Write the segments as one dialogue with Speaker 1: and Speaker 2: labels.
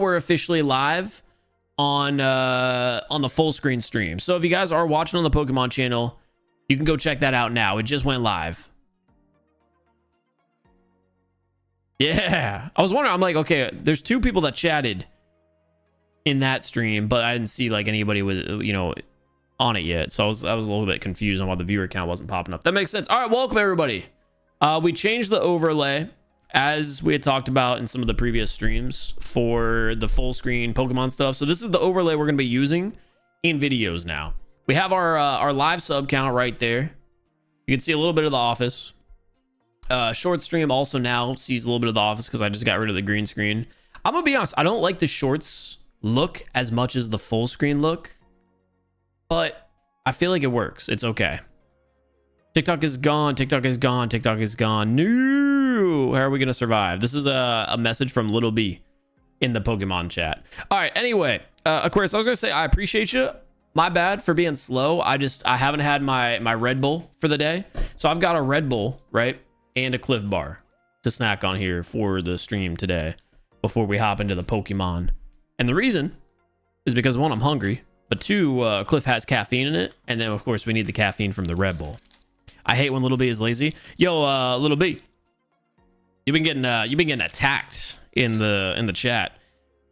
Speaker 1: we're officially live on the full screen stream. So if you guys are watching on the Pokemon channel, you can go check that out now. It just went live. Yeah, I was wondering. I'm like, okay, there's 2 people that chatted in that stream, but I didn't see like anybody with, you know, on it yet. So I was a little bit confused on why the viewer count wasn't popping up. That makes sense. All right, welcome everybody. We changed the overlay as we had talked about in some of the previous streams for the full screen Pokemon stuff. So this is the overlay we're going to be using in videos now. We have our live sub count right there. You can see a little bit of the office. Short stream also now sees a little bit of the office because I just got rid of the green screen. I'm gonna be honest, I don't like the shorts look as much as the full screen look, but I feel like it works. It's okay. TikTok is gone. TikTok is gone. TikTok is gone. No, how are we gonna survive? This is a message from Little B in the Pokemon chat. All right, anyway, Aquarius, I was gonna say I appreciate you. My bad for being slow. I haven't had my Red Bull for the day, so I've got a Red Bull, right, and a Cliff Bar to snack on here for the stream today before we hop into the Pokemon. And the reason is because 1, I'm hungry, but 2, Cliff has caffeine in it, and then of course we need the caffeine from the Red Bull. I hate when Little B is lazy. Yo, Little B, you've been getting attacked in the chat.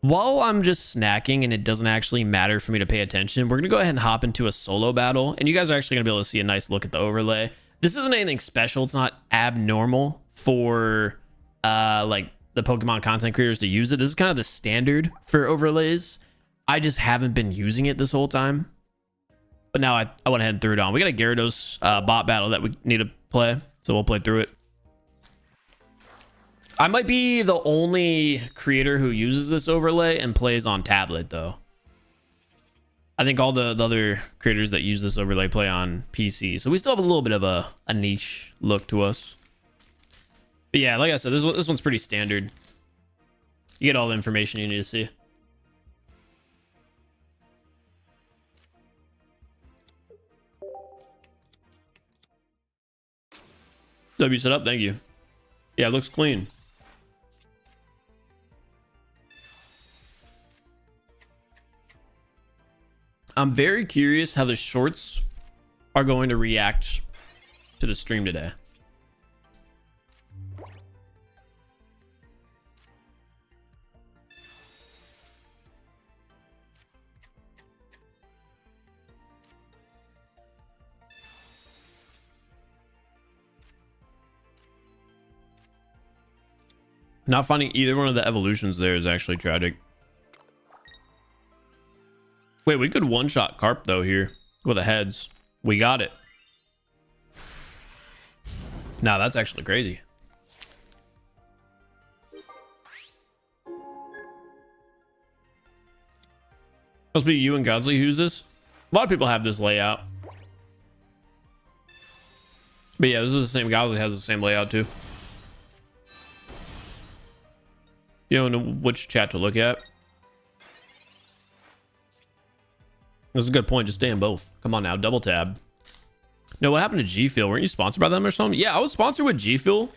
Speaker 1: While I'm just snacking and it doesn't actually matter for me to pay attention, we're gonna go ahead and hop into a solo battle, and you guys are actually gonna be able to see a nice look at the overlay. This isn't anything special. It's not abnormal for like the Pokemon content creators to use it. This is kind of the standard for overlays. I just haven't been using it this whole time, but now I went ahead and threw it on. We got a Gyarados bot battle that we need to play, so we'll play through it. I might be the only creator who uses this overlay and plays on tablet, though. I think all the other creators that use this overlay play on PC. So we still have a little bit of a niche look to us. But yeah, like I said, this one's pretty standard. You get all the information you need to see. W set up, thank you. Yeah, it looks clean. I'm very curious how the shorts are going to react to the stream today. Not finding either one of the evolutions there is actually tragic. Wait, we could one-shot Carp, though, here with the heads. We got it. Nah, that's actually crazy. Must be you and Godsley who use this. A lot of people have this layout. But yeah, this is the same. Godsley has the same layout, too. You don't know which chat to look at. That's a good point. Just stay in both. Come on now, double tab. No, what happened to G Fuel? Weren't you sponsored by them or something? Yeah, I was sponsored with G Fuel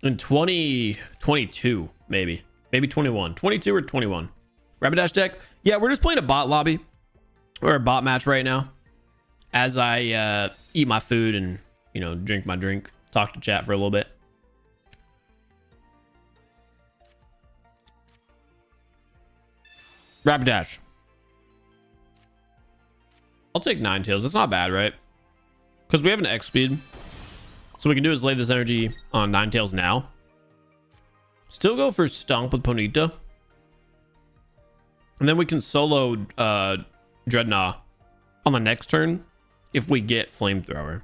Speaker 1: in 2022, maybe 21, 22 or 21. Rapidash deck. Yeah, we're just playing a bot lobby or a bot match right now as I eat my food and, you know, drink my drink, talk to chat for a little bit. Rapidash. I'll take Ninetales. It's not bad, right? Because we have an X speed. So what we can do is lay this energy on Ninetales now. Still go for Stomp with Ponyta. And then we can solo Dreadnought on the next turn if we get Flamethrower.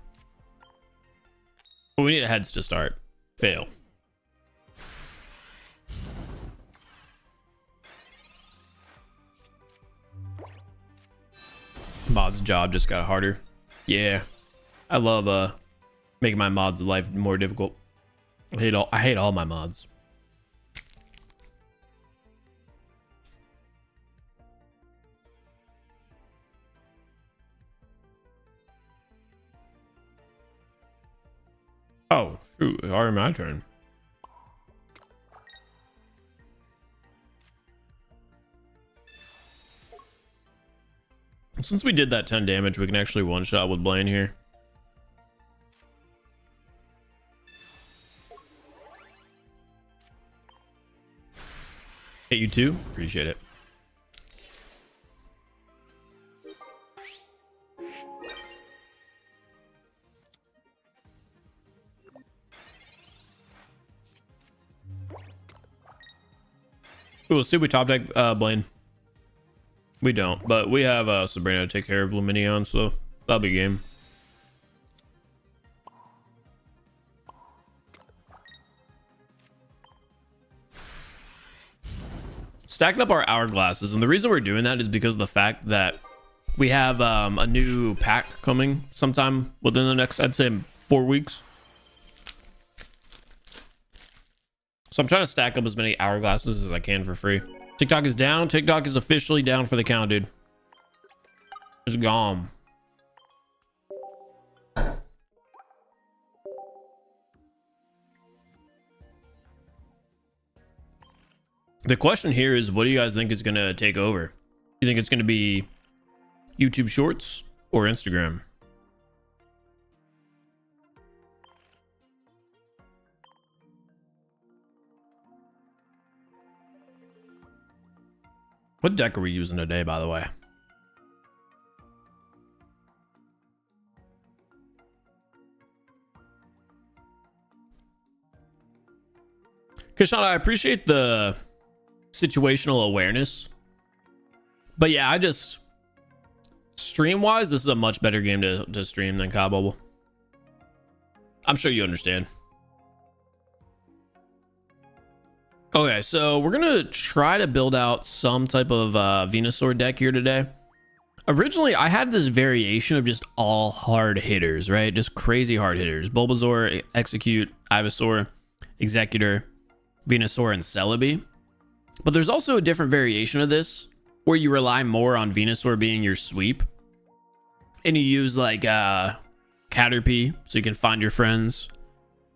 Speaker 1: But we need a heads to start. Fail. Mod's job just got harder. Yeah, I love making my mods' life more difficult. I hate all my mods. Oh shoot, it's already my turn. Since we did that 10 damage, we can actually one-shot with Blaine here. Hit you too? Appreciate it. Ooh, let's see if we top deck Blaine. We don't, but we have Sabrina to take care of Luminion, so that'll be game. Stacking up our hourglasses, and the reason we're doing that is because of the fact that we have a new pack coming sometime within the next, I'd say, 4 weeks. So I'm trying to stack up as many hourglasses as I can for free. TikTok is down. TikTok is officially down for the count, dude. It's gone. The question here is, what do you guys think is going to take over? You think it's going to be YouTube Shorts or Instagram? What deck are we using today, by the way? Kishan, I appreciate the situational awareness. But yeah, I just... Stream-wise, this is a much better game to stream than COD Bubble. I'm sure you understand. Okay, so we're gonna try to build out some type of Venusaur deck here today. Originally, I had this variation of just all hard hitters, right? Just crazy hard hitters. Bulbasaur, Execute, Ivysaur, Executor, Venusaur, and Celebi. But there's also a different variation of this where you rely more on Venusaur being your sweep. And you use like Caterpie so you can find your friends.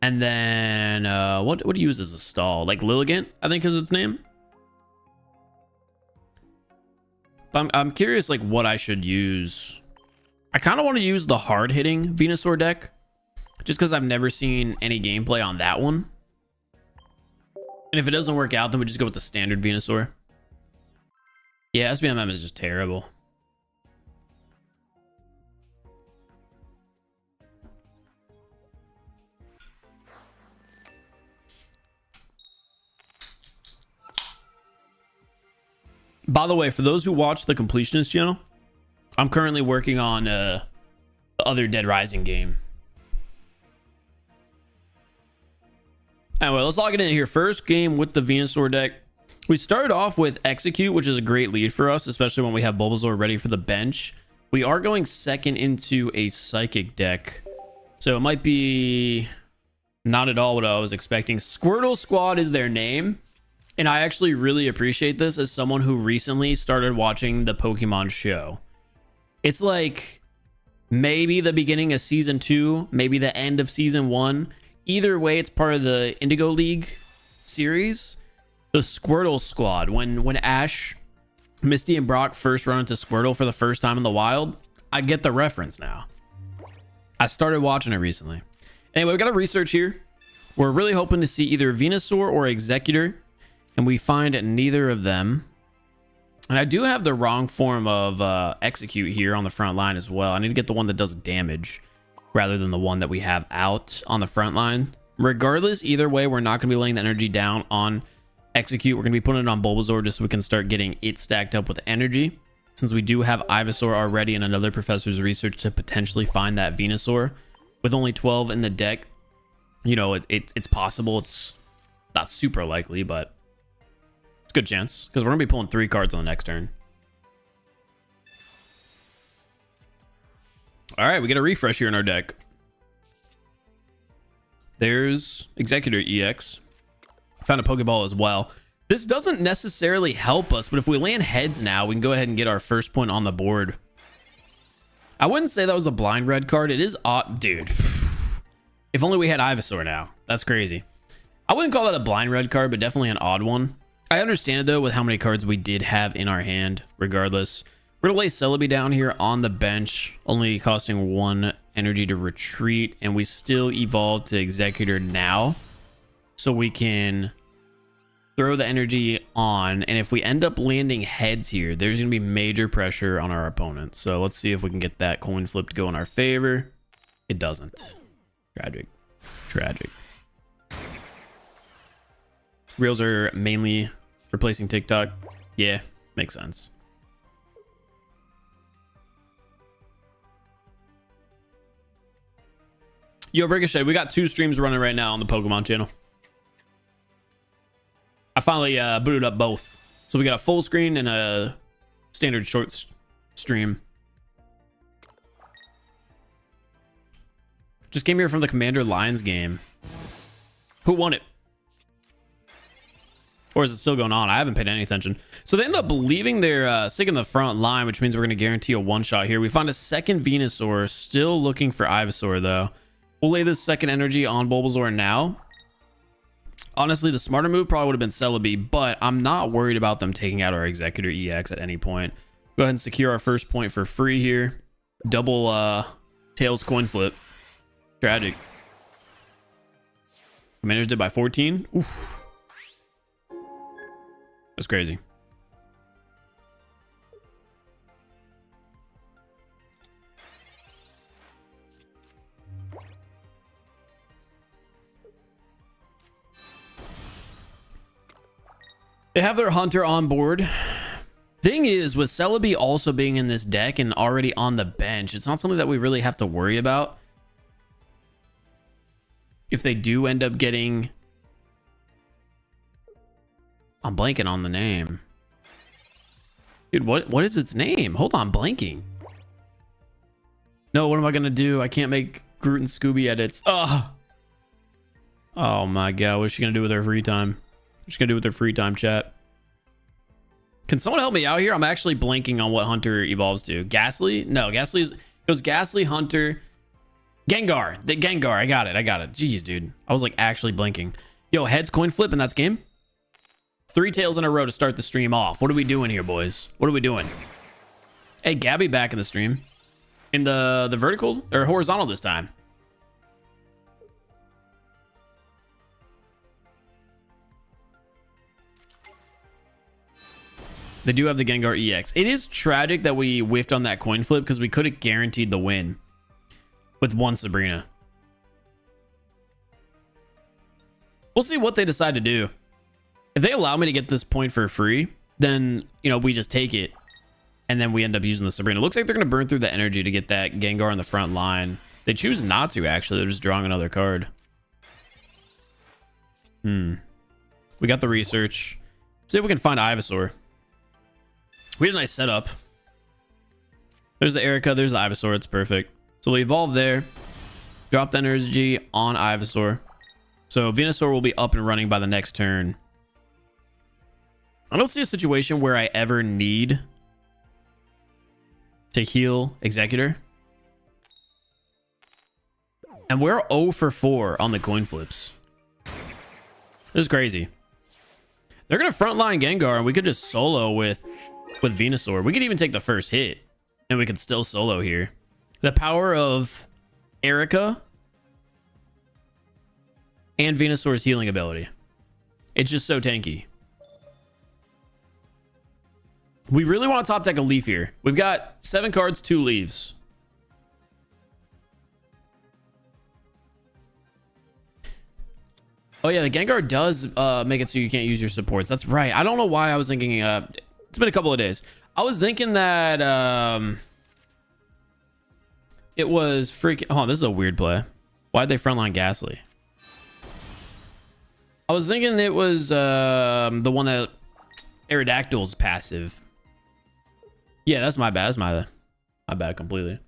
Speaker 1: And then what do you use as a stall? Like Lilligant, I think is its name. But I'm curious like what I should use. I kind of want to use the hard hitting Venusaur deck just because I've never seen any gameplay on that one. And if it doesn't work out, then we just go with the standard Venusaur. Yeah, SBMM is just terrible. By the way, for those who watch the Completionist channel, I'm currently working on the other Dead Rising game. Anyway, let's log it in here. First game with the Venusaur deck. We started off with Execute, which is a great lead for us, especially when we have Bulbasaur ready for the bench. We are going second into a Psychic deck, so it might be not at all what I was expecting. Squirtle Squad is their name. And I actually really appreciate this as someone who recently started watching the Pokemon show. It's like maybe the beginning of season 2, maybe the end of season 1. Either way, it's part of the Indigo League series. The Squirtle Squad. When Ash, Misty, and Brock first run into Squirtle for the first time in the wild, I get the reference now. I started watching it recently. Anyway, we got a research here. We're really hoping to see either Venusaur or Executor. And we find neither of them. And I do have the wrong form of Execute here on the front line as well. I need to get the one that does damage rather than the one that we have out on the front line. Regardless, either way, we're not going to be laying the energy down on Execute. We're going to be putting it on Bulbasaur just so we can start getting it stacked up with energy. Since we do have Ivysaur already in another professor's research to potentially find that Venusaur. With only 12 in the deck, you know, it's possible. It's not super likely, but... good chance because we're gonna be pulling 3 cards on the next turn. All right, we get a refresh here in our deck. There's Executor EX. Found a Pokeball as well. This doesn't necessarily help us, but if we land heads now, we can go ahead and get our first point on the board. I wouldn't say that was a blind red card. It is odd, dude. If only we had Ivysaur now. That's crazy. I wouldn't call that a blind red card, but definitely an odd one. I understand it though with how many cards we did have in our hand. Regardless, we're We're gonna lay Celebi down here on the bench, only costing 1 energy to retreat, and we still evolve to Executor now, so we can throw the energy on. And if we end up landing heads here, there's gonna be major pressure on our opponent. So let's see if we can get that coin flip to go in our favor. It doesn't. Tragic. Tragic. Reels are mainly replacing TikTok. Yeah, makes sense. Yo, Ricochet, we got 2 streams running right now on the Pokemon channel. I finally booted up both. So we got a full screen and a standard short stream. Just came here from the Commander Lions game. Who won it? Or is it still going on? I haven't paid any attention. So they end up leaving their Sig in the front line, which means we're going to guarantee a one-shot here. We found a second Venusaur. Still looking for Ivysaur, though. We'll lay this second energy on Bulbasaur now. Honestly, the smarter move probably would have been Celebi, but I'm not worried about them taking out our Executor EX at any point. Go ahead and secure our first point for free here. Double Tails coin flip. Tragic. Commanders did by 14. Oof. That's crazy. They have their hunter on board. Thing is, with Celebi also being in this deck and already on the bench, it's not something that we really have to worry about. If they do end up getting... I'm blanking on the name. Dude, what is its name? Hold on, blanking. No, what am I gonna do? I can't make Groot and Scooby edits. Oh my god, what's she gonna do with her free time? What's she gonna do with her free time, chat? Can someone help me out here? I'm actually blanking on what Hunter evolves to. Ghastly? No, Ghastly's goes Ghastly, Hunter, Gengar. The Gengar. I got it. Jeez, dude. I was like actually blinking. Yo, heads coin flip and that's game. 3 tails in a row to start the stream off. What are we doing here, boys? What are we doing? Hey, Gabby back in the stream. In the vertical or horizontal this time. They do have the Gengar EX. It is tragic that we whiffed on that coin flip because we could have guaranteed the win with one Sabrina. We'll see what they decide to do. If they allow me to get this point for free, then, you know, we just take it and then we end up using the Sabrina. Looks like they're going to burn through the energy to get that Gengar in the front line. They choose not to, actually. They're just drawing another card. We got the research. See if we can find Ivysaur. We had a nice setup. There's the Erica. There's the Ivysaur. It's perfect. So we evolve there. Drop the energy on Ivysaur. So Venusaur will be up and running by the next turn. I don't see a situation where I ever need to heal Executor. And we're 0 for 4 on the coin flips. This is crazy. They're going to frontline Gengar and we could just solo with Venusaur. We could even take the first hit and we could still solo here. The power of Erica and Venusaur's healing ability. It's just so tanky. We really want to top deck a leaf here. We've got 7 cards, 2 leaves. Oh yeah, the Gengar does make it so you can't use your supports. That's right. I don't know why I was thinking... it's been a couple of days. I was thinking that it was freaking... Oh, this is a weird play. Why'd they frontline Ghastly? I was thinking it was the one that Aerodactyl's passive. Yeah, that's my bad. That's my bad completely.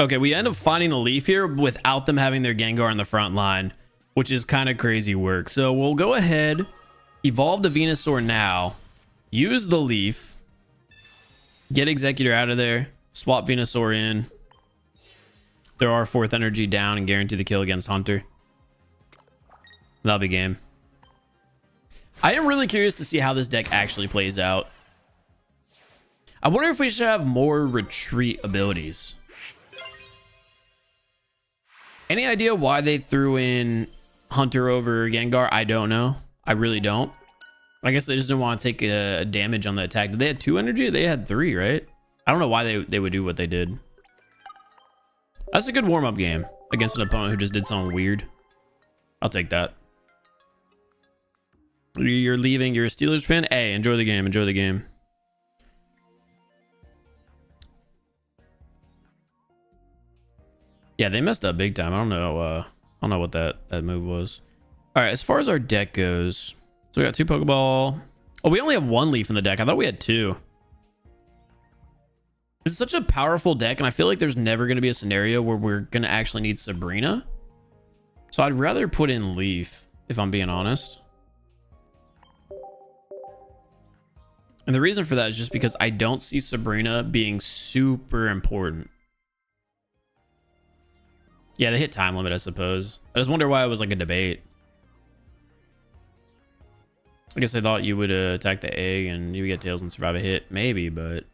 Speaker 1: Okay, we end up finding the leaf here without them having their Gengar in the front line, which is kind of crazy work. So we'll go ahead, evolve the Venusaur now, use the leaf, get Executor out of there, swap Venusaur in. There are fourth energy down and guarantee the kill against Hunter. That'll be game. I am really curious to see how this deck actually plays out. I wonder if we should have more retreat abilities. Any idea why they threw in Hunter over Gengar? I don't know. I really don't. I guess they just didn't want to take a damage on the attack. Did they have 2 energy? They had 3, right? I don't know why they would do what they did. That's a good warm-up game against an opponent who just did something weird. I'll take that. You're leaving. You're a Steelers fan? Hey, enjoy the game. Enjoy the game. Yeah, they messed up big time. I don't know what that move was. All right, as far as our deck goes, so we got 2 Pokeball. Oh, we only have 1 leaf in the deck. I thought we had 2. This is such a powerful deck, and I feel like there's never going to be a scenario where we're going to actually need Sabrina. So I'd rather put in leaf, if I'm being honest. And the reason for that is just because I don't see Sabrina being super important. Yeah, they hit time limit, I suppose. I just wonder why it was like a debate. I guess I thought you would attack the egg and you would get tails and survive a hit. Maybe, but...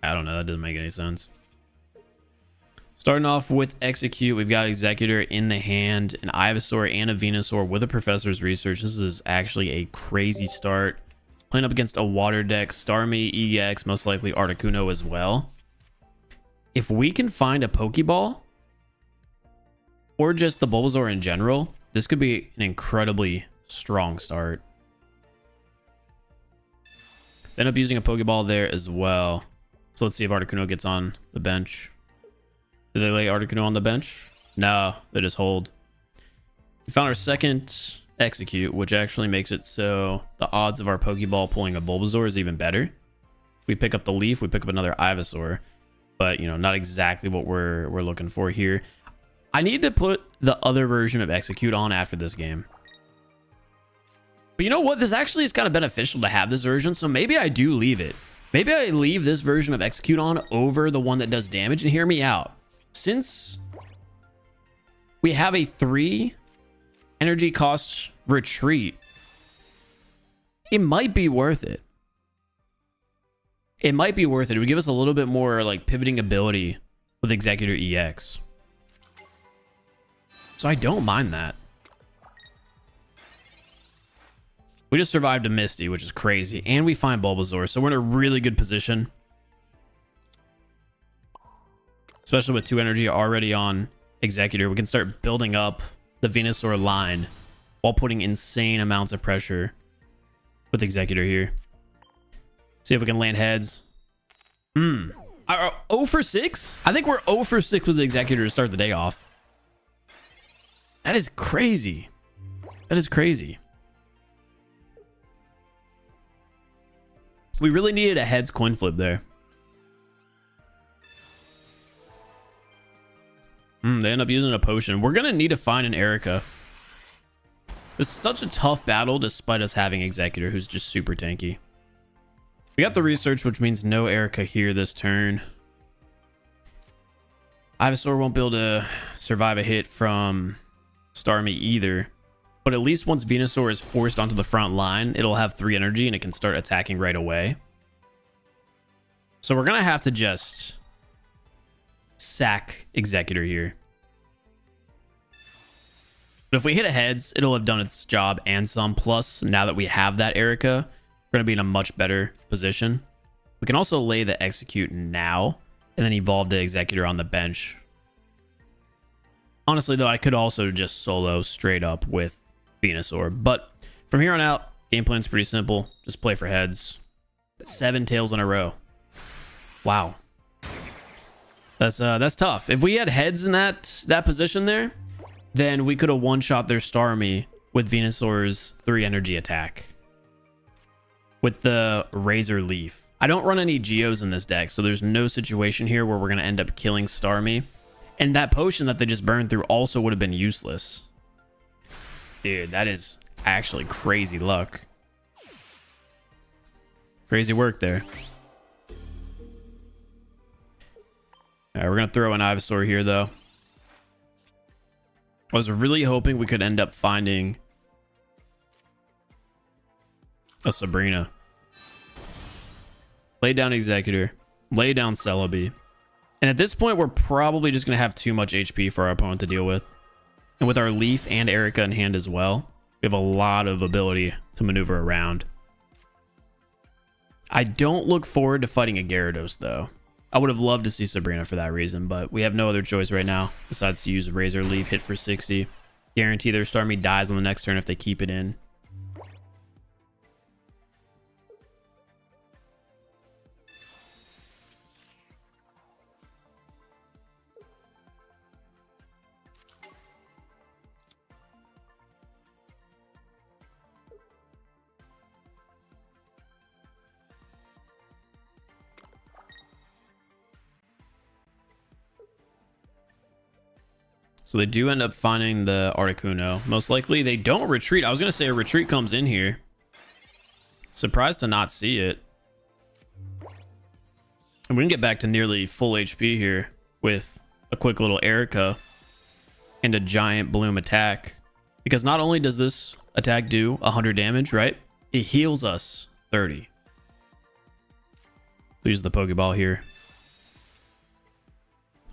Speaker 1: I don't know. That doesn't make any sense. Starting off with Execute, we've got Executor in the hand, an Ivysaur and a Venusaur with a Professor's Research. This is actually a crazy start. Playing up against a water deck, Starmie, EX, most likely Articuno as well. If we can find a Pokeball, or just the Bulbasaur in general, this could be an incredibly strong start. End up using a Pokeball there as well. So let's see if Articuno gets on the bench. Did they lay Articuno on the bench? No, they just hold. We found our second Execute, which actually makes it so the odds of our Pokeball pulling a Bulbasaur is even better. We pick up the Leaf, we pick up another Ivysaur. But, you know, not exactly what we're looking for here. I need to put the other version of Execute on after this game. But you know what? This actually is kind of beneficial to have this version, so maybe I do leave it. Maybe I leave this version of Execute on over the one that does damage, and hear me out. Since we have a 3 energy cost retreat, it might be worth it. It might be worth it. It would give us a little bit more like pivoting ability with Executor EX. So I don't mind that. We just survived a Misty, which is crazy. And we find Bulbasaur, so we're in a really good position. Especially with 2 energy already on Executor. We can start building up the Venusaur line while putting insane amounts of pressure with Executor here. See if we can land heads. 0 for 6? I think we're 0 for 6 with the Executor to start the day off. That is crazy. That is crazy. We really needed a heads coin flip there. They end up using a potion. We're going to need to find an Erica. This is such a tough battle despite us having Executor, who's just super tanky. We got the research, which means no Erica here this turn. Ivysaur won't be able to survive a hit from Starmie either. But at least once Venusaur is forced onto the front line, it'll have 3 energy and it can start attacking right away. So we're going to have to just sack Executor here. But if we hit a heads, it'll have done its job and some. Plus, now that we have that Erica, we're going to be in a much better position. We can also lay the Execute now and then evolve the Executor on the bench. Honestly, though, I could also just solo straight up with Venusaur. But from here on out, game plan's pretty simple. Just play for heads. 7 tails in a row. Wow. That's tough. If we had heads in that position there, then we could have one-shot their Starmie with Venusaur's 3 energy attack. With the Razor Leaf. I don't run any Geos in this deck, so there's no situation here where we're going to end up killing Starmie. And that potion that they just burned through also would have been useless. Dude, that is actually crazy luck. Crazy work there. All right, we're going to throw an Ivysaur here, though. I was really hoping we could end up finding a Sabrina. Lay down Executor. Lay down Celebi. And at this point, we're probably just going to have too much HP for our opponent to deal with. And with our Leaf and Erica in hand as well, we have a lot of ability to maneuver around. I don't look forward to fighting a Gyarados, though. I would have loved to see Sabrina for that reason, but we have no other choice right now besides to use Razor Leaf, hit for 60. Guarantee their Starmie dies on the next turn if they keep it in. So they do end up finding the Articuno. Most likely they don't retreat. I was going to say a retreat comes in here. Surprised to not see it. And we can get back to nearly full HP here with a quick little Erica and a giant Bloom attack. Because not only does this attack do 100 damage, right? It heals us 30. We'll use the Pokeball here.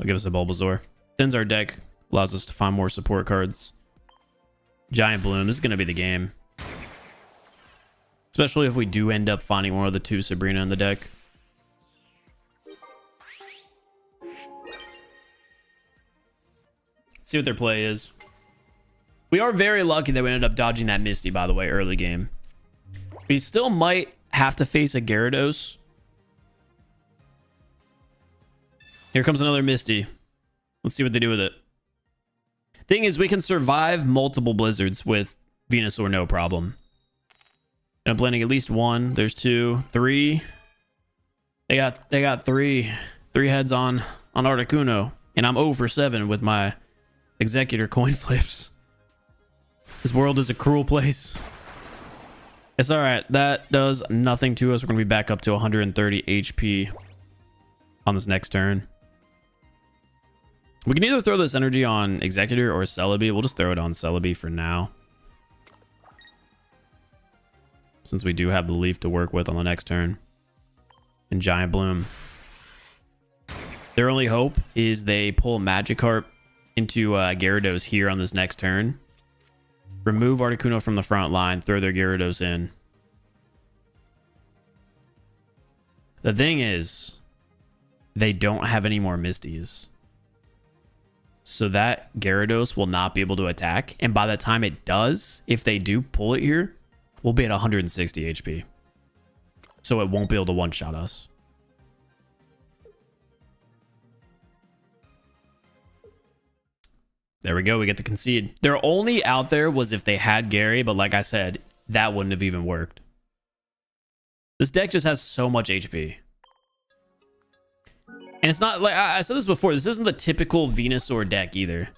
Speaker 1: I'll give us a Bulbasaur. Thins our deck. Allows us to find more support cards. Giant Bloom. This is going to be the game. Especially if we do end up finding one of the two Sabrina in the deck. Let's see what their play is. We are very lucky that we ended up dodging that Misty, by the way, early game. We still might have to face a Gyarados. Here comes another Misty. Let's see what they do with it. Thing is, we can survive multiple blizzards with Venusaur, no problem. And I'm planning at least one. There's two, three. They got three heads on Articuno, and I'm 0 for 7 with my Executor coin flips. This world is a cruel place. It's all right. That does nothing to us. We're gonna be back up to 130 HP on this next turn. We can either throw this energy on Executor or Celebi. We'll just throw it on Celebi for now, since we do have the Leaf to work with on the next turn. And Giant Bloom. Their only hope is they pull Magikarp into Gyarados here on this next turn. Remove Articuno from the front line. Throw their Gyarados in. The thing is, they don't have any more Misties. So that Gyarados will not be able to attack. And by the time it does, if they do pull it here, we'll be at 160 HP. So it won't be able to one-shot us. There we go. We get the concede. Their only out there was if they had Gary, but like I said, that wouldn't have even worked. This deck just has so much HP. And it's not like I said this before, this isn't the typical Venusaur deck either.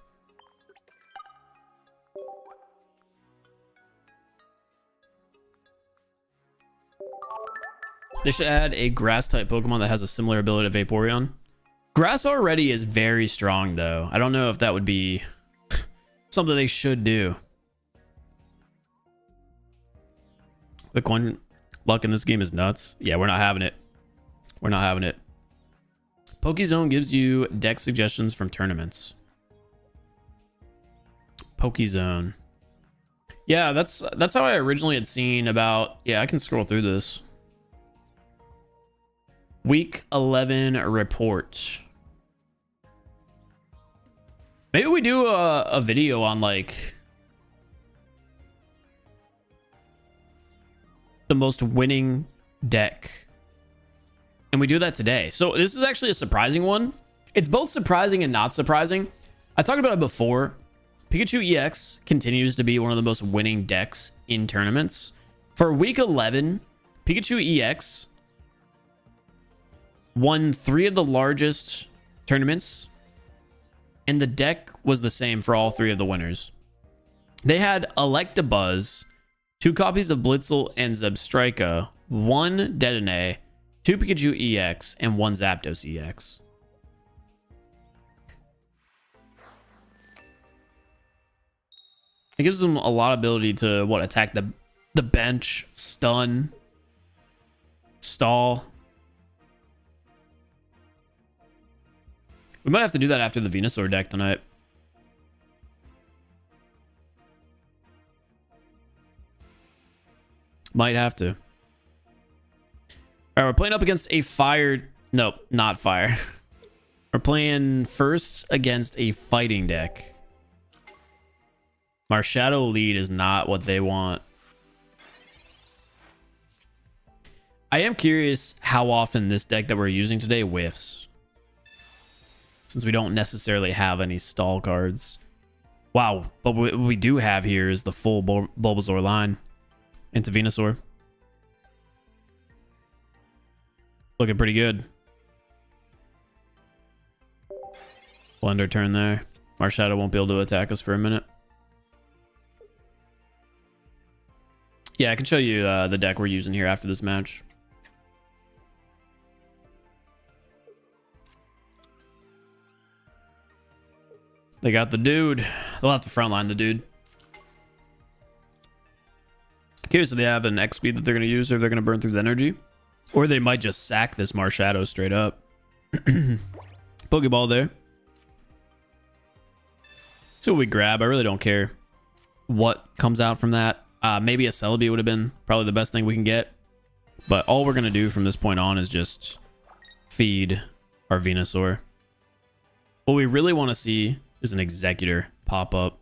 Speaker 1: They should add a grass type Pokemon that has a similar ability to Vaporeon. Grass already is very strong though. I don't know if that would be something they should do. The coin luck in this game is nuts. Yeah, we're not having it. We're not having it. Pokézone gives you deck suggestions from tournaments. Pokézone. Yeah, that's how I originally had seen about... Yeah, I can scroll through this. Week 11 report. Maybe we do a video on like the most winning deck. And we do that today. So this is actually a surprising one. It's both surprising and not surprising. I talked about it before. Pikachu EX continues to be one of the most winning decks in tournaments. For week 11, Pikachu EX won 3 of the largest tournaments, and the deck was the same for all 3 of the winners. They had Electabuzz, 2 copies of Blitzel and Zebstrika, 1 Dedenne, 2 Pikachu EX, and 1 Zapdos EX. It gives them a lot of ability to what, attack the bench, stun, stall. We might have to do that after the Venusaur deck tonight. Might have to. All right, we're playing up against a fire. Nope, not fire. We're playing first against a fighting deck. Marshadow lead is not what they want. I am curious how often this deck that we're using today whiffs, since we don't necessarily have any stall cards. Wow, but what we do have here is the full Bulbasaur line into Venusaur. Looking pretty good. Blender turn there. Marshadow won't be able to attack us for a minute. Yeah, I can show you the deck we're using here after this match. They got the dude. They'll have to frontline the dude. Curious if they have an X speed that they're going to use, or if they're going to burn through the energy. Or they might just sack this Marshadow straight up. Pokeball there. See what we grab. I really don't care what comes out from that. Maybe a Celebi would have been probably the best thing we can get. But all we're going to do from this point on is just feed our Venusaur. What we really want to see is an Executor pop up.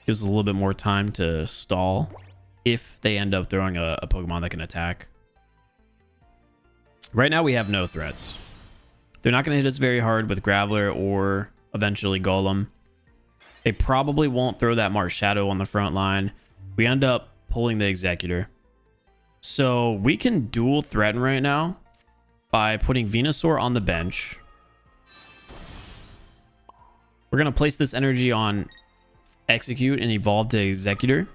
Speaker 1: Gives a little bit more time to stall if they end up throwing a Pokemon that can attack. Right now we have no threats. They're not going to hit us very hard with Graveler or eventually Golem. They probably won't throw that Marshadow on the front line. We end up pulling the Executor. So we can dual threaten right now by putting Venusaur on the bench. We're going to place this energy on Execute and evolve to Executor.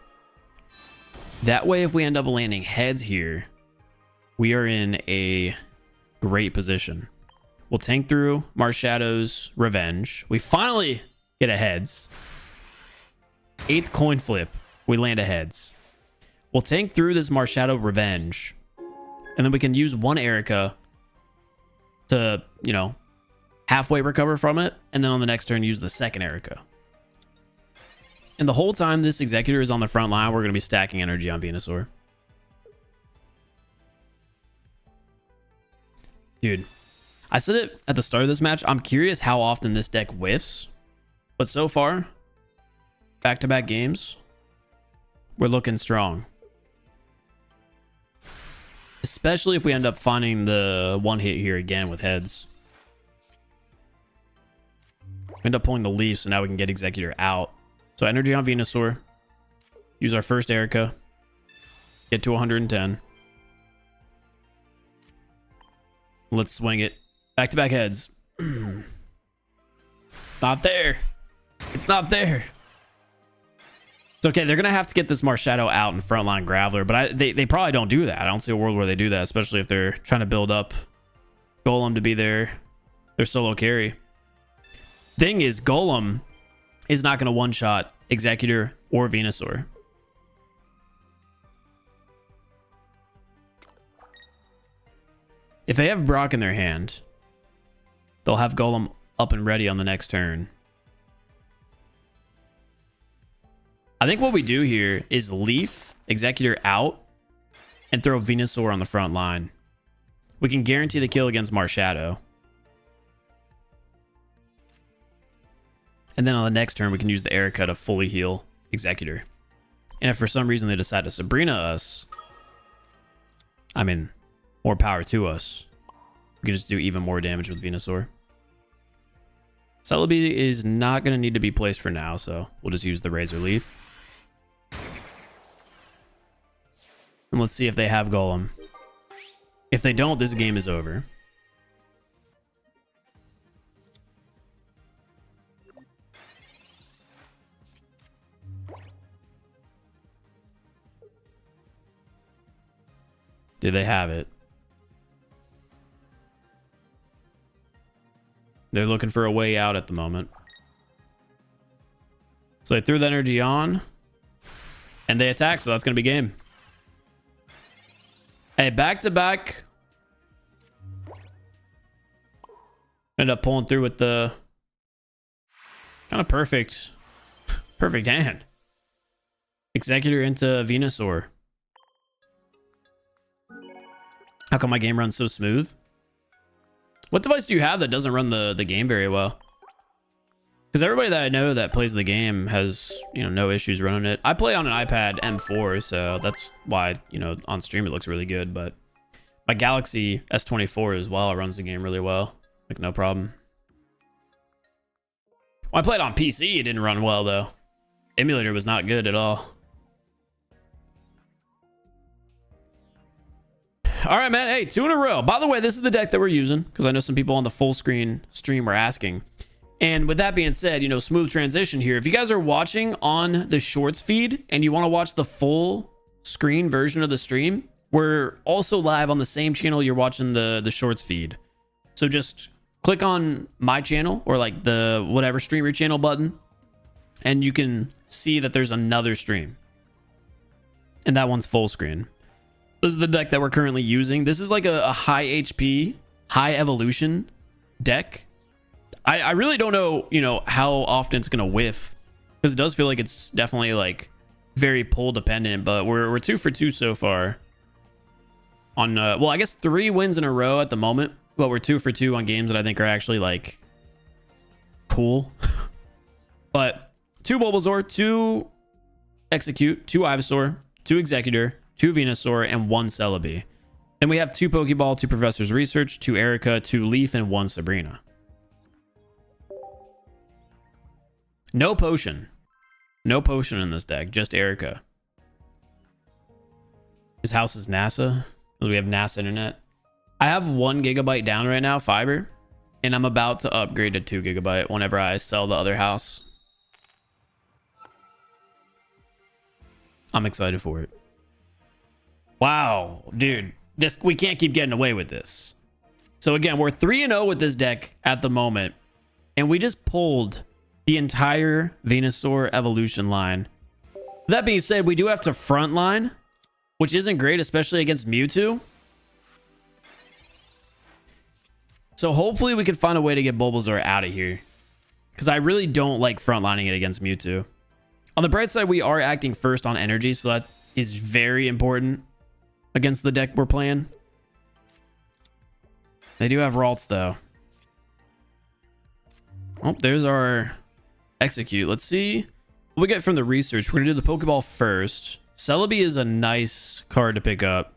Speaker 1: That way, if we end up landing heads here, we are in a great position. We'll tank through Marshadow's Revenge. We finally get a heads. 8th coin flip. We land a heads. We'll tank through this Marshadow Revenge. And then we can use one Erica to, you know, halfway recover from it. And then on the next turn, use the second Erica. And the whole time this Executor is on the front line, we're going to be stacking energy on Venusaur. Dude, I said it at the start of this match. I'm curious how often this deck whiffs. But so far, back-to-back games, we're looking strong. Especially if we end up finding the one hit here again with heads. We end up pulling the leaf, so now we can get Executor out. So energy on Venusaur. Use our first Erica. Get to 110. Let's swing it. Back-to-back heads. It's not there. It's not there. It's okay. They're going to have to get this Marshadow out in frontline Graveler, but they probably don't do that. I don't see a world where they do that, especially if they're trying to build up Golem to be their solo carry. Thing is, Golem is not going to one-shot Executor or Venusaur. If they have Brock in their hand, they'll have Golem up and ready on the next turn. I think what we do here is leaf Executor out and throw Venusaur on the front line. We can guarantee the kill against Marshadow. And then on the next turn, we can use the Erica to fully heal Executor. And if for some reason they decide to Sabrina us, I mean, more power to us. We can just do even more damage with Venusaur. Celebi is not going to need to be placed for now, so we'll just use the Razor Leaf. And let's see if they have Golem. If they don't, this game is over. Do they have it? They're looking for a way out at the moment. So they threw the energy on. And they attack, so that's going to be game. Hey, back to back. Ended up pulling through with the kind of perfect hand. Executor into Venusaur. How come my game runs so smooth? What device do you have that doesn't run the game very well? Because everybody that I know that plays the game has, you know, no issues running it. I play on an iPad M4, so that's why, you know, on stream it looks really good. But my Galaxy S24 as well runs the game really well. Like, no problem. When I played on PC, it didn't run well, though. Emulator was not good at all. All right, man. Hey, 2 in a row. By the way, this is the deck that we're using because I know some people on the full screen stream were asking. And with that being said, you know, smooth transition here. If you guys are watching on the shorts feed and you want to watch the full screen version of the stream, we're also live on the same channel you're watching the shorts feed. So just click on my channel or like the whatever streamer channel button, and you can see that there's another stream. And that one's full screen. This is the deck that we're currently using. This is like a high HP, high evolution deck. I really don't know, you know, how often it's gonna whiff, because it does feel like it's definitely like very pull dependent. But we're 2 for 2 so far. On well, I guess 3 wins in a row at the moment, but we're 2 for 2 on games that I think are actually like cool. But 2 Bulbasaur, 2 Execute, 2 Ivysaur, 2 Executor, 2 Venusaur, and 1 Celebi. Then we have 2 Pokeball, 2 Professor's Research, 2 Erica, 2 Leaf, and 1 Sabrina. No potion. No potion in this deck, just Erica. His house is NASA, because we have NASA internet. I have 1 gigabyte down right now, fiber, and I'm about to upgrade to 2 gigabyte whenever I sell the other house. I'm excited for it. Wow, dude, we can't keep getting away with this. So again, we're 3-0 with this deck at the moment, and we just pulled the entire Venusaur evolution line. That being said, we do have to frontline, which isn't great, especially against Mewtwo. So hopefully we can find a way to get Bulbasaur out of here, because I really don't like frontlining it against Mewtwo. On the bright side, we are acting first on energy, so that is very important against the deck we're playing. They do have Ralts, though. Oh, there's our Execute. Let's see what we get from the research. We're going to do the Pokeball first. Celebi is a nice card to pick up.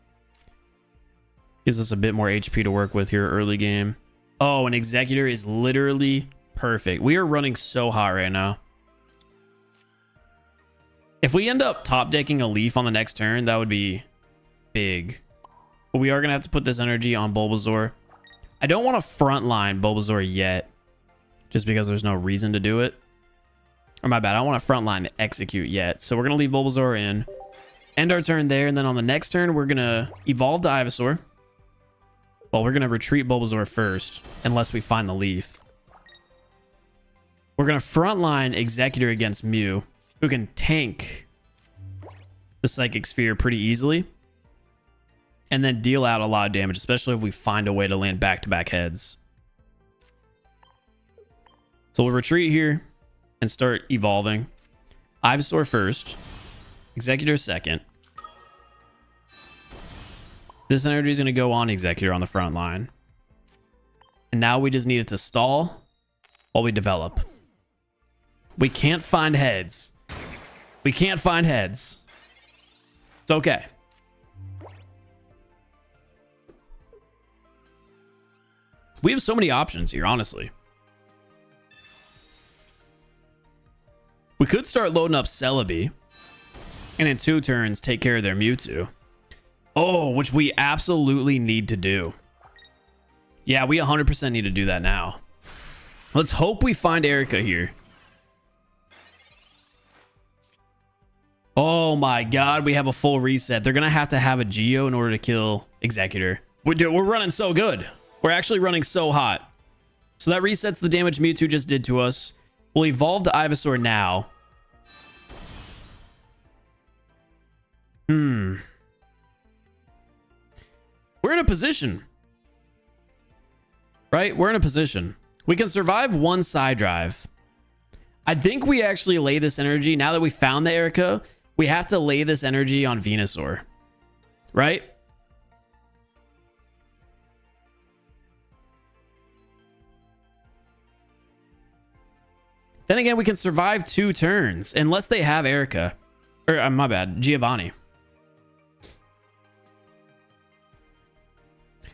Speaker 1: Gives us a bit more HP to work with here early game. Oh, an Executor is literally perfect. We are running so hot right now. If we end up top decking a Leaf on the next turn, that would be big. But we are going to have to put this energy on Bulbasaur. I don't want to frontline Bulbasaur yet, just because there's no reason to do it. Or my bad, I don't want to frontline Execute yet. So we're going to leave Bulbasaur in. End our turn there, and then on the next turn, we're going to evolve to Ivysaur. Well, we're going to retreat Bulbasaur first, unless we find the Leaf. We're going to frontline Executor against Mew, who can tank the Psychic Sphere pretty easily, and then deal out a lot of damage, especially if we find a way to land back-to-back heads. So we'll retreat here and start evolving. Ivysaur first, Executor second. This energy is going to go on Executor on the front line. And now we just need it to stall while we develop. We can't find heads. We can't find heads. It's okay. We have so many options here, honestly. We could start loading up Celebi, and in 2 turns take care of their Mewtwo. Oh, which we absolutely need to do. Yeah, we 100% need to do that now. Let's hope we find Erica here. Oh my god, we have a full reset. They're going to have a Geo in order to kill Executor. We're running so good. We're actually running so hot. So that resets the damage Mewtwo just did to us. We'll evolve to Ivysaur now. We're in a position. Right? We're in a position. We can survive one side drive. I think we actually lay this energy. Now that we found the Erica, we have to lay this energy on Venusaur. Right? Then again, we can survive 2 turns. Unless they have Erica. Or, my bad. Giovanni.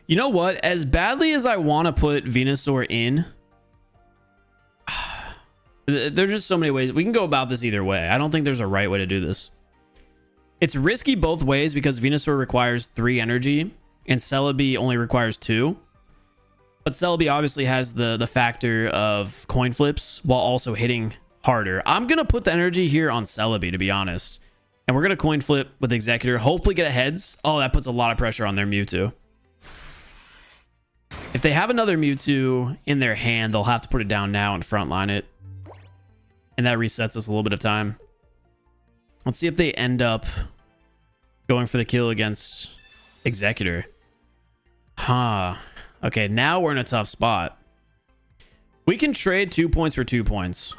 Speaker 1: You know what? As badly as I want to put Venusaur in, there's just so many ways. We can go about this either way. I don't think there's a right way to do this. It's risky both ways because Venusaur requires 3 energy and Celebi only requires 2. But Celebi obviously has the factor of coin flips while also hitting harder. I'm going to put the energy here on Celebi, to be honest. And we're going to coin flip with Executor. Hopefully get a heads. Oh, that puts a lot of pressure on their Mewtwo. If they have another Mewtwo in their hand, they'll have to put it down now and frontline it. And that resets us a little bit of time. Let's see if they end up going for the kill against Executor. Huh. Okay, now we're in a tough spot. We can trade 2 points for 2 points.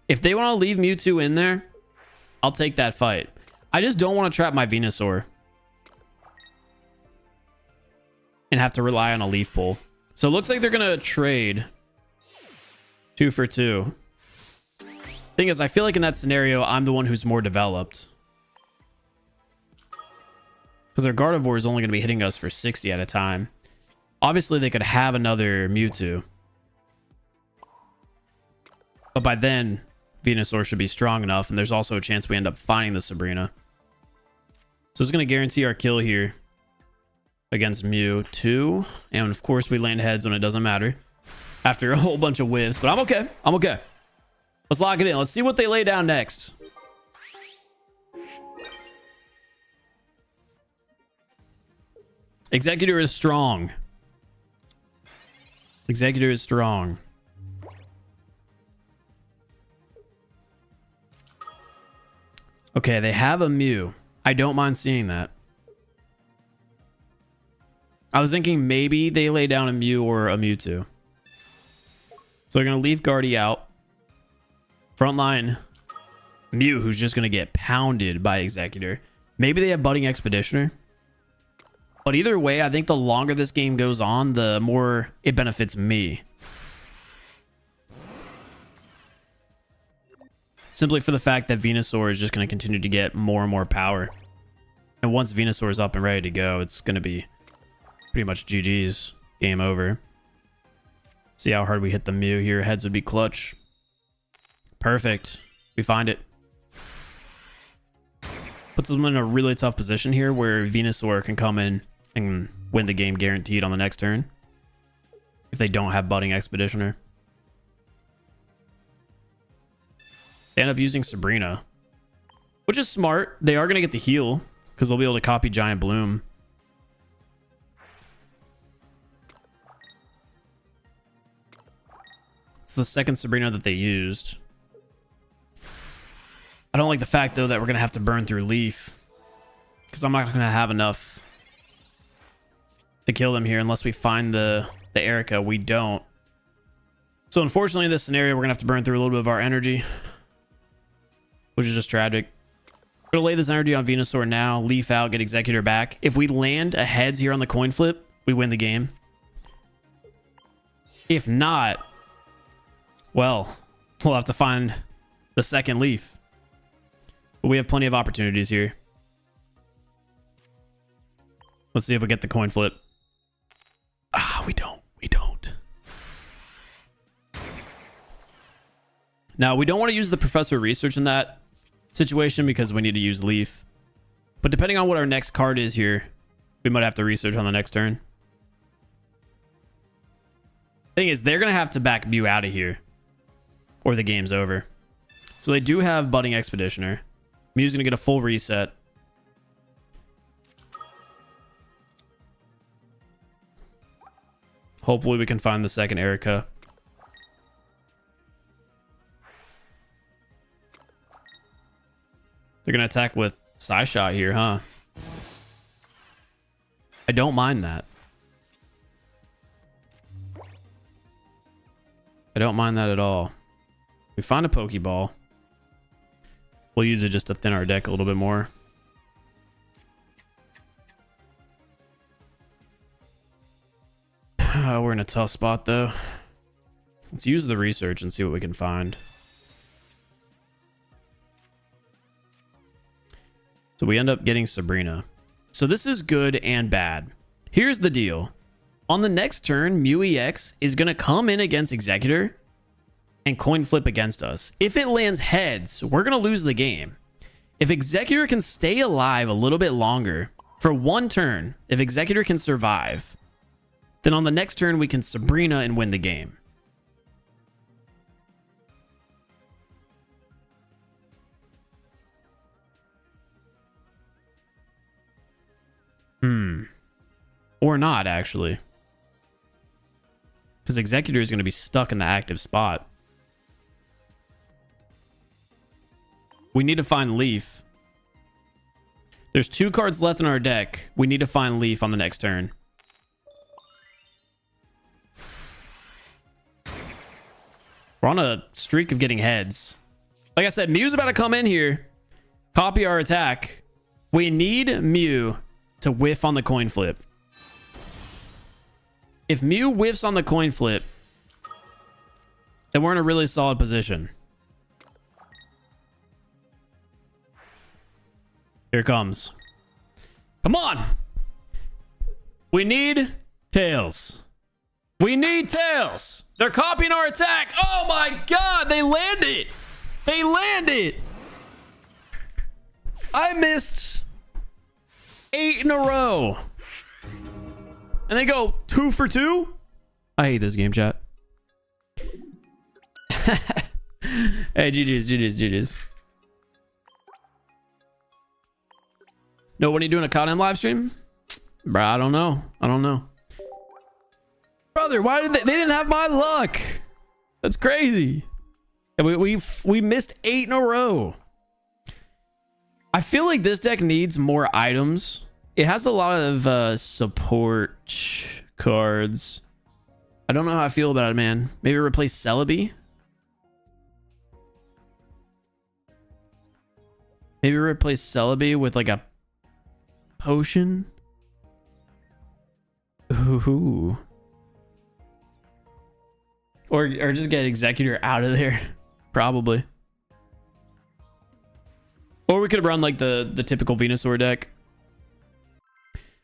Speaker 1: If they want to leave Mewtwo in there, I'll take that fight. I just don't want to trap my Venusaur and have to rely on a leaf pull. So it looks like they're going to trade 2 for 2. Thing is, I feel like in that scenario, I'm the one who's more developed. Because their Gardevoir is only going to be hitting us for 60 at a time. Obviously, they could have another Mewtwo. But by then, Venusaur should be strong enough. And there's also a chance we end up finding the Sabrina. So it's going to guarantee our kill here against Mewtwo. And of course, we land heads when it doesn't matter. After a whole bunch of whiffs. But I'm okay. I'm okay. Let's lock it in. Let's see what they lay down next. Executor is strong. Executor is strong. Okay, they have a Mew. I don't mind seeing that. I was thinking maybe they lay down a Mew or a Mewtwo. So they're going to leave Guardy out. Frontline Mew, who's just going to get pounded by Executor. Maybe they have Budding Expeditioner. But either way, I think the longer this game goes on, the more it benefits me. Simply for the fact that Venusaur is just going to continue to get more and more power. And once Venusaur is up and ready to go, it's going to be pretty much GG's. Game over. See how hard we hit the Mew here. Heads would be clutch. Perfect. We find it. Puts them in a really tough position here where Venusaur can come in and win the game guaranteed on the next turn. If they don't have Budding Expeditioner. They end up using Sabrina. Which is smart. They are going to get the heal. Because they'll be able to copy Giant Bloom. It's the second Sabrina that they used. I don't like the fact, though, that we're going to have to burn through Leaf. Because I'm not going to have enough to kill them here unless we find the Erica. We don't. So, unfortunately, in this scenario, we're going to have to burn through a little bit of our energy. Which is just tragic. We're going to lay this energy on Venusaur now. Leaf out, get Executor back. If we land a heads here on the coin flip, we win the game. If not, well, we'll have to find the second Leaf. But we have plenty of opportunities here. Let's see if we get the coin flip. Ah, we don't. We don't. Now, we don't want to use the Professor Research in that situation because we need to use Leaf. But depending on what our next card is here, we might have to research on the next turn. Thing is, they're going to have to back Mew out of here or the game's over. So they do have Budding Expeditioner. Mew's going to get a full reset. Hopefully we can find the second Erica. They're going to attack with Psy-Shot here, huh? I don't mind that. I don't mind that at all. We find a Pokeball. We'll use it just to thin our deck a little bit more. We're in a tough spot, though. Let's use the research and see what we can find. So we end up getting Sabrina. So this is good and bad. Here's the deal. On the next turn, Mew EX is going to come in against Executor and coin flip against us. If it lands heads, we're going to lose the game. If Executor can stay alive a little bit longer for one turn, if Executor can survive, then on the next turn we can Sabrina and win the game. Or not, actually. Because Executor is going to be stuck in the active spot. We need to find Leaf. There's 2 cards left in our deck. We need to find Leaf on the next turn. We're on a streak of getting heads. Like I said, Mew's about to come in here. Copy our attack. We need Mew to whiff on the coin flip. If Mew whiffs on the coin flip, then we're in a really solid position. Here it comes. Come on. We need Tails. We need Tails. They're copying our attack. Oh my God, they landed. They landed. I missed 8 in a row. And they go 2 for 2. I hate this game, chat. Hey, GG's. No, when are you doing a COD live stream? Bruh, I don't know. Brother, why did they didn't have my luck? That's crazy. And we missed 8 in a row. I feel like this deck needs more items. It has a lot of support cards. I don't know how I feel about it, man. Maybe replace Celebi. Maybe replace Celebi with like a potion. Ooh. Or just get Executor out of there. Probably. Or we could have run like the typical Venusaur deck.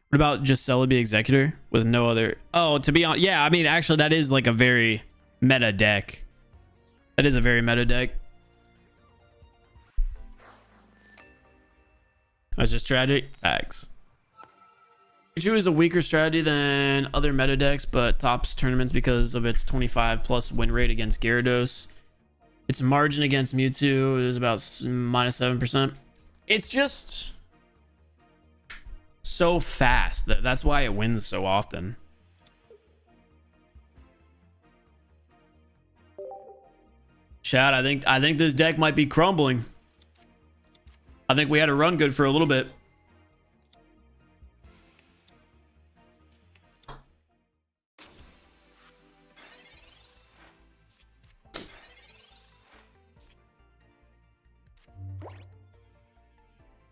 Speaker 1: What about just Celebi Executor with no other? Oh, to be honest, yeah, I mean, actually, that is like a very meta deck. That is a very meta deck. That's just tragic. Facts. Pikachu is a weaker strategy than other meta decks, but tops tournaments because of its 25+ win rate against Gyarados. Its margin against Mewtwo is about -7%. It's just so fast. That's why it wins so often. Chad, I think this deck might be crumbling. I think we had a run good for a little bit.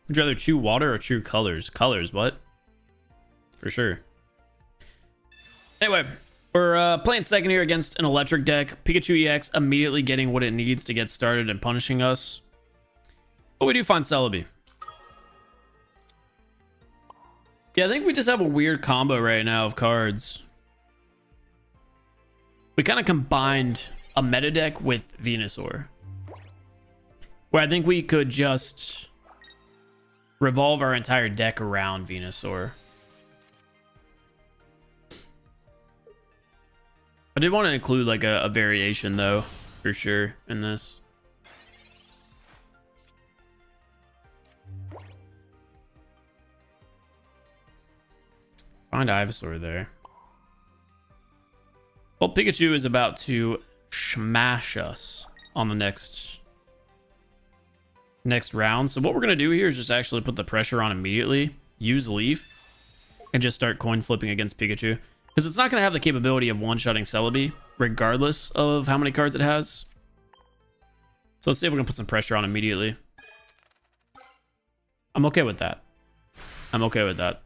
Speaker 1: Would you rather chew water or chew colors? Colors, what? For sure. Anyway, we're playing second here against an electric deck. Pikachu EX immediately getting what it needs to get started and punishing us. But we do find Celebi. Yeah, I think we just have a weird combo right now of cards. We kind of combined a meta deck with Venusaur, where I think we could just revolve our entire deck around Venusaur. I did want to include like a variation though, for sure, in this. Find Ivysaur there. Well, Pikachu is about to smash us on the next next round. So what we're going to do here is just actually put the pressure on immediately, use Leaf, and just start coin flipping against Pikachu. Because it's not going to have the capability of one-shotting Celebi, regardless of how many cards it has. So let's see if we can put some pressure on immediately. I'm okay with that. I'm okay with that.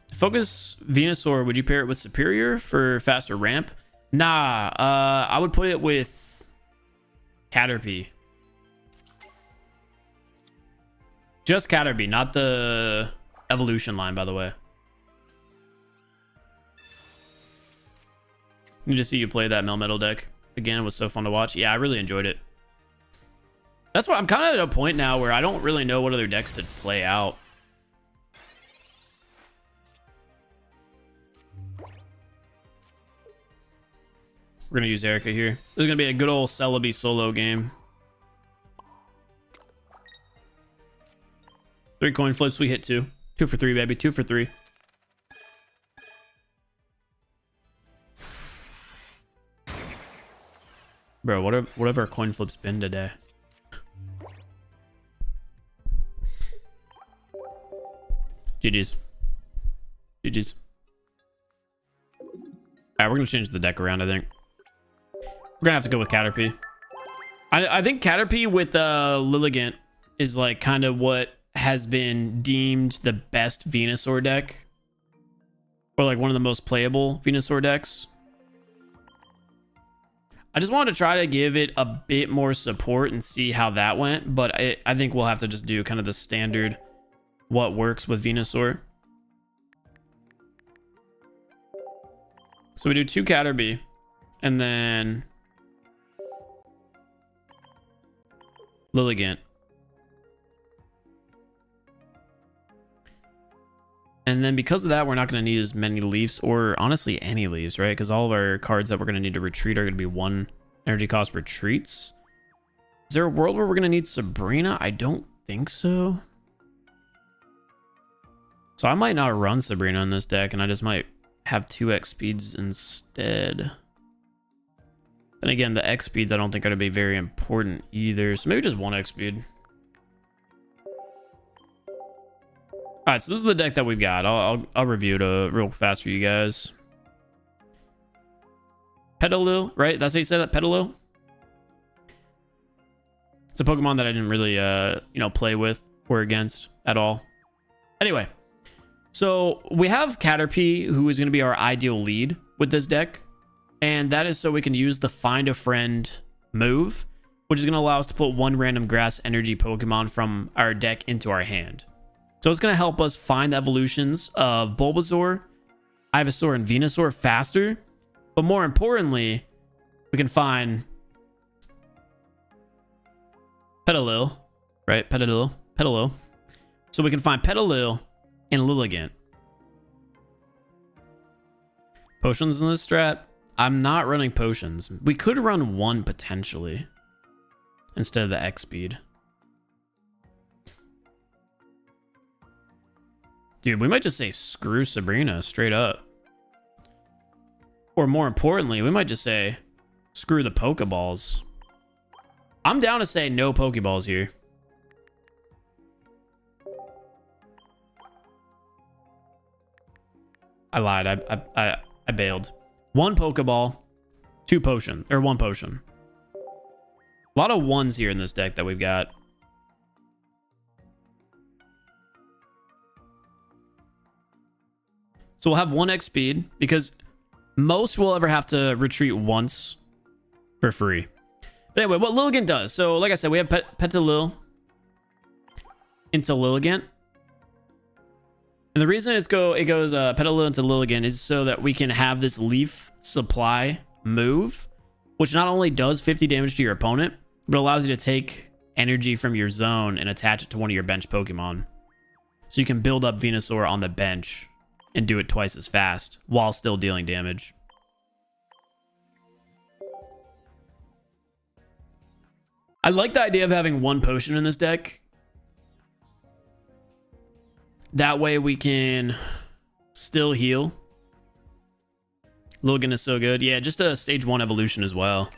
Speaker 1: To focus Venusaur, would you pair it with Superior for faster ramp? Nah, I would put it with Caterpie. Just Caterpie, not the evolution line, by the way. Need to see you play that Melmetal deck. Again, it was so fun to watch. Yeah, I really enjoyed it. That's why I'm kind of at a point now where I don't really know what other decks to play out. We're going to use Erica here. This is going to be a good old Celebi solo game. 3 coin flips, we hit 2. 2 for 3, baby. 2 for 3. Bro, what have our coin flips been today? GG's. GG's. Alright, we're gonna change the deck around, I think. We're gonna have to go with Caterpie. I think Caterpie with Lilligant is like kind of what has been deemed the best Venusaur deck. Or like one of the most playable Venusaur decks. I just wanted to try to give it a bit more support and see how that went. But I think we'll have to just do kind of the standard what works with Venusaur. So we do 2 Caterpie and then Lilligant. And then because of that, we're not going to need as many leaves, or honestly any leaves, right? Because all of our cards that we're going to need to retreat are going to be 1 energy cost retreats. Is there a world where we're going to need Sabrina? I don't think so. So I might not run Sabrina in this deck, and I just might have 2 X speeds instead. And again, the X speeds I don't think are going to be very important either. So maybe just 1 X speed. All right, so this is the deck that we've got. I'll review it real fast for you guys. Petalil, right? That's how you say that, Petalil? It's a Pokemon that I didn't really, play with or against at all. Anyway, so we have Caterpie, who is going to be our ideal lead with this deck. And that is so we can use the Find a Friend move, which is going to allow us to put 1 random grass energy Pokemon from our deck into our hand. So it's going to help us find the evolutions of Bulbasaur, Ivysaur, and Venusaur faster. But more importantly, we can find Petalil, right? Petalil. So we can find Petalil and Lilligant. Potions in this strat. I'm not running potions. We could run 1 potentially instead of the X speed. Dude, we might just say screw Sabrina straight up. Or more importantly, we might just say screw the Pokeballs. I'm down to say no Pokeballs here. I lied. I bailed. 1 Pokeball, 2 potion, or 1 potion. A lot of 1s here in this deck that we've got. So we'll have 1 X speed because most will ever have to retreat once for free. But anyway, what Lilligant does. So like I said, we have Petalil into Lilligant. And the reason it goes Petalil into Lilligant is so that we can have this leaf supply move, which not only does 50 damage to your opponent, but allows you to take energy from your zone and attach it to one of your bench Pokemon. So you can build up Venusaur on the bench and do it twice as fast while still dealing damage. I like the idea of having 1 potion in this deck. That way we can still heal. Lilligant is so good. Yeah, just a stage 1 evolution as well.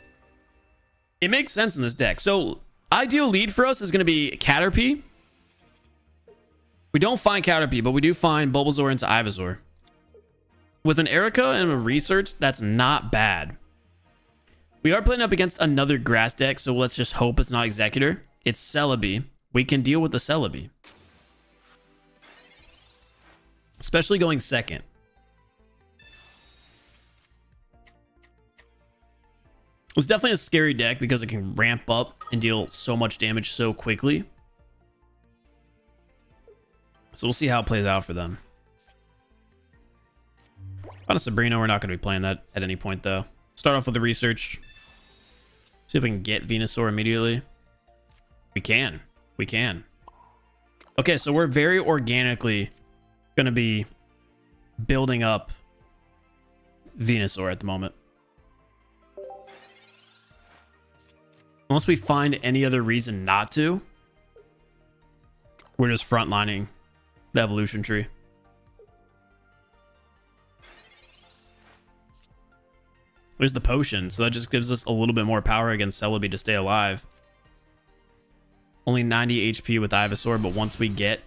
Speaker 1: It makes sense in this deck. So ideal lead for us is going to be Caterpie. We don't find Caterpie, but we do find Bulbasaur into Ivysaur. With an Erica and a Research, that's not bad. We are playing up against another grass deck, so let's just hope it's not Executor. It's Celebi. We can deal with the Celebi. Especially going second. It's definitely a scary deck because it can ramp up and deal so much damage so quickly. So we'll see how it plays out for them. On a Sabrina, we're not going to be playing that at any point, though. Start off with the Research. See if we can get Venusaur immediately. We can. We can. Okay, so we're very organically going to be building up Venusaur at the moment. Unless we find any other reason not to, we're just frontlining the evolution tree. There's the potion, so that just gives us a little bit more power against Celebi to stay alive. Only 90 HP with Ivysaur, but once we get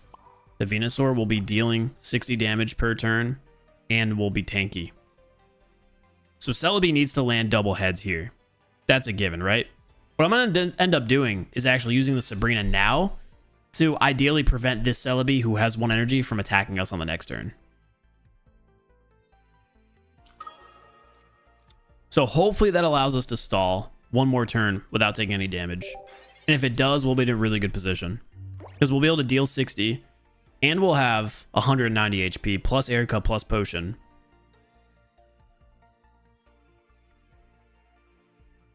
Speaker 1: the Venusaur, we'll be dealing 60 damage per turn, and we'll be tanky. So Celebi needs to land double heads here. That's a given, right? What I'm going to end up doing is actually using the Sabrina now to ideally prevent this Celebi, who has 1 energy, from attacking us on the next turn. So hopefully that allows us to stall 1 more turn without taking any damage. And if it does, we'll be in a really good position. Because we'll be able to deal 60, and we'll have 190 HP, plus Erica, plus Potion.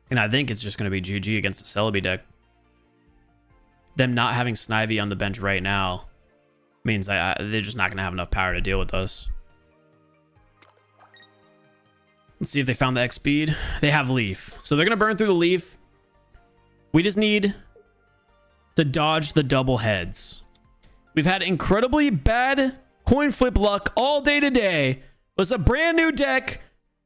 Speaker 1: And I think it's just going to be GG against the Celebi deck. Them not having Snivy on the bench right now means they're just not going to have enough power to deal with us. Let's see if they found the X speed. They have Leaf. So they're going to burn through the Leaf. We just need to dodge the double heads. We've had incredibly bad coin flip luck all day today. It's a brand new deck,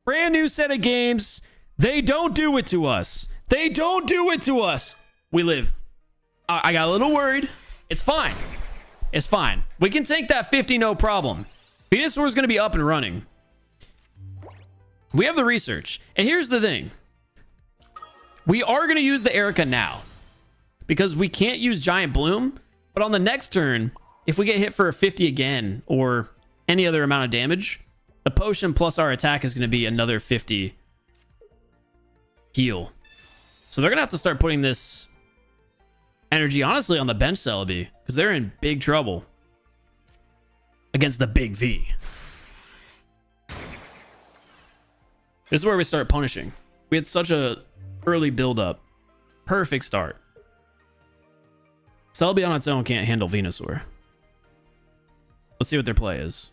Speaker 1: brand new set of games. They don't do it to us. They don't do it to us. We live. I got a little worried. It's fine. It's fine. We can take that 50, no problem. Venusaur is going to be up and running. We have the Research. And here's the thing. We are going to use the Erica now, because we can't use Giant Bloom. But on the next turn, if we get hit for a 50 again, or any other amount of damage, the Potion plus our attack is going to be another 50 heal. So they're going to have to start putting this energy, honestly, on the bench Celebi, because they're in big trouble against the big V. This is where we start punishing. We had such a early build-up. Perfect start. Celebi on its own can't handle Venusaur. Let's see what their play is.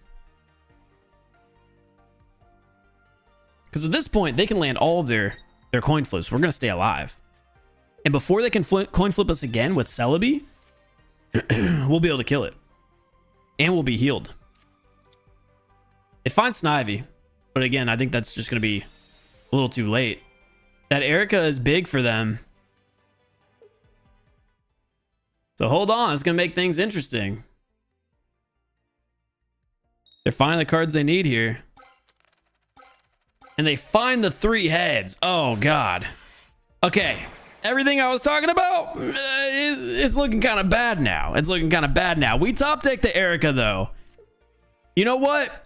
Speaker 1: Because at this point, they can land all of their coin flips. We're going to stay alive. And before they can coin flip us again with Celebi, we'll be able to kill it. And we'll be healed. They find Snivy. But again, I think that's just going to be a little too late. That Erica is big for them. So hold on. It's going to make things interesting. They're finding the cards they need here. And they find the 3 heads. Oh, God. Okay. Everything I was talking about, it's looking kind of bad now. It's looking kind of bad now. We top deck the Erica, though. You know what?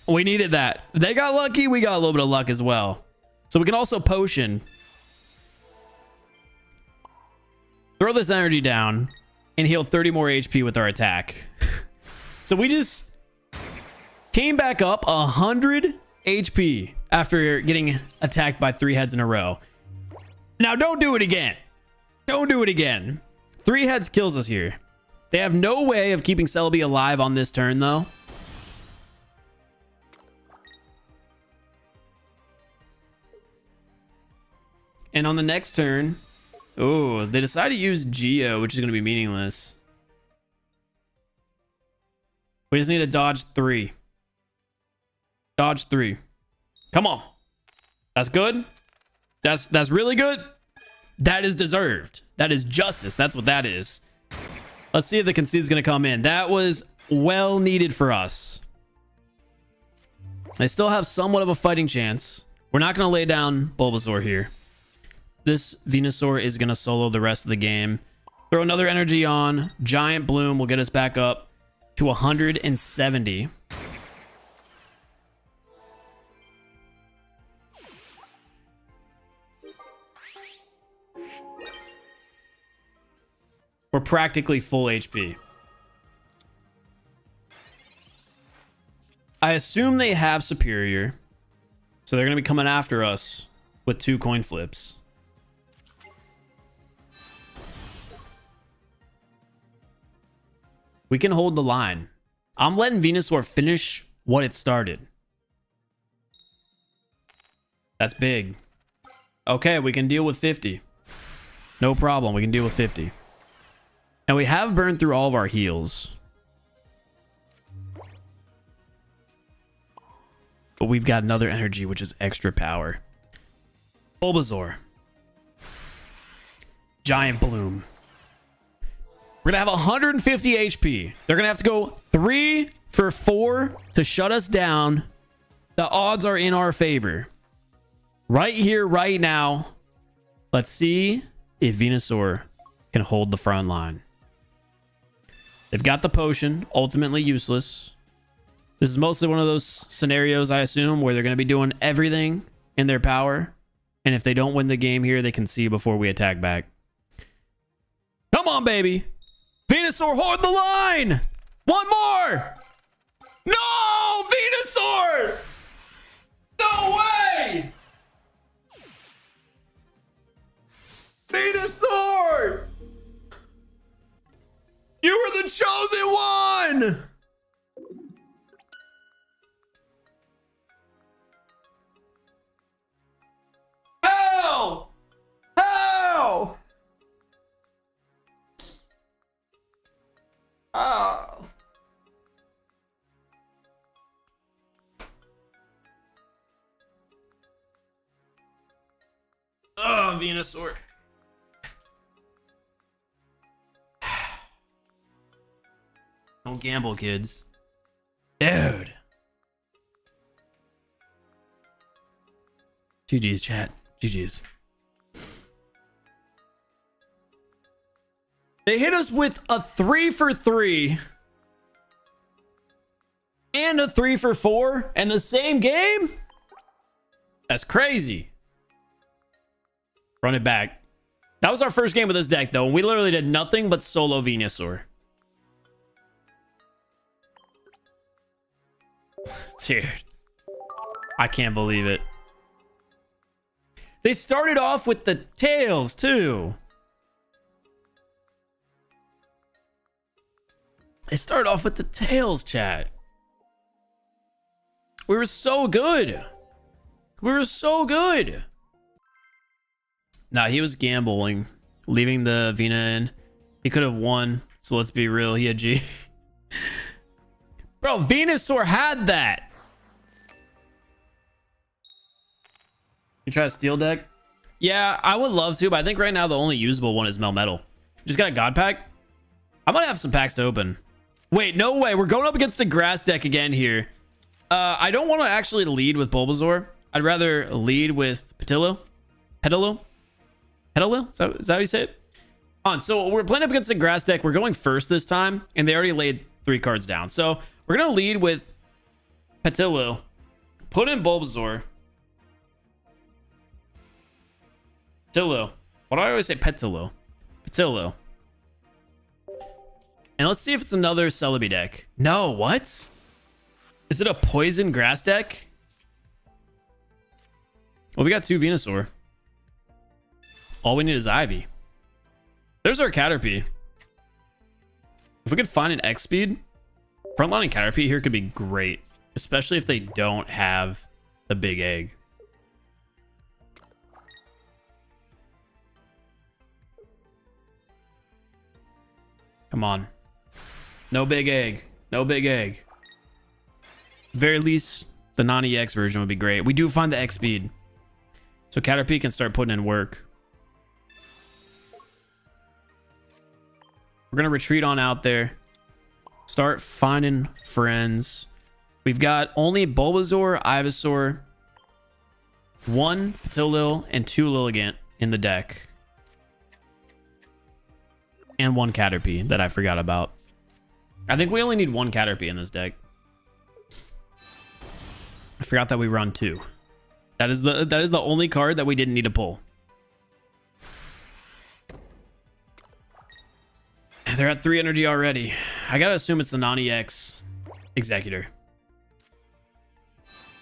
Speaker 1: We needed that. They got lucky. We got a little bit of luck as well. So we can also Potion. Throw this energy down and heal 30 more HP with our attack. So we just came back up 100 HP after getting attacked by 3 heads in a row. Now don't do it again. Don't do it again. 3 heads kills us here. They have no way of keeping Celebi alive on this turn, though. And on the next turn, oh, they decide to use Geo, which is going to be meaningless. We just need to dodge 3. Dodge 3. Come on. That's good. That's really good. That is deserved. That is justice. That's what that is. Let's see if the concede is going to come in. That was well needed for us. They still have somewhat of a fighting chance. We're not going to lay down Bulbasaur here. This Venusaur is going to solo the rest of the game. Throw another energy on. Giant Bloom will get us back up to 170. We're practically full HP. I assume they have Superior. So they're going to be coming after us with 2 coin flips. We can hold the line. I'm letting Venusaur finish what it started. That's big. Okay, we can deal with 50. No problem. We can deal with 50. And we have burned through all of our heals. But we've got another energy, which is extra power. Bulbasaur. Giant Bloom. We're going to have 150 HP. They're going to have to go 3 for 4 to shut us down. The odds are in our favor. Right here, right now. Let's see if Venusaur can hold the front line. They've got the potion, ultimately useless. This is mostly one of those scenarios, I assume, where they're going to be doing everything in their power. And if they don't win the game here, they can see before we attack back. Come on, baby. Venusaur, hold the line. One more. No, Venusaur. No way. Venusaur. You were the chosen one! How? How? Oh. Oh, Venusaur. Don't gamble, kids. Dude. GG's, chat. GG's. They hit us with a 3 for 3 and a 3 for 4 in the same game? That's crazy. Run it back. That was our first game with this deck, though, and we literally did nothing but solo Venusaur. Dude, I can't believe it. They started off with the tails, too. They started off with the tails, chat. We were so good. We were so good. Nah, he was gambling, leaving the Vena in. He could have won, so let's be real. He had G. Bro, Venusaur had that. You try a steel deck? Yeah, I would love to, but I think right now the only usable one is Melmetal. Just got a God Pack? I might have some packs to open. Wait, no way. We're going up against a grass deck again here. I don't want to actually lead with Bulbasaur. I'd rather lead with Petillo. Petillo? Petillo? Is that how you say it? So we're playing up against a grass deck. We're going first this time, and they already laid 3 cards down. So we're going to lead with Petillo. Put in Bulbasaur. Petillo. Why do I always say Petillo? Petillo. And let's see if it's another Celebi deck. No, what? Is it a poison grass deck? Well, we got 2 Venusaur. All we need is Ivy. There's our Caterpie. If we could find an X speed, frontlining Caterpie here could be great. Especially if they don't have the big egg. Come on. No big egg. No big egg. Very least, The non-EX version would be great. We do find the X speed. So Caterpie can start putting in work. We're going to retreat on out there. Start finding friends. We've got only Bulbasaur, Ivysaur, 1 Patilil, and 2 Lilligant in the deck. And 1 Caterpie that I forgot about. I think we only need 1 Caterpie in this deck. I forgot that we run 2. That is the only card that we didn't need to pull. They're at 3 energy already. I gotta assume it's the non-EX Executor.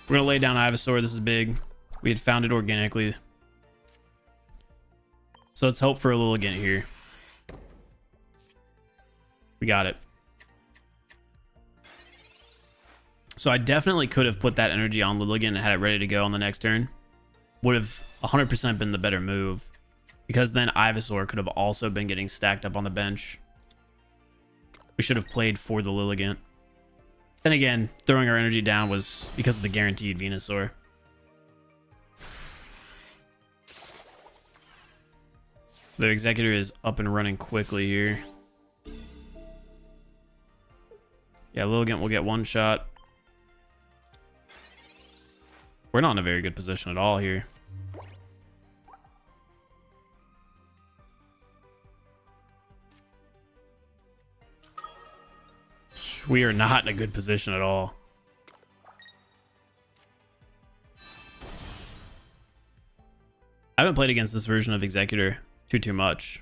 Speaker 1: We're gonna lay down Ivysaur. This is big. We had found it organically. So let's hope for a Lilligant here. We got it. So I definitely could have put that energy on Lilligant and had it ready to go on the next turn. Would have 100% been the better move. Because then Ivysaur could have also been getting stacked up on the bench. We should have played for the Lilligant. Then again, throwing our energy down was because of the guaranteed Venusaur. So the Executor is up and running quickly here. Yeah, Lilligant will get 1 shot. We're not in a very good position at all here. We are not in a good position at all. I haven't played against this version of Executor too much.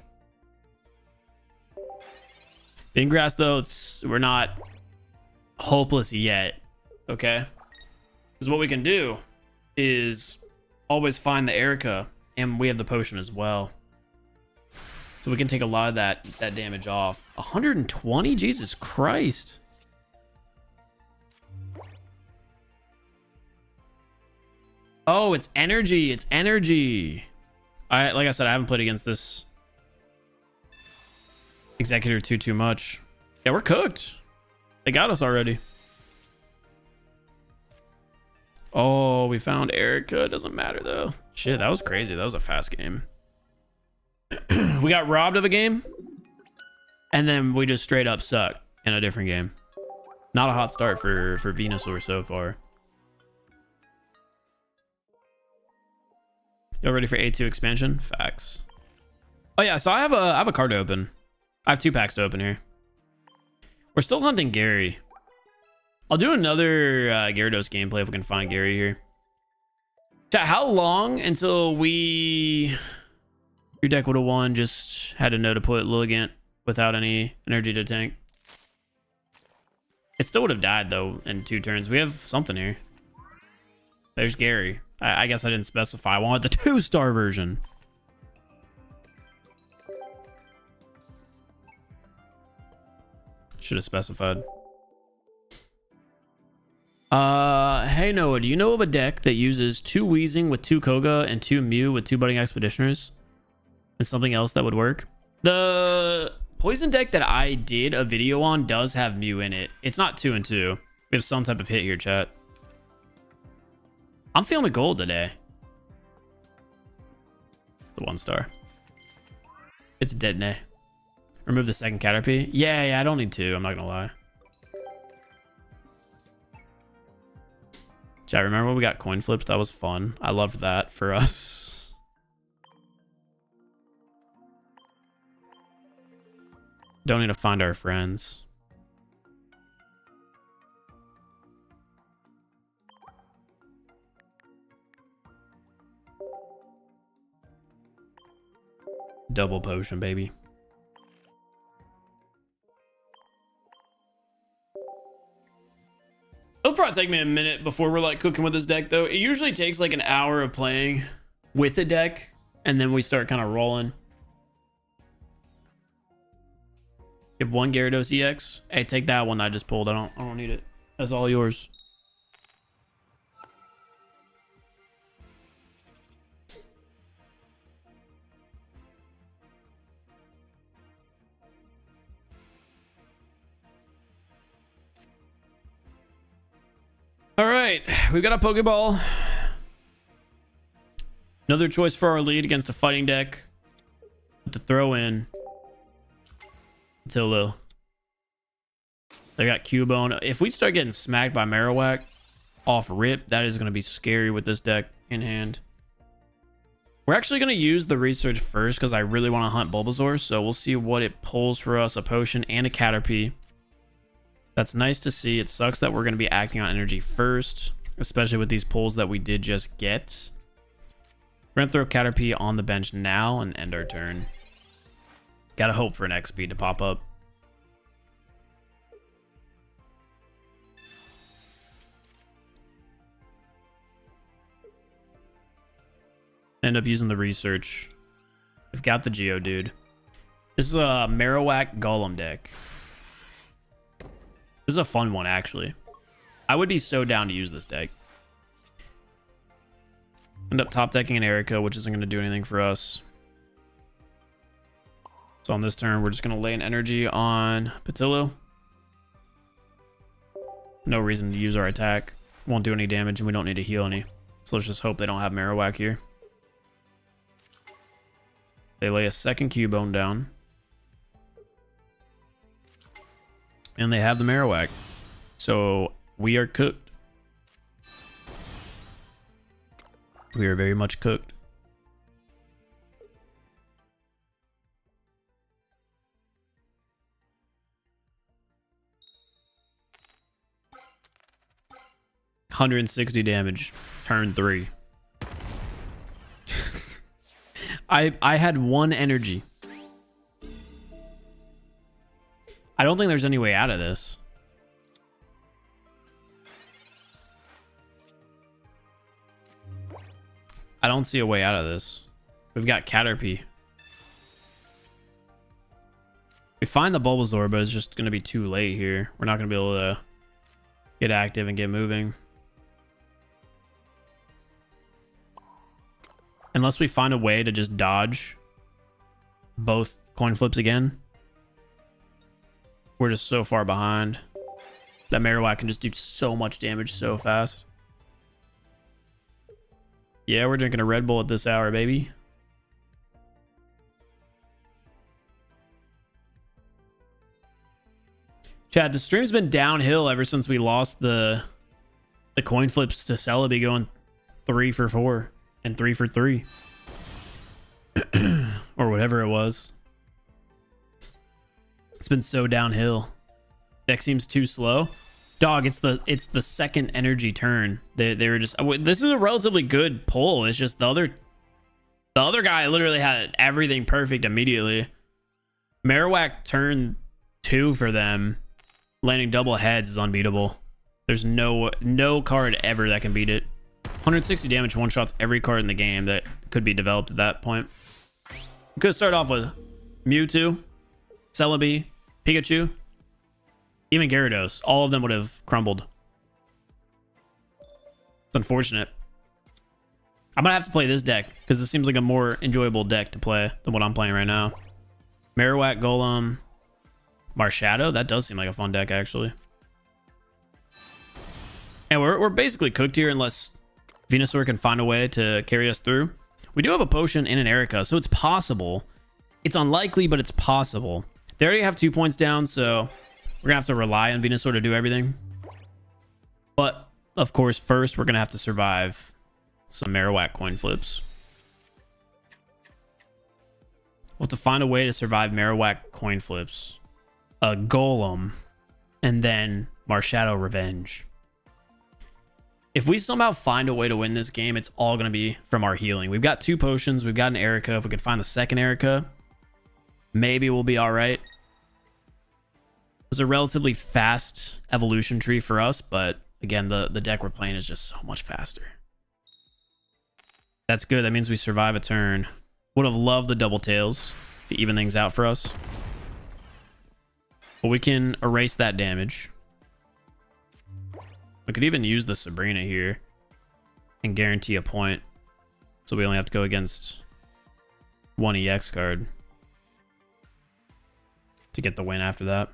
Speaker 1: Ingrass though, we're not hopeless yet. Okay, because what we can do is always find the Erica, and we have the potion as well, so we can take a lot of that damage off. 120, Jesus Christ. Oh, it's energy. It's energy. Like I said, I haven't played against this Executor too much. Yeah, we're cooked. They got us already. Oh, we found Erica. Doesn't matter though. Shit, that was crazy. That was a fast game. We got robbed of a game, and then we just straight up sucked in a different game. Not a hot start for Venusaur so far. Y'all ready for A2 expansion? Facts. Oh yeah, so I have a card to open. I have 2 packs to open here. We're still hunting Gary. I'll do another Gyarados gameplay if we can find Gary here. Chat, how long until your deck would have won? Just had to know to put Lilligant without any energy to tank. It still would have died though in 2 turns. We have something here. There's Gary. I guess I didn't specify. I wanted the 2-star version. Should have specified. Hey Noah, do you know of a deck that uses 2 Weezing with 2 Koga and 2 Mew with 2 Budding Expeditioners? And something else that would work? The poison deck that I did a video on does have Mew in it. It's not 2 and 2. We have some type of hit here, chat. I'm feeling a gold today. The 1-star. It's dead nay. Remove the second Caterpie. Yeah, I don't need 2. I'm not gonna lie. Chat, remember when we got coin flipped? That was fun. I loved that for us. Don't need to find our friends. Double potion, baby. It'll probably take me a minute before we're like cooking with this deck though. It usually takes like an hour of playing with the deck, and then we start kind of rolling. You have 1 Gyarados EX. Hey, take that one I just pulled. I don't need it. That's all yours. All right. right, we've got a Pokeball. Another choice for our lead against a fighting deck to throw in. Until they got Cubone. If we start getting smacked by Marowak off rip, that is going to be scary with this deck in hand. We're actually going to use the research first because I really want to hunt Bulbasaur. So we'll see what it pulls for us. A potion and a Caterpie. That's nice to see. It sucks that we're going to be acting on energy first, especially with these pulls that we did just get. We're going to throw Caterpie on the bench now and end our turn. Gotta hope for an X speed to pop up. End up using the research. I've got the Geodude. This is a Marowak Golem deck. This is a fun one, actually. I would be so down to use this deck. End up top decking an Erica, which isn't going to do anything for us. So on this turn, we're just going to lay an energy on Patillo. No reason to use our attack. Won't do any damage, and we don't need to heal any. So let's just hope they don't have Marowak here. They lay a second Cubone down. And they have the Marowak. So we are cooked. We are very much cooked. $160 damage, turn 3. I had 1 energy. I don't think there's any way out of this. I don't see a way out of this. We've got Caterpie. We find the Bulbasaur, but it's just going to be too late here. We're not going to be able to get active and get moving. Unless we find a way to just dodge both coin flips again. We're just so far behind. That Marowak can just do so much damage so fast. Yeah, we're drinking a Red Bull at this hour, baby. Chad, the stream's been downhill ever since we lost the coin flips to Celebi going 3 for 4 and 3 for 3. Or whatever it was. It's been so downhill. Deck seems too slow. Dog, it's the second energy turn. They were just, this is a relatively good pull. It's just the other guy literally had everything perfect immediately. Marowak turn 2 for them. Landing double heads is unbeatable. There's no card ever that can beat it. 160 damage one-shots every card in the game that could be developed at that point. We could start off with Mewtwo, Celebi, Pikachu, even Gyarados. All of them would have crumbled. It's unfortunate. I'm going to have to play this deck because this seems like a more enjoyable deck to play than what I'm playing right now. Marowak, Golem, Marshadow. That does seem like a fun deck, actually. And we're basically cooked here unless Venusaur can find a way to carry us through. We do have a potion and an Erica, so it's possible. It's unlikely, but it's possible. They already have 2 points down, so we're going to have to rely on Venusaur to do everything. But, of course, first, we're going to have to survive some Marowak coin flips. We'll have to find a way to survive Marowak coin flips. A Golem, and then Marshadow Revenge. If we somehow find a way to win this game, it's all going to be from our healing. We've got 2 potions. We've got an Erica. If we could find the second Erica, maybe we'll be all right. It's a relatively fast evolution tree for us, but again, the deck we're playing is just so much faster. That's good. That means we survive a turn. Would have loved the double tails to even things out for us. But we can erase that damage. We could even use the Sabrina here and guarantee a point. So we only have to go against 1 EX card to get the win after that.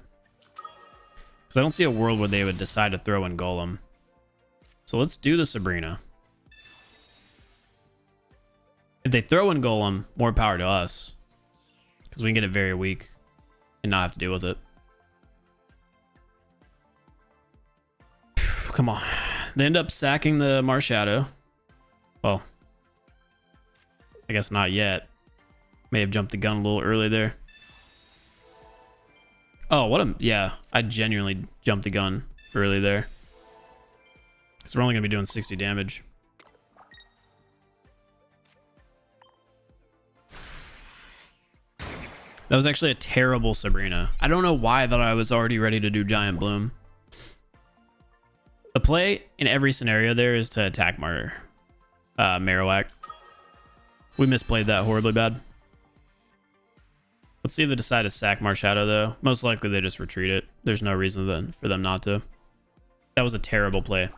Speaker 1: Because I don't see a world where they would decide to throw in Golem. So So let's do the Sabrina. If they throw in Golem, more power to us. Because we can get it very weak and not have to deal with it. Come on. They end up sacking the Marshadow. Well, I guess not yet. May have jumped the gun a little early there. Oh, what a... Yeah, I genuinely jumped the gun early there. So we're only going to be doing 60 damage. That was actually a terrible Sabrina. I don't know why I thought I was already ready to do Giant Bloom. The play in every scenario there is to attack Marowak. We misplayed that horribly bad. Let's see if they decide to sack Marshadow, though. Most likely they just retreat it. There's no reason then for them not to. That was a terrible play.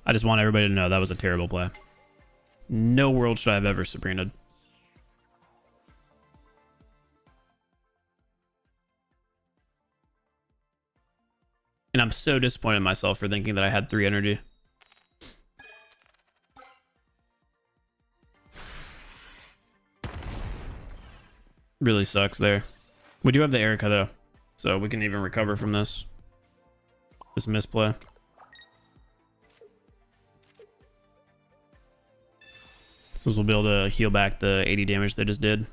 Speaker 1: I just want everybody to know that was a terrible play. No world should I have ever Sabrina'd. And I'm so disappointed in myself for thinking that I had 3 energy. Really sucks there. We do have the Erica though, so we can even recover from this misplay. Since we'll be able to heal back the 80 damage they just did. And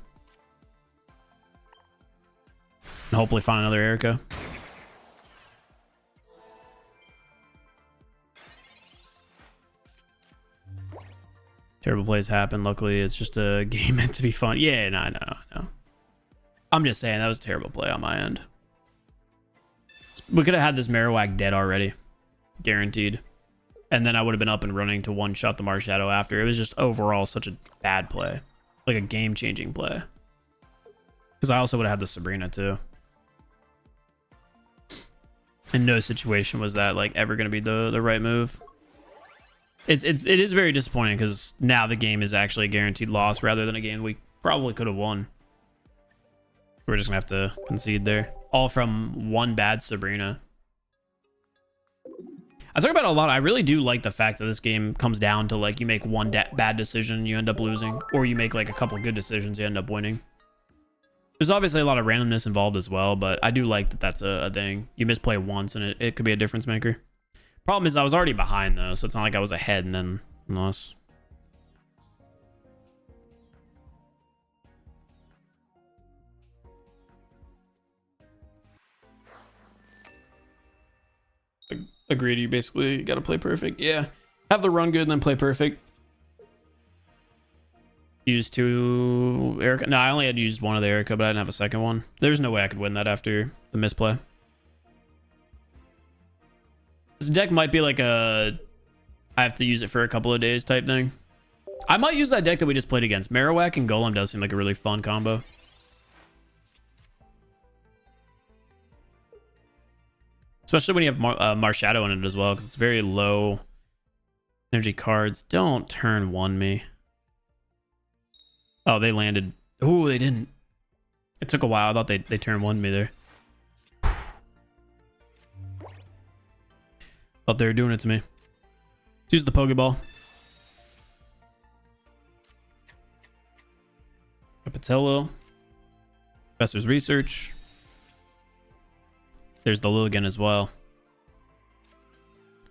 Speaker 1: hopefully find another Erica. Terrible plays happen. Luckily, it's just a game meant to be fun. Yeah, no. I'm just saying that was a terrible play on my end. We could have had this Marowak dead already. Guaranteed. And then I would have been up and running to one-shot the Marshadow after. It was just overall such a bad play. Like a game-changing play. Because I also would have had the Sabrina too. In no situation was that like ever going to be the right move. It is very disappointing because now the game is actually a guaranteed loss rather than a game we probably could have won. We're just going to have to concede there. All from one bad Sabrina. I talk about it a lot. I really do like the fact that this game comes down to like you make one bad decision, you end up losing. Or you make like a couple good decisions, you end up winning. There's obviously a lot of randomness involved as well, but I do like that that's a thing. You misplay once and it could be a difference maker. Problem is I was already behind though, so it's not like I was ahead and then lost. Agreed, you basically got to play perfect. Yeah, have the run good and then play perfect. Use 2 Erica. No, I only had used 1 of the Erica, but I didn't have a second one. There's no way I could win that after the misplay. This deck might be like a I have to use it for a couple of days type thing. I might use that deck that we just played against. Marowak and Golem does seem like a really fun combo. Especially when you have Marshadow in it as well, because it's very low energy cards. Don't turn 1 me. Oh, they landed. Oh, they didn't. It took a while. I thought they turned 1 me there. Thought they were doing it to me. Let's use the Pokeball. A Patello. Professor's Research. There's the Lilligant as well.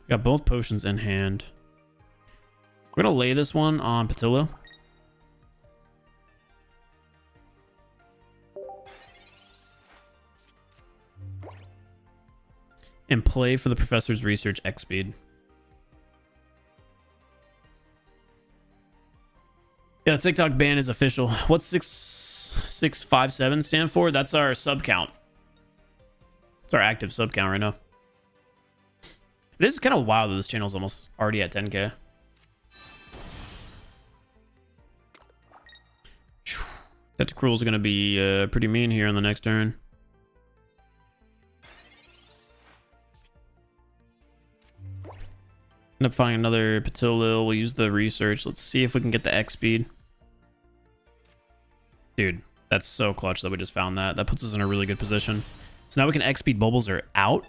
Speaker 1: Got both potions in hand. We're going to lay this one on Patillo. And play for the Professor's Research X speed. Yeah, the TikTok ban is official. What's 6657 stand for? That's our sub count. It's our active sub count right now. It is kind of wild that this channel's almost already at 10K. That Cruel's going to be pretty mean here on the next turn. End up finding another Patillo. We'll use the research. Let's see if we can get the X speed. Dude, that's so clutch that we just found that. That puts us in a really good position. So now we can X speed Bulbasaur out,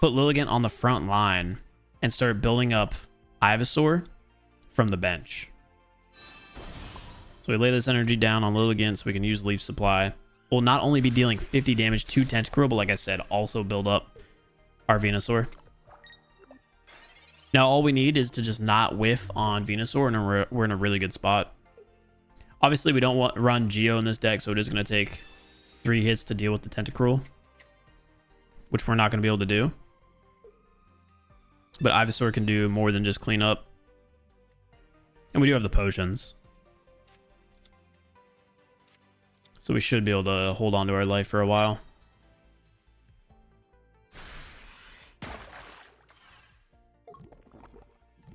Speaker 1: put Lilligant on the front line, and start building up Ivysaur from the bench. So we lay this energy down on Lilligant so we can use Leaf Supply. We'll not only be dealing 50 damage to Tentacruel, but like I said, also build up our Venusaur. Now all we need is to just not whiff on Venusaur, and we're in a really good spot. Obviously, we don't want to run Geo in this deck, so it is going to take 3 hits to deal with the Tentacruel, which we're not going to be able to do. But Ivysaur can do more than just clean up. And we do have the potions. So we should be able to hold on to our life for a while.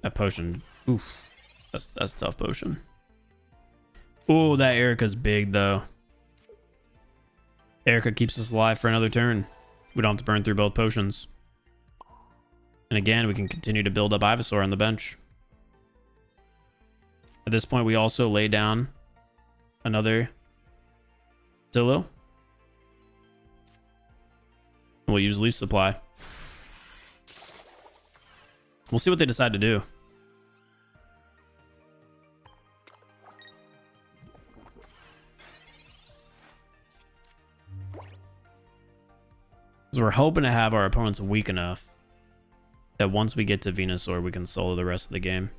Speaker 1: That potion, oof, that's a tough potion. Oh, that Erica's big though. Erica keeps us alive for another turn. We don't have to burn through both potions. And again, we can continue to build up Ivysaur on the bench. At this point, we also lay down another Zillow. We'll use Leaf Supply. We'll see what they decide to do. So we're hoping to have our opponents weak enough that once we get to Venusaur, we can solo the rest of the game.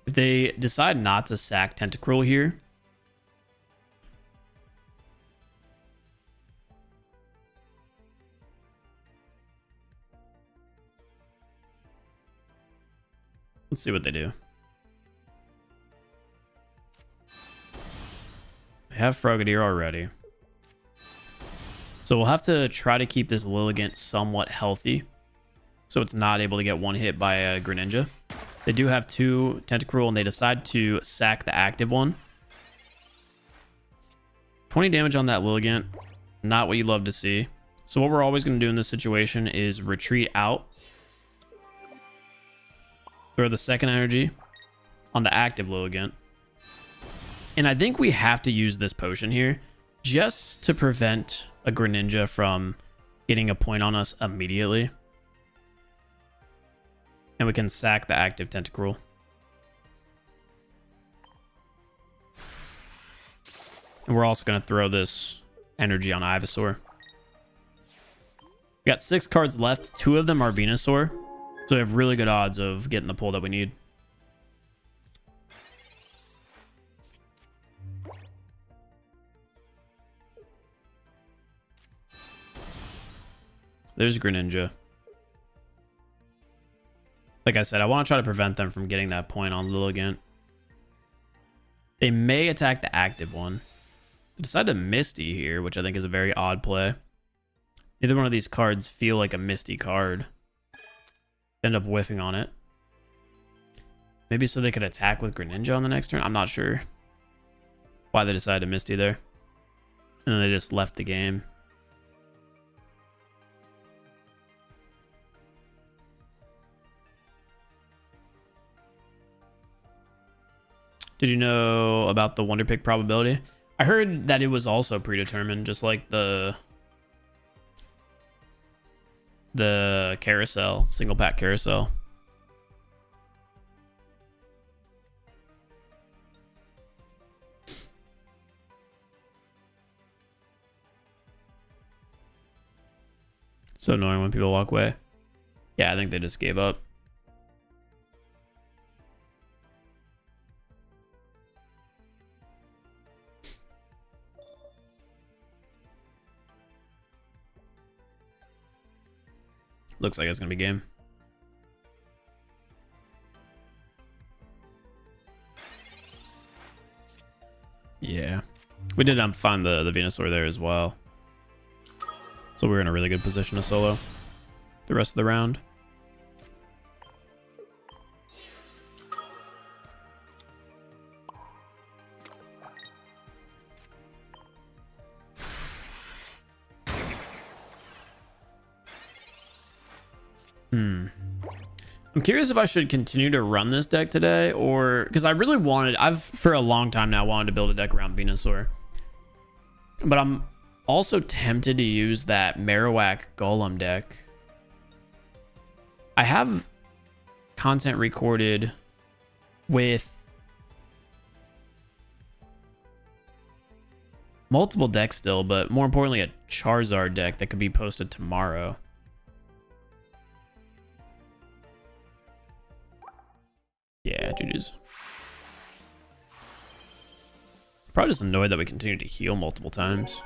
Speaker 1: If they decide not to sack Tentacruel here, let's see what they do. They have Frogadier already. So we'll have to try to keep this Lilligant somewhat healthy, so it's not able to get one hit by a Greninja. They do have 2 Tentacruel, and they decide to sack the active one. 20 damage on that Lilligant. Not what you love to see. So what we're always going to do in this situation is retreat out. Throw the second energy on the active Lilligant. And I think we have to use this potion here just to prevent a Greninja from getting a point on us immediately. And we can sack the active Tentacruel. And we're also going to throw this energy on Ivysaur. We got 6 cards left. 2 of them are Venusaur. So we have really good odds of getting the pull that we need. There's Greninja. Like I said, I want to try to prevent them from getting that point on Lilligant. They may attack the active one. They decide to Misty here, which I think is a very odd play. Neither one of these cards feel like a Misty card. End up whiffing on it. Maybe so they could attack with Greninja on the next turn. I'm not sure why they decided to Misty there. And then they just left the game. Did you know about the Wonder Pick probability? I heard that it was also predetermined, just like the carousel, single pack carousel. So annoying when people walk away. Yeah, I think they just gave up. Looks like it's gonna be game. Yeah, we did find the Venusaur there as well, so we're in a really good position to solo the rest of the round. I'm curious if I should continue to run this deck today, or because I really wanted, I've for a long time now wanted to build a deck around Venusaur, but I'm also tempted to use that Marowak Golem deck. I have content recorded with multiple decks still, but more importantly, a Charizard deck that could be posted tomorrow. Yeah, dudes. Probably just annoyed that we continue to heal multiple times.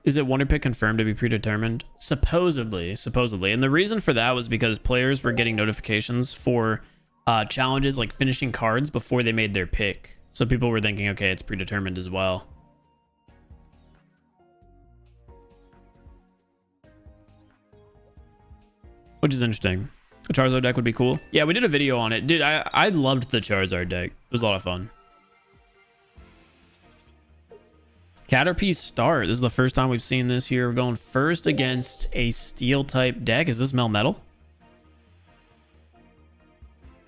Speaker 1: Is it Wonder Pick confirmed to be predetermined? Supposedly. And the reason for that was because players were getting notifications for challenges like finishing cards before they made their pick. So people were thinking, okay, it's predetermined as well. Which is interesting. A Charizard deck would be cool. Yeah, we did a video on it. Dude, I loved the Charizard deck. It was a lot of fun. Caterpie start. This is the first time we've seen this here. We're going first against a steel type deck. Is this Melmetal?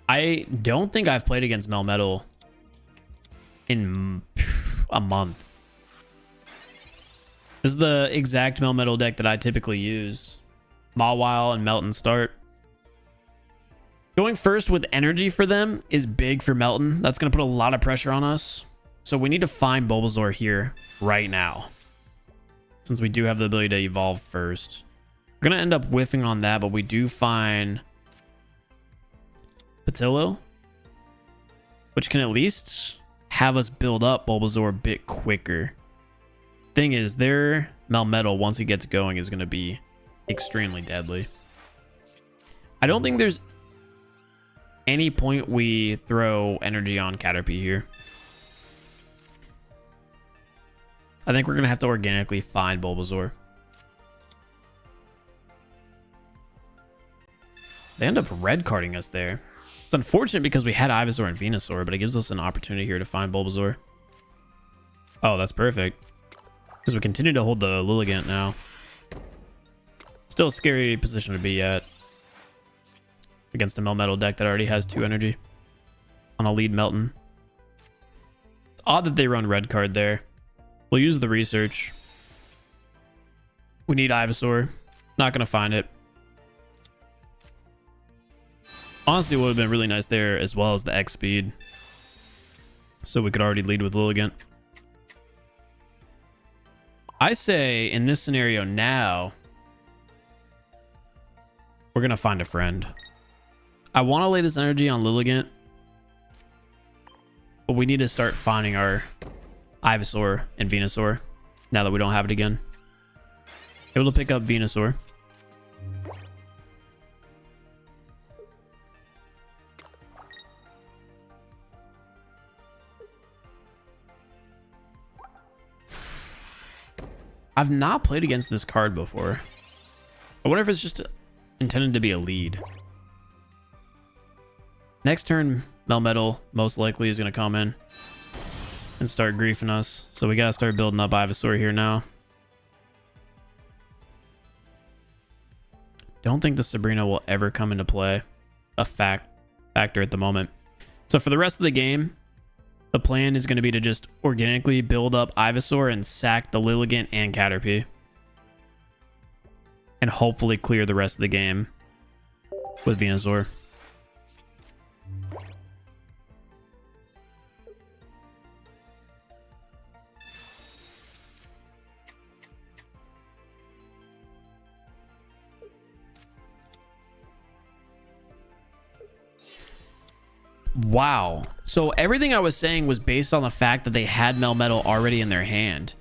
Speaker 1: I don't think I've played against Melmetal in a month. This is the exact Melmetal deck that I typically use. Mawile and Melton start. Going first with energy for them is big for Melton. That's going to put a lot of pressure on us. So we need to find Bulbasaur here right now, since we do have the ability to evolve first. We're going to end up whiffing on that, but we do find Patillo, which can at least have us build up Bulbasaur a bit quicker. Thing is, their Melmetal, once he gets going, is going to be extremely deadly. I don't think there's any point we throw energy on Caterpie here. I think we're going to have to organically find Bulbasaur. They end up red carding us there. It's unfortunate because we had Ivysaur and Venusaur, but it gives us an opportunity here to find Bulbasaur. Oh, that's perfect. Because we continue to hold the Lilligant now. Still a scary position to be at against a Melmetal deck that already has 2 energy on a lead Melton. It's odd that they run red card there. We'll use the research. We need Ivysaur. Not going to find it. Honestly, it would have been really nice there as well as the X speed. So we could already lead with Lilligant. I say in this scenario now, we're going to find a friend. I want to lay this energy on Lilligant, but we need to start finding our Ivysaur and Venusaur now that we don't have it again. Able to pick up Venusaur. I've not played against this card before. I wonder if it's just intended to be a lead. Next turn, Melmetal most likely is going to come in and start griefing us. So we got to start building up Ivysaur here now. Don't think the Sabrina will ever come into play. A factor at the moment. So for the rest of the game, the plan is going to be to just organically build up Ivysaur and sack the Lilligant and Caterpie. And hopefully clear the rest of the game with Venusaur. Wow. So everything I was saying was based on the fact that they had Melmetal already in their hand.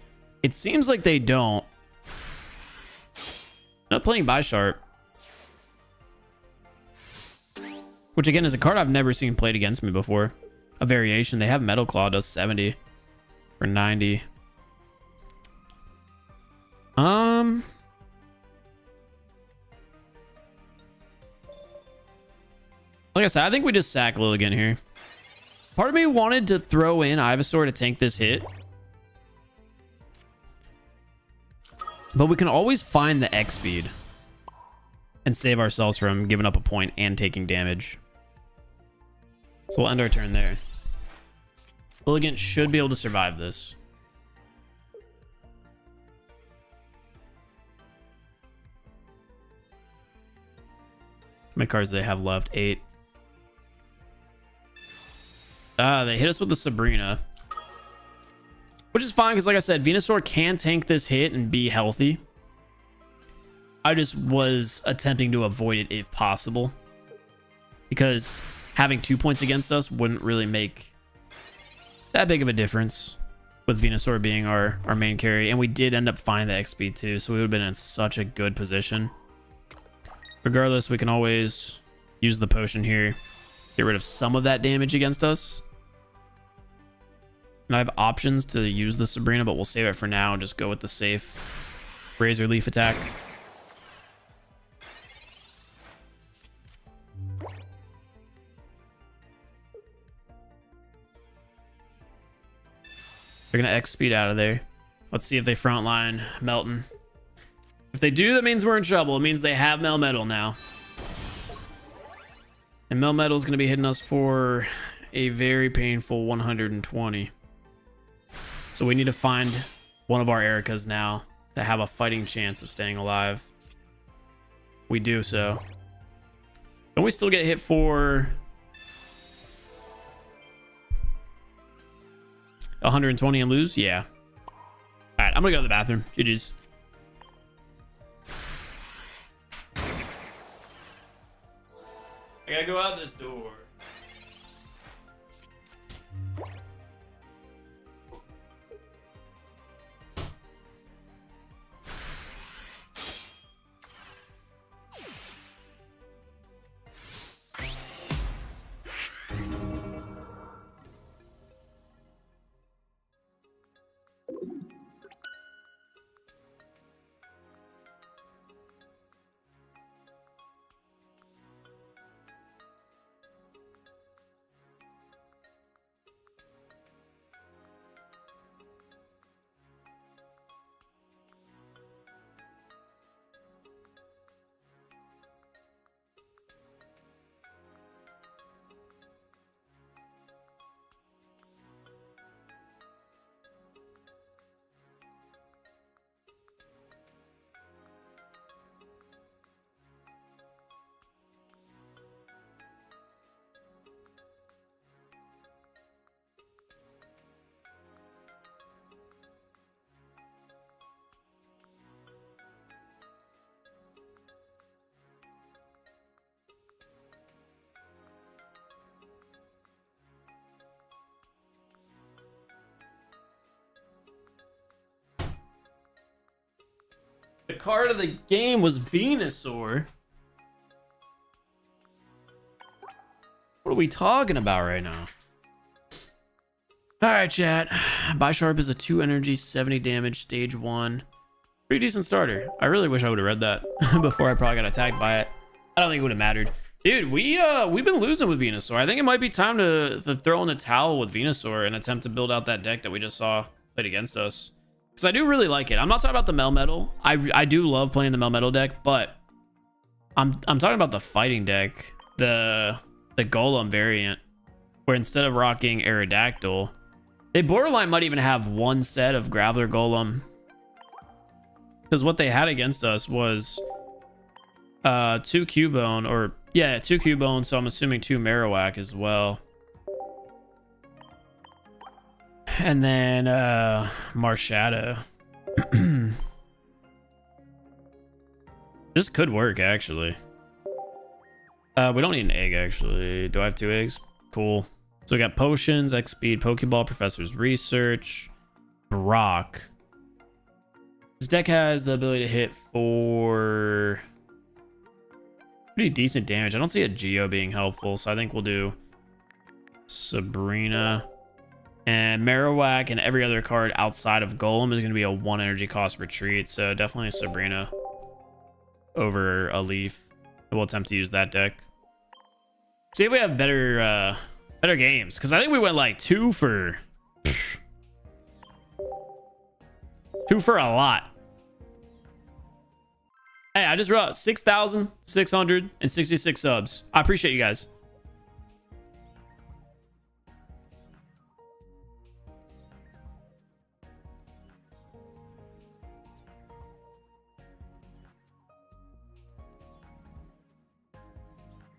Speaker 1: It seems like they don't. Not playing Bisharp. Which again is a card I've never seen played against me before. A variation. They have Metal Claw, does 70 for 90. Like I said, I think we just sack Lilligant here. Part of me wanted to throw in Ivysaur to tank this hit. But we can always find the X speed and save ourselves from giving up a point and taking damage. So we'll end our turn there. Lilligant should be able to survive this. How many cards do they have left? 8. They hit us with the Sabrina. Which is fine, because like I said, Venusaur can tank this hit and be healthy. I just was attempting to avoid it if possible. Because having 2 points against us wouldn't really make that big of a difference. With Venusaur being our main carry. And we did end up finding the XP too, so we would have been in such a good position. Regardless, we can always use the potion here. Get rid of some of that damage against us. And I have options to use the Sabrina, but we'll save it for now and just go with the safe Razor Leaf attack. They're going to X speed out of there. Let's see if they frontline Melton. If they do, that means we're in trouble. It means they have Melmetal now. And Melmetal is going to be hitting us for a very painful 120. So we need to find one of our Ericas now that have a fighting chance of staying alive. We do so. Don't we still get hit for 120 and lose? Yeah. All right, I'm gonna go to the bathroom. GG's. I gotta go out this door. The card of the game was Venusaur. What are we talking about right now? Alright, chat. Bisharp is a 2 energy, 70 damage, stage 1. Pretty decent starter. I really wish I would have read that before I probably got attacked by it. I don't think it would have mattered. Dude, we've been losing with Venusaur. I think it might be time to throw in the towel with Venusaur and attempt to build out that deck that we just saw played against us. Because I do really like it. I'm not talking about the Melmetal. I do love playing the Melmetal deck, but I'm talking about the fighting deck, the Golem variant, where instead of rocking Aerodactyl, they borderline might even have one set of Graveler Golem. Because what they had against us was 2 Cubone, or yeah, 2 Cubone, so I'm assuming 2 Marowak as well. And then Marshadow. This could work, actually. We don't need an egg, actually. Do I have 2 eggs? Cool. So we got Potions, X Speed, Pokeball, Professor's Research, Brock. This deck has the ability to hit for pretty decent damage. I don't see a Geo being helpful, so I think we'll do Sabrina. And Marowak and every other card outside of Golem is going to be a 1 energy cost retreat. So definitely Sabrina over a Leaf. We'll attempt to use that deck. See if we have better games. Because I think we went like 2 for... 2 for a lot. Hey, I just wrote 6,666 subs. I appreciate you guys.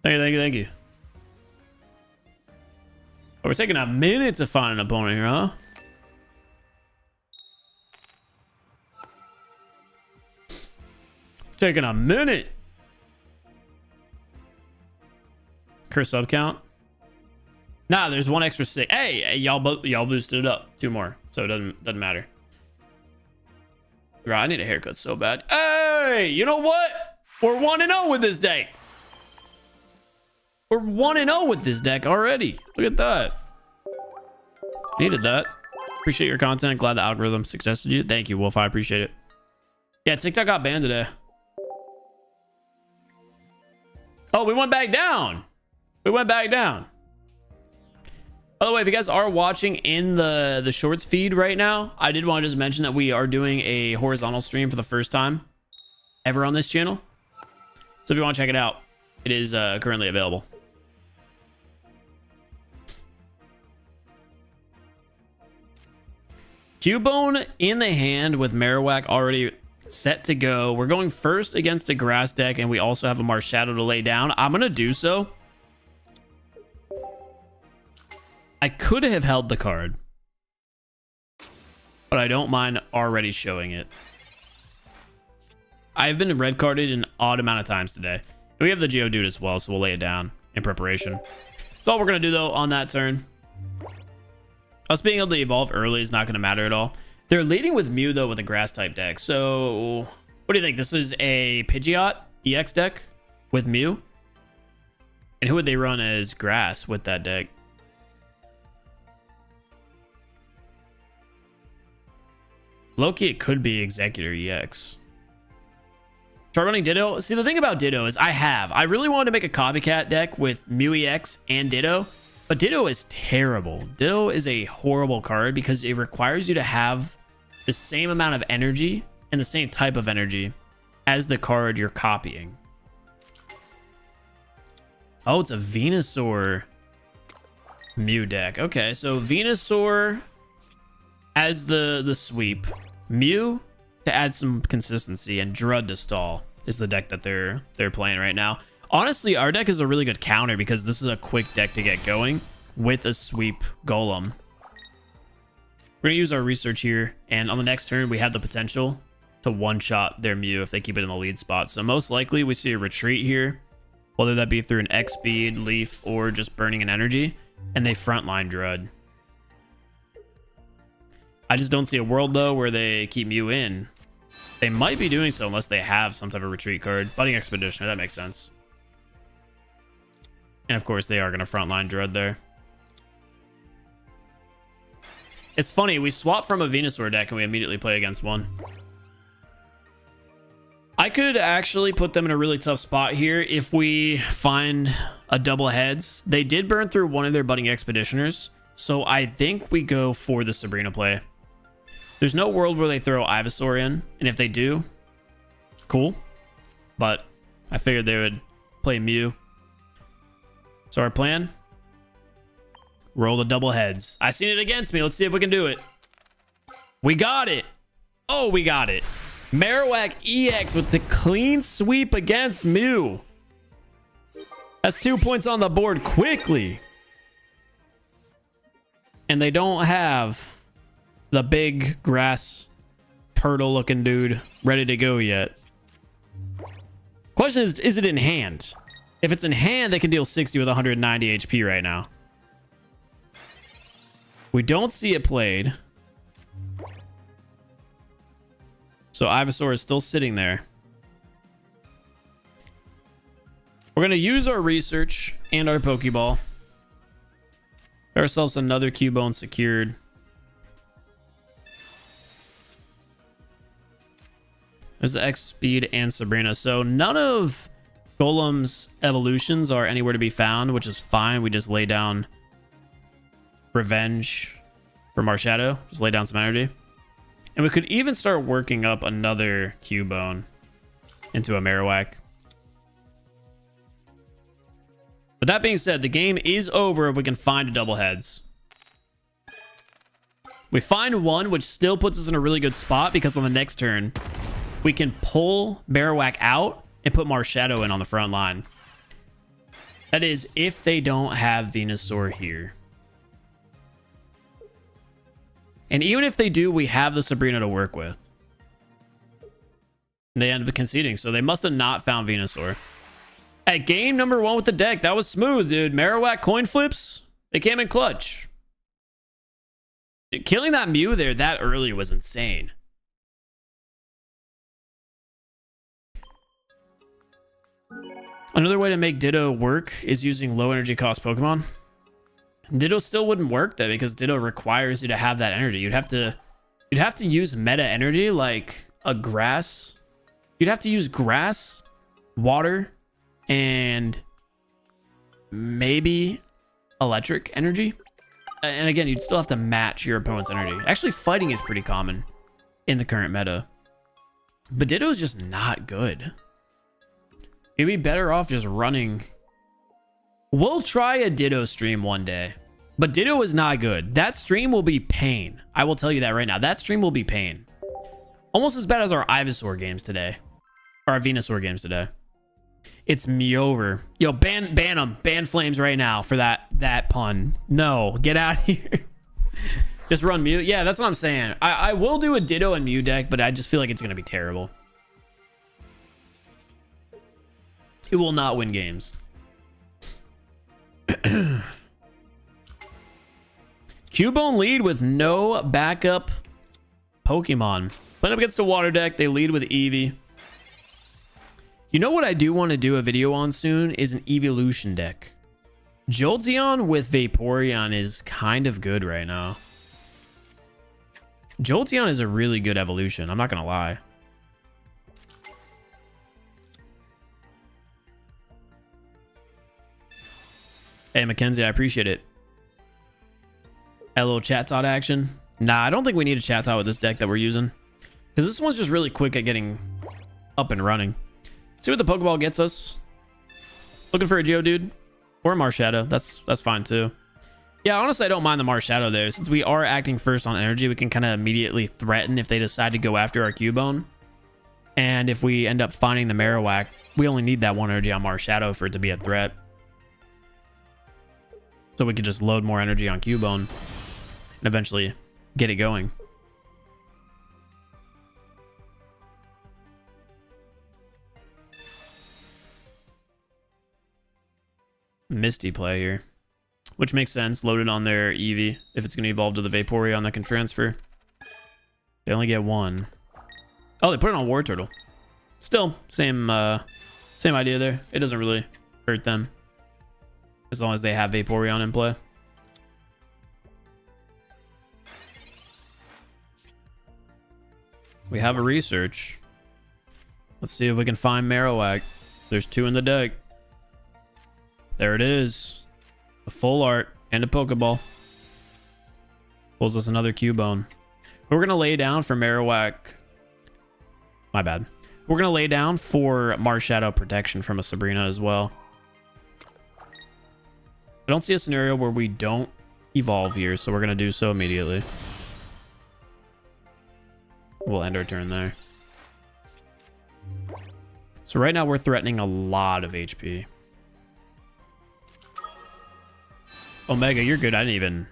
Speaker 1: Thank you. Oh, we're taking a minute to find an opponent here, huh? Taking a minute. Curse sub count. Nah, there's one extra 6. Hey, y'all boosted it up 2 more, so it doesn't matter. Bro, I need a haircut so bad. Hey, you know what? We're 1-0 with this deck. We're 1-0 with this deck already. Look at that. Needed that. Appreciate your content. Glad the algorithm suggested you. Thank you, Wolf. I appreciate it. Yeah, TikTok got banned today. Oh, we went back down. We went back down. By the way, if you guys are watching in the shorts feed right now, I did want to just mention that we are doing a horizontal stream for the first time ever on this channel. So if you want to check it out, it is currently available. Cubone in the hand with Marowak already set to go. We're going first against a grass deck, and we also have a Marshadow to lay down. I'm going to do so. I could have held the card, but I don't mind already showing it. I've been red carded an odd amount of times today. And we have the Geodude as well, so we'll lay it down in preparation. That's all we're going to do, though, on that turn. Us being able to evolve early is not going to matter at all. They're leading with Mew, though, with a grass-type deck. So, what do you think? This is a Pidgeot EX deck with Mew? And who would they run as grass with that deck? Loki, it could be Executor EX. Try running Ditto. See, the thing about Ditto is I really wanted to make a copycat deck with Mew EX and Ditto. But Ditto is terrible. Ditto is a horrible card because it requires you to have the same amount of energy and the same type of energy as the card you're copying. Oh, it's a Venusaur Mew deck. Okay, so Venusaur as the sweep. Mew to add some consistency, and Drud to stall is the deck that they're playing right now. Honestly, our deck is a really good counter because this is a quick deck to get going with a sweep golem. We're going to use our research here, and on the next turn, we have the potential to one-shot their Mew if they keep it in the lead spot. So most likely, we see a retreat here, whether that be through an X-Speed, Leaf, or just burning an energy, and they frontline Drud. I just don't see a world, though, where they keep Mew in. They might be doing so unless they have some type of retreat card. Budding Expeditioner, that makes sense. And of course, they are going to frontline Drud there. It's funny, we swap from a Venusaur deck and we immediately play against one. I could actually put them in a really tough spot here if we find a double heads. They did burn through one of their Budding Expeditioners, so I think we go for the Sabrina play. There's no world where they throw Ivysaur in, and if they do, cool. But I figured they would play Mew. So our plan, roll the double heads. I seen it against me. Let's see if we can do it. We got it. Oh, we got it. Marowak EX with the clean sweep against Mew. That's 2 points on the board quickly. And they don't have the big grass turtle looking dude ready to go yet. Question is it in hand? If it's in hand, they can deal 60 with 190 HP right now. We don't see it played. So Ivysaur is still sitting there. We're going to use our research and our Pokeball. Get ourselves another Cubone secured. There's the X-Speed and Sabrina. So none of Golem's evolutions are anywhere to be found, which is fine. We just lay down Revenge for Marshadow. Just lay down some energy. And we could even start working up another Cubone. into a Marowak. But that being said, the game is over if we can find a double heads. We find one, which still puts us in a really good spot because on the next turn, we can pull Marowak out and put Marshadow in on the front line. That is, if they don't have Venusaur here. And even if they do, we have the Sabrina to work with. And they end up conceding, so they must have not found Venusaur. At game number 1 with the deck, that was smooth, dude. Marowak coin flips, they came in clutch. Dude, killing that Mew there that early was insane. Another way to make Ditto work is using low energy cost Pokemon. Ditto still wouldn't work though because Ditto requires you to have that energy. You'd have to use meta energy like a grass. You'd have to use grass, water, and maybe electric energy. And again, you'd still have to match your opponent's energy. Actually, fighting is pretty common in the current meta. But Ditto is just not good. You'd be better off just running. We'll try a Ditto stream one day. But Ditto is not good. That stream will be pain. I will tell you that right now. That stream will be pain. Almost as bad as our Ivysaur games today. Or our Venusaur games today. It's me over. Yo, ban them. Ban Flames right now for that pun. No, get out of here. Just run Mew. Yeah, that's what I'm saying. I will do a Ditto and Mew deck, but I just feel like it's going to be terrible. It will not win games. Cubone lead with no backup Pokemon. Playing up against a water deck, they lead with Eevee. You know what I do want to do a video on soon is an evolution deck. Jolteon with Vaporeon is kind of good right now. Jolteon is a really good evolution. I'm not going to lie. Hey, Mackenzie, I appreciate it. A little chat tot action. Nah, I don't think we need a chat tot with this deck that we're using. Because this one's just really quick at getting up and running. See what the Pokeball gets us. Looking for a Geodude or a Marshadow. That's fine too. Yeah, honestly, I don't mind the Marshadow there. Since we are acting first on energy, we can kind of immediately threaten if they decide to go after our Cubone. And if we end up finding the Marowak, we only need that 1 energy on Marshadow for it to be a threat. So we could just load more energy on Cubone and eventually get it going. Misty play here, which makes sense. Loaded on their Eevee if it's going to evolve to the Vaporeon that can transfer. They only get 1. Oh, they put it on War Turtle. Still, same idea there. It doesn't really hurt them as long as they have Vaporeon in play. We have a research. Let's see if we can find Marowak. There's 2 in the deck. There it is. A full art and a Pokeball. Pulls us another Cubone. We're going to lay down for Marowak. My bad. We're going to lay down for Marshadow protection from a Sabrina as well. I don't see a scenario where we don't evolve here, so we're going to do so immediately. We'll end our turn there. So right now we're threatening a lot of HP. Omega, you're good. I didn't even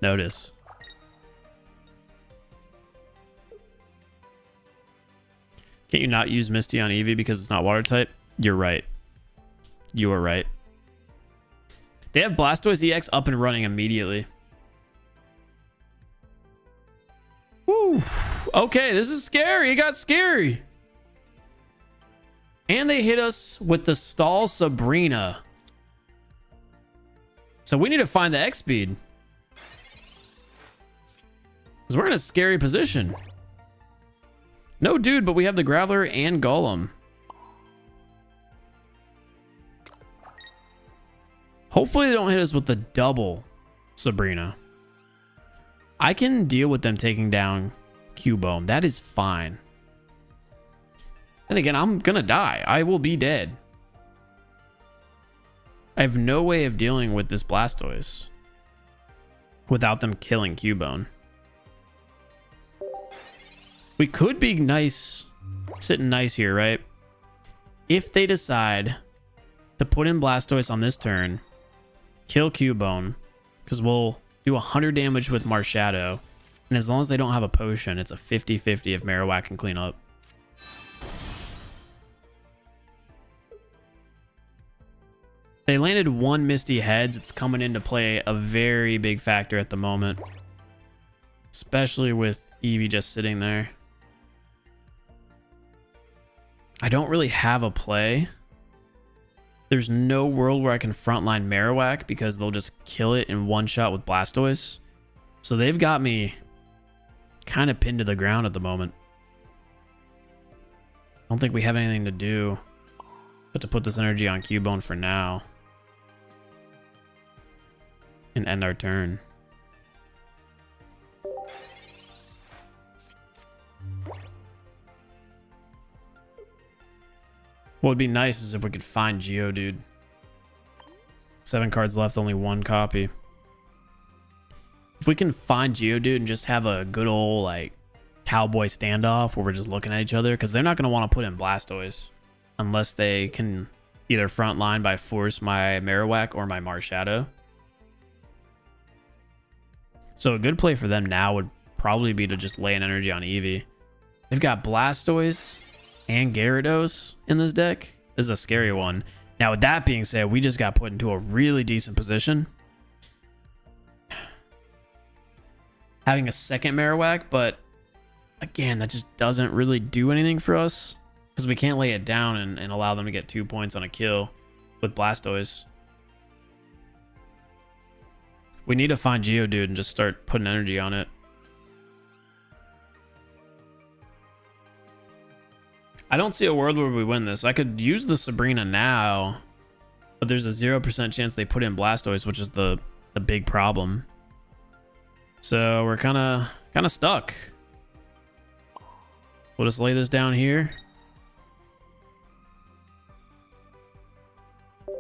Speaker 1: notice. Can't you not use Misty on Eevee because it's not water type? You're right. You are right. They have Blastoise EX up and running immediately. Woo. Okay, this is scary. It got scary. And they hit us with the stall Sabrina. So we need to find the X speed. Because we're in a scary position. No, dude, but we have the Graveler and Golem. Hopefully they don't hit us with the double Sabrina. I can deal with them taking down Cubone. That is fine. And again, I'm gonna die. I will be dead. I have no way of dealing with this Blastoise without them killing Cubone. We could be nice, sitting nice here, right? If they decide to put in Blastoise on this turn, kill Cubone, because we'll do 100 damage with Marshadow, and as long as they don't have a potion, it's a 50-50 if Marowak can clean up. They landed one Misty Heads. It's coming into play a very big factor at the moment, especially with Eevee just sitting there. I don't really have a play. There's no world where I can frontline Marowak because they'll just kill it in one shot with Blastoise. So they've got me kind of pinned to the ground at the moment. I don't think we have anything to do but to put this energy on Cubone for now and end our turn. What would be nice is if we could find Geodude. 7 cards left, only 1 copy. If we can find Geodude and just have a good old like cowboy standoff where we're just looking at each other, because they're not going to want to put in Blastoise unless they can either frontline by force my Marowak or my Marshadow. So a good play for them now would probably be to just lay an energy on Eevee. They've got Blastoise and Gyarados in this deck. This is a scary one. Now, with that being said, we just got put into a really decent position. Having a second Marowak, but again, that just doesn't really do anything for us because we can't lay it down and allow them to get 2 points on a kill with Blastoise. We need to find Geodude and just start putting energy on it. I don't see a world where we win this. I could use the Sabrina now, but there's a 0% chance they put in Blastoise, which is the big problem. So we're kind of stuck. We'll just lay this down here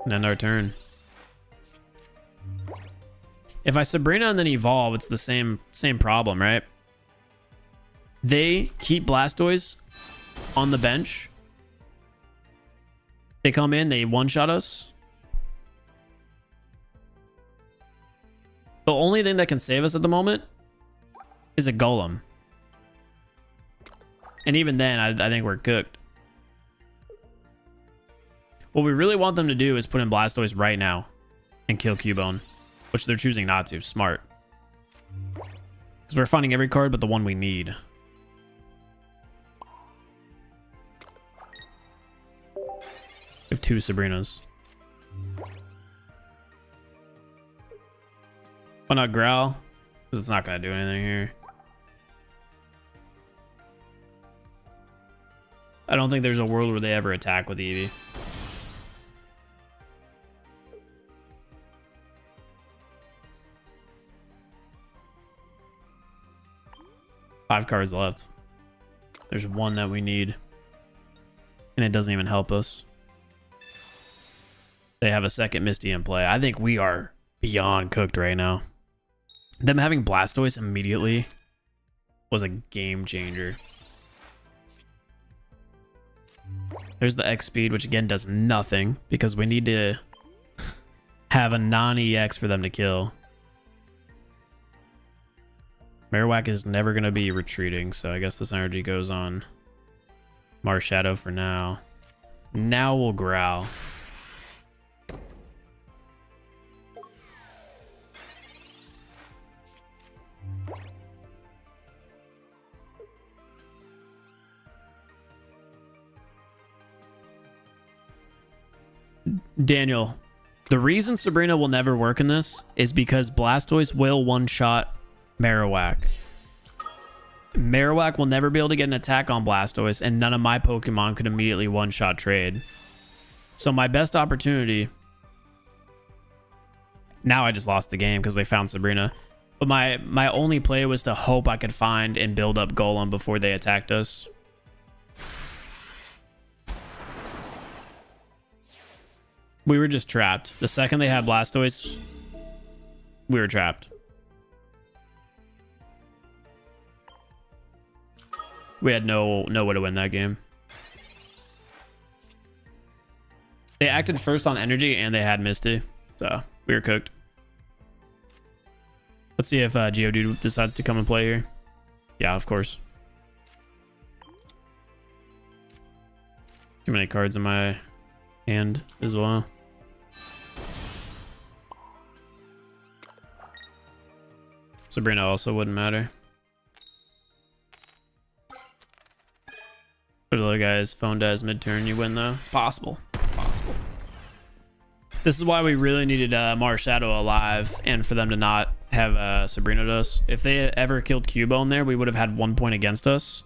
Speaker 1: and end our turn. If I Sabrina and then evolve, it's the same problem, right? They keep Blastoise on the bench. They come in, they one-shot us. The only thing that can save us at the moment is a Golem. And even then, I think we're cooked. What we really want them to do is put in Blastoise right now and kill Cubone, which they're choosing not to. Smart. Because we're finding every card but the one we need. We have 2 Sabrinas. Why not Growl? Because it's not going to do anything here. I don't think there's a world where they ever attack with Eevee. Five cards left. There's one that we need. And it doesn't even help us. They have a second Misty in play. I think we are beyond cooked right now. Them having Blastoise immediately was a game changer. There's the X speed, which again does nothing because we need to have a non-EX for them to kill. Marowak is never going to be retreating, so I guess this energy goes on Marshadow for now. Now we'll Growl. Daniel, the reason Sabrina will never work in this is because Blastoise will one-shot Marowak. Marowak will never be able to get an attack on Blastoise, and none of my Pokemon could immediately one-shot trade. So my best opportunity... Now I just lost the game because they found Sabrina. But my only play was to hope I could find and build up Golem before they attacked us. We were just trapped. The second they had Blastoise, we were trapped. We had no way to win that game. They acted first on energy and they had Misty, so we were cooked. Let's see if Geodude decides to come and play here. Yeah, of course. Too many cards in my hand as well. Sabrina also wouldn't matter. But the other guy's phone dies mid-turn, you win though. It's possible. Possible. This is why we really needed Marshadow alive and for them to not have Sabrina to us. If they ever killed Cubone there, we would have had 1 point against us.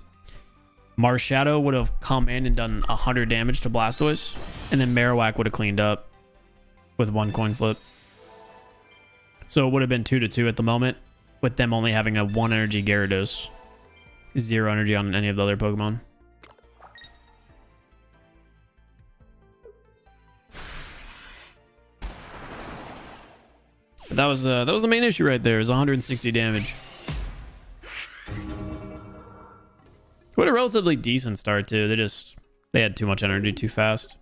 Speaker 1: Marshadow would have come in and done 100 damage to Blastoise, and then Marowak would have cleaned up with 1 coin flip. So it would have been 2-2 at the moment, with them only having a 1 energy Gyarados. 0 energy on any of the other Pokemon. But that was the main issue right there. Is 160 damage. We had a relatively decent start too. They had too much energy too fast.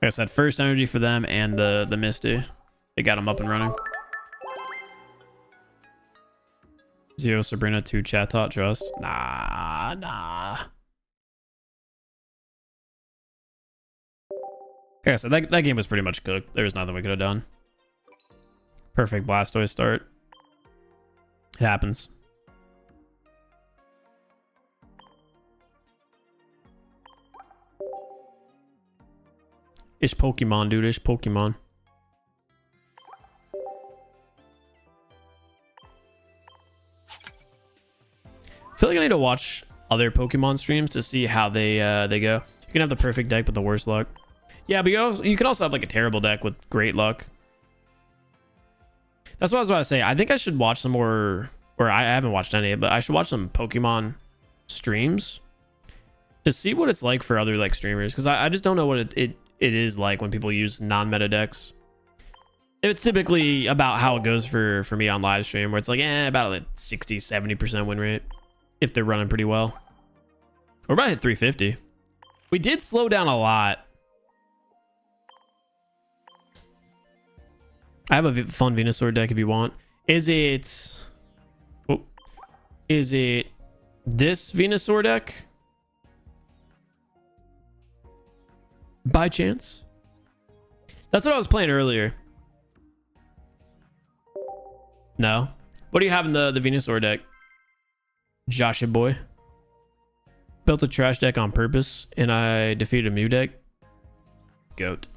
Speaker 1: Like I said, first energy for them and the Misty. They got them up and running. 0 Sabrina, 2 Chatot Trust. Nah. Like I said, that game was pretty much cooked. There was nothing we could have done. Perfect Blastoise start. It happens. Ish Pokemon, dude. Ish Pokemon. I feel like I need to watch other Pokemon streams to see how they go. You can have the perfect deck with the worst luck. Yeah, but you can also have like a terrible deck with great luck. That's what I was about to say. I think I should watch some more, or I haven't watched any, but I should watch some Pokemon streams to see what it's like for other like streamers, because I just don't know what it is like when people use non-meta decks. It's typically about how it goes for me on live stream, where it's like about like 60-70% win rate if they're running pretty well. We're about to hit 350. We did slow down a lot. I have a fun Venusaur deck if you want. Is it this Venusaur deck? By chance? That's what I was playing earlier. No. What do you have in the Venusaur deck? Joshy boy. Built a trash deck on purpose and I defeated a Mew deck. Goat.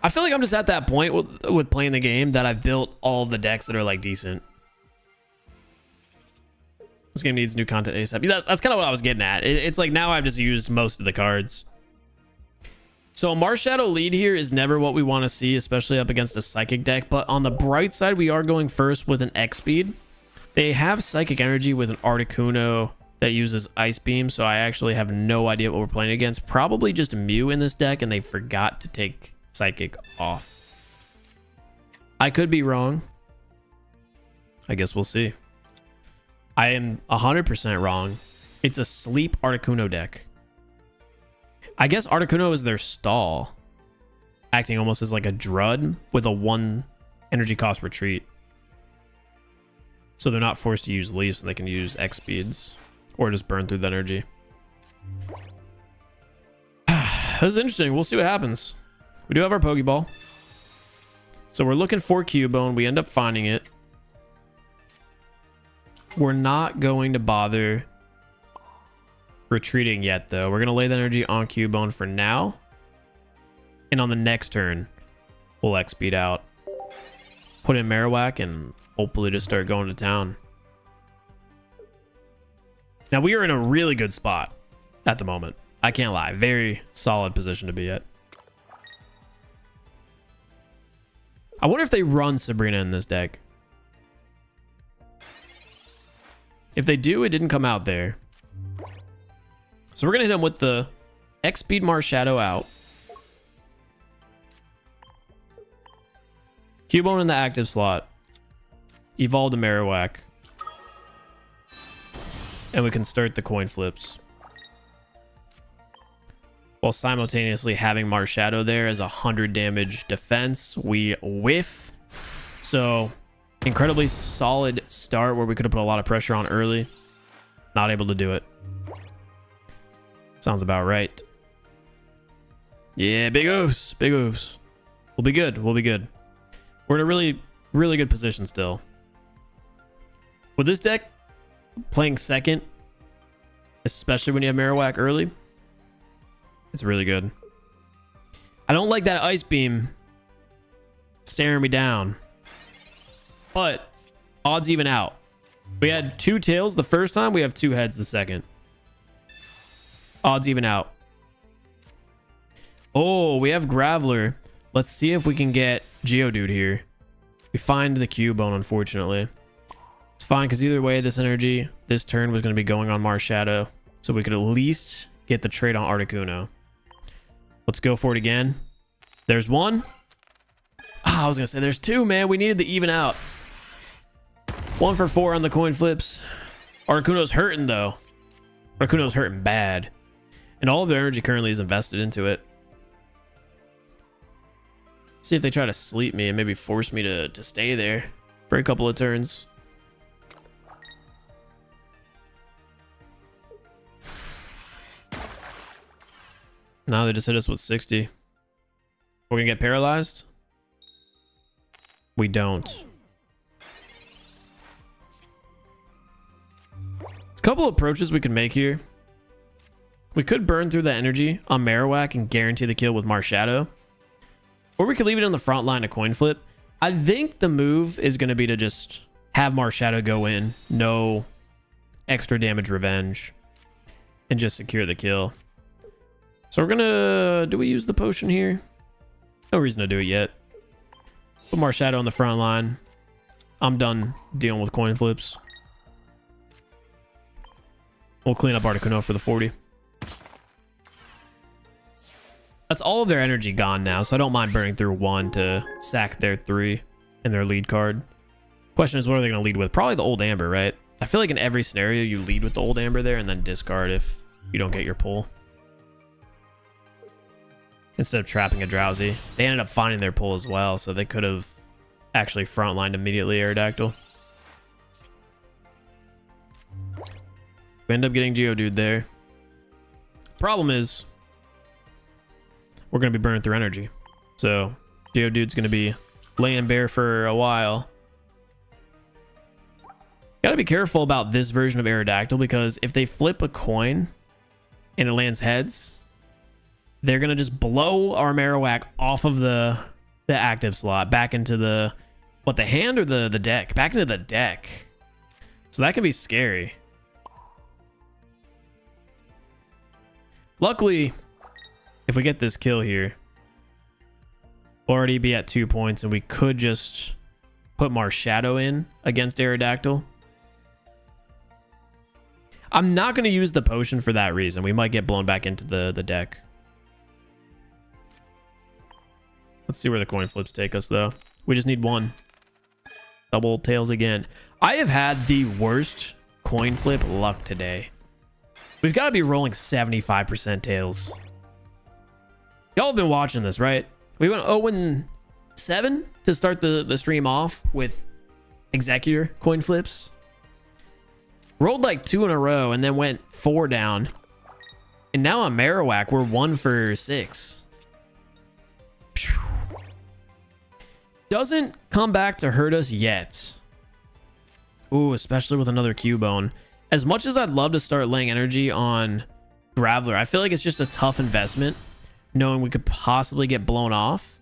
Speaker 1: I feel like I'm just at that point with playing the game that I've built all the decks that are like decent. This game needs new content ASAP. That's kind of what I was getting at. It's like now I've just used most of the cards. So Marshadow lead here is never what we want to see, especially up against a Psychic deck. But on the bright side, we are going first with an X speed. They have Psychic Energy with an Articuno that uses Ice Beam. So I actually have no idea what we're playing against. Probably just Mew in this deck and they forgot to take Psychic off. I could be wrong. I guess we'll see. I am 100% wrong. It's a sleep Articuno deck. I guess Articuno is their stall, acting almost as like a Drud with a 1 energy cost retreat. So they're not forced to use Leafs and they can use X speeds or just burn through the energy. This is interesting. We'll see what happens. We do have our Pokeball. So we're looking for Cubone. We end up finding it. We're not going to bother retreating yet, though. We're going to lay the energy on Cubone for now. And on the next turn, we'll X-Speed out. Put in Marowak and hopefully just start going to town. Now, we are in a really good spot at the moment. I can't lie. Very solid position to be at. I wonder if they run Sabrina in this deck. If they do, it didn't come out there. So we're going to hit him with the X-Speed Marshadow out. Cubone in the active slot. Evolve the Marowak. And we can start the coin flips. While simultaneously having Marshadow there as 100 damage defense. We whiff. So, incredibly solid start where we could have put a lot of pressure on early. Not able to do it. Sounds about right. Yeah, big oofs. Big oofs. We'll be good. We'll be good. We're in a really, really good position still. With this deck, playing second, especially when you have Marowak early, it's really good. I don't like that Ice Beam staring me down. But odds even out. We had 2 tails the first time. We have 2 heads the second. Odds even out. Oh, we have Graveler. Let's see if we can get Geodude here. We find the Cubone, unfortunately. It's fine, because either way, this energy, this turn was going to be going on Marshadow. So we could at least get the trade on Articuno. Let's go for it again. There's 1. I was going to say there's 2, man. We needed the even out. 1 for 4 on the coin flips. Articuno's hurting, though. Articuno's hurting bad. And all of their energy currently is invested into it. See if they try to sleep me and maybe force me to stay there for a couple of turns. Now they just hit us with 60. We're gonna get paralyzed? We don't. There's a couple approaches we could make here. We could burn through the energy on Marowak and guarantee the kill with Marshadow. Or we could leave it on the front line to coin flip. I think the move is going to be to just have Marshadow go in. No extra damage revenge. And just secure the kill. So we're going to... Do we use the potion here? No reason to do it yet. Put Marshadow on the front line. I'm done dealing with coin flips. We'll clean up Articuno for the 40. That's all of their energy gone now, so I don't mind burning through 1 to sack their 3 in their lead card. Question is, what are they going to lead with? Probably the Old Amber, right? I feel like in every scenario, you lead with the Old Amber there and then discard if you don't get your pull. Instead of trapping a Drowsy. They ended up finding their pull as well, so they could have actually frontlined immediately Aerodactyl. We end up getting Geodude there. Problem is, we're going to be burning through energy. So, Geodude's going to be laying bare for a while. Gotta be careful about this version of Aerodactyl, because if they flip a coin and it lands heads, they're going to just blow our Marowak off of the active slot back into the... What, the hand or the deck? Back into the deck. So that can be scary. Luckily, if we get this kill here, we'll already be at 2 points, and we could just put Marshadow in against Aerodactyl. I'm not going to use the potion for that reason. We might get blown back into the deck. Let's see where the coin flips take us, though. We just need 1. Double tails again. I have had the worst coin flip luck today. We've got to be rolling 75% tails. Y'all have been watching this, right? We went 0-7 to start the stream off with Executor coin flips. Rolled like 2 in a row and then went 4 down. And now on Marowak, we're 1 for 6. Doesn't come back to hurt us yet. Ooh, especially with another Cubone. As much as I'd love to start laying energy on Graveler, I feel like it's just a tough investment, knowing we could possibly get blown off.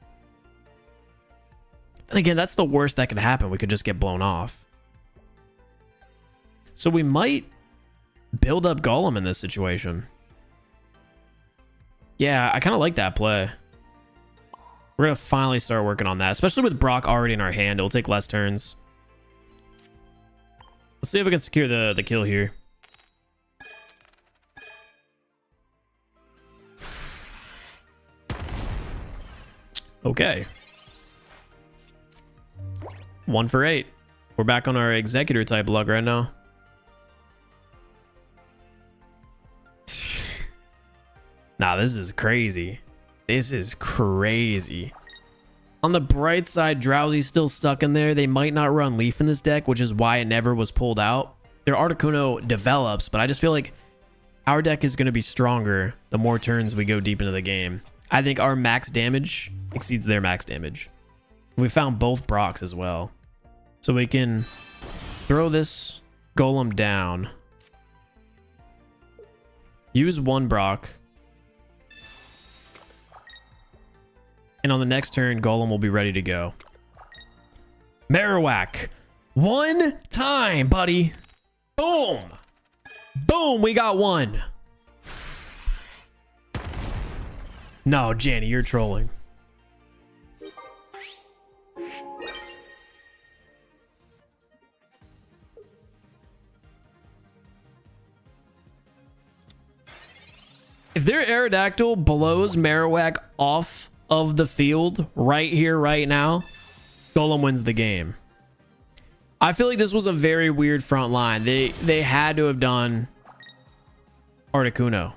Speaker 1: And again, that's the worst that could happen. We could just get blown off. So we might build up Golem in this situation. Yeah, I kind of like that play. We're going to finally start working on that, especially with Brock already in our hand. It will take less turns. Let's see if we can secure the kill here. Okay. 1 for 8. We're back on our executor type luck right now. Nah, this is crazy. This is crazy. On the bright side, Drowsy's still stuck in there. They might not run Leaf in this deck, which is why it never was pulled out. Their Articuno develops, but I just feel like our deck is going to be stronger the more turns we go deep into the game. I think our max damage exceeds their max damage. We found both Brocks as well. So we can throw this Golem down. Use 1 Brock. And on the next turn, Golem will be ready to go. Marowak. 1 time, buddy. Boom. Boom, we got 1. No, Janny, you're trolling. If their Aerodactyl blows Marowak off of the field right here, right now, Golem wins the game. I feel like this was a very weird front line. They had to have done Articuno.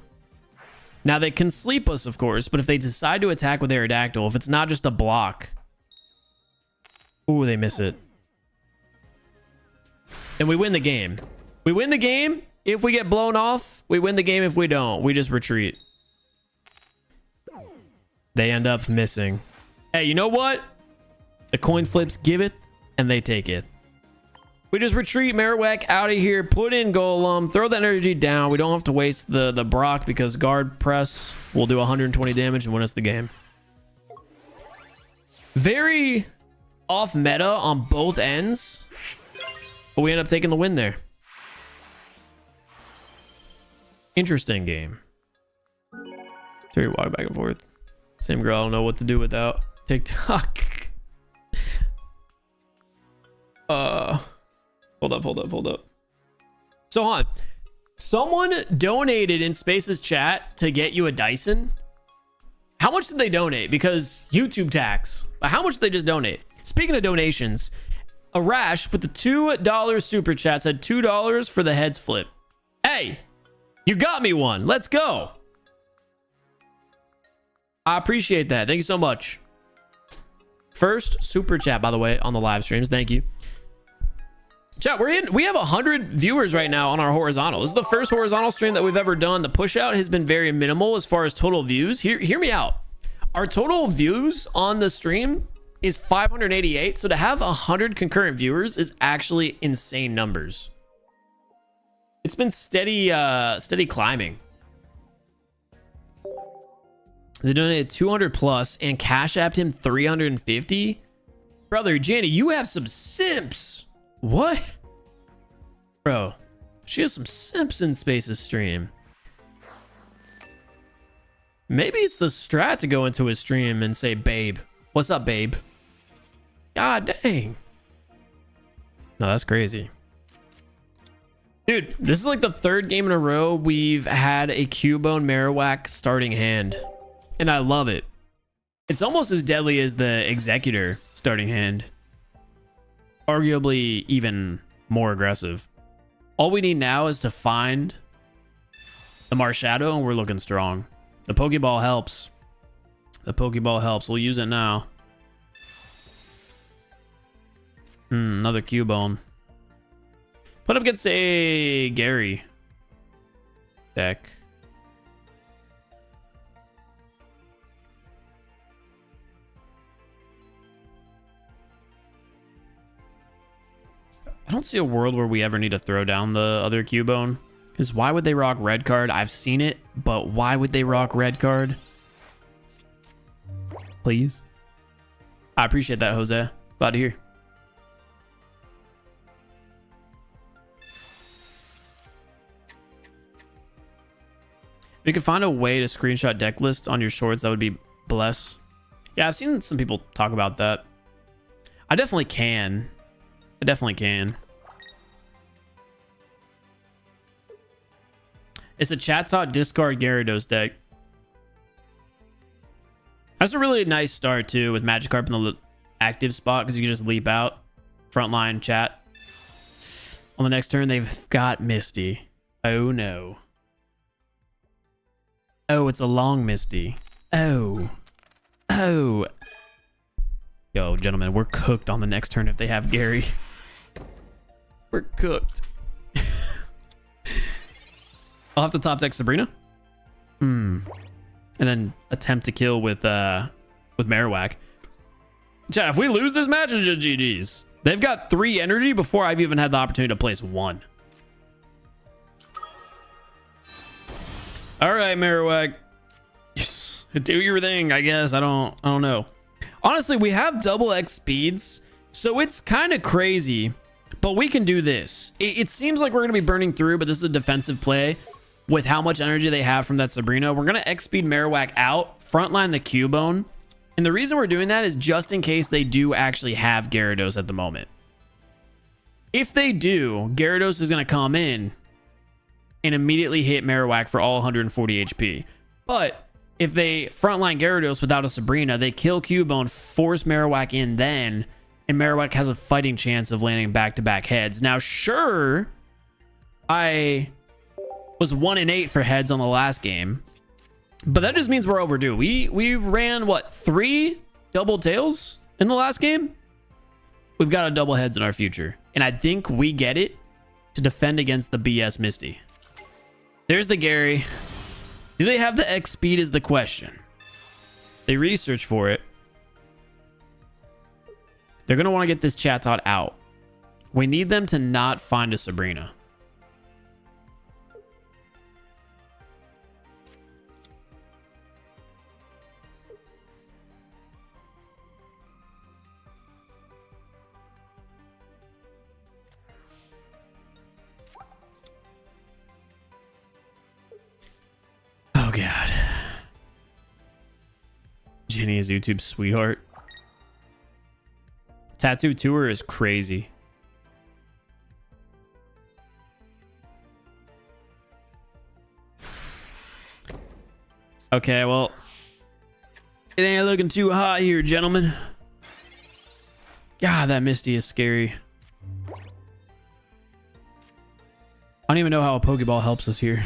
Speaker 1: Now, they can sleep us, of course, but if they decide to attack with Aerodactyl, if it's not just a block... Ooh, they miss it. Then we win the game. We win the game. If we get blown off, we win the game. If we don't, we just retreat. They end up missing. Hey, you know what? The coin flips giveth, and they taketh. We just retreat Marowak out of here, put in Golem, throw that energy down. We don't have to waste the Brock because guard press will do 120 damage and win us the game. Very off meta on both ends, but we end up taking the win there. Interesting game. Terry walk back and forth. Same girl, I don't know what to do without TikTok. Hold up. So on. Someone donated in Space's chat to get you a Dyson. How much did they donate? Because YouTube tax. But how much did they just donate? Speaking of donations, Arash with the $2 super chat said $2 for the heads flip. Hey, you got me one. Let's go. I appreciate that. Thank you so much. First super chat, by the way, on the live streams. Thank you. Chat, we have 100 viewers right now on our horizontal. This is the first horizontal stream that we've ever done. The push out has been very minimal as far as total views. Hear me out. Our total views on the stream is 588. So to have 100 concurrent viewers is actually insane numbers. It's been steady climbing. They donated 200 plus and cash apped him 350. Brother, Janny, you have some simps. What? Bro, she has some simps in Space's stream. Maybe it's the strat to go into his stream and say, babe. What's up, babe? God dang. No, that's crazy. Dude, this is like the 3rd game in a row we've had a Cubone Marowak starting hand. And I love it. It's almost as deadly as the Executor starting hand. Arguably even more aggressive. All we need now is to find the Marshadow and we're looking strong. The Pokeball helps. The Pokeball helps. We'll use it now. Another Cubone. Put up against a Gary deck. I don't see a world where we ever need to throw down the other Cubone. Because why would they rock red card? I've seen it, but why would they rock red card? Please. I appreciate that, Jose. Glad to hear. If you could find a way to screenshot deck list on your shorts, that would be bless. Yeah, I've seen some people talk about that. I definitely can. I definitely can. It's a Chatot discard Gyarados deck. That's a really nice start too with Magikarp in the active spot because you can just leap out. Frontline chat. On the next turn, they've got Misty. Oh, no. Oh, it's a long Misty. Oh. Oh. Yo, gentlemen, we're cooked on the next turn if they have Gary. We're cooked. I'll have to top deck Sabrina. And then attempt to kill with Marowak. Chat, if we lose this match, it's just GG's. They've got 3 energy before I've even had the opportunity to place 1. All right, Marowak. Do your thing, I guess. I don't know. Honestly, we have double X speeds, so it's kind of crazy, but we can do this. It seems like we're going to be burning through, but this is a defensive play with how much energy they have from that Sabrina. We're going to X speed Marowak out, frontline the Cubone. And the reason we're doing that is just in case they do actually have Gyarados at the moment. If they do, Gyarados is going to come in and immediately hit Marowak for all 140 HP. But if they frontline Gyarados without a Sabrina, they kill Cubone, force Marowak in then, and Marowak has a fighting chance of landing back-to-back heads. Now, sure, I was 1-8 for heads on the last game, but that just means we're overdue. We ran, what, 3 double tails in the last game? We've got a double heads in our future, and I think we get it to defend against the BS Misty. There's the Gary. Do they have the X speed is the question. They research for it. They're going to want to get this Chatot out. We need them to not find a Sabrina. Oh, God. Jenny is YouTube's sweetheart. Tattoo tour is crazy. Okay, well, it ain't looking too hot here, gentlemen. God, that Misty is scary. I don't even know how a Pokeball helps us here.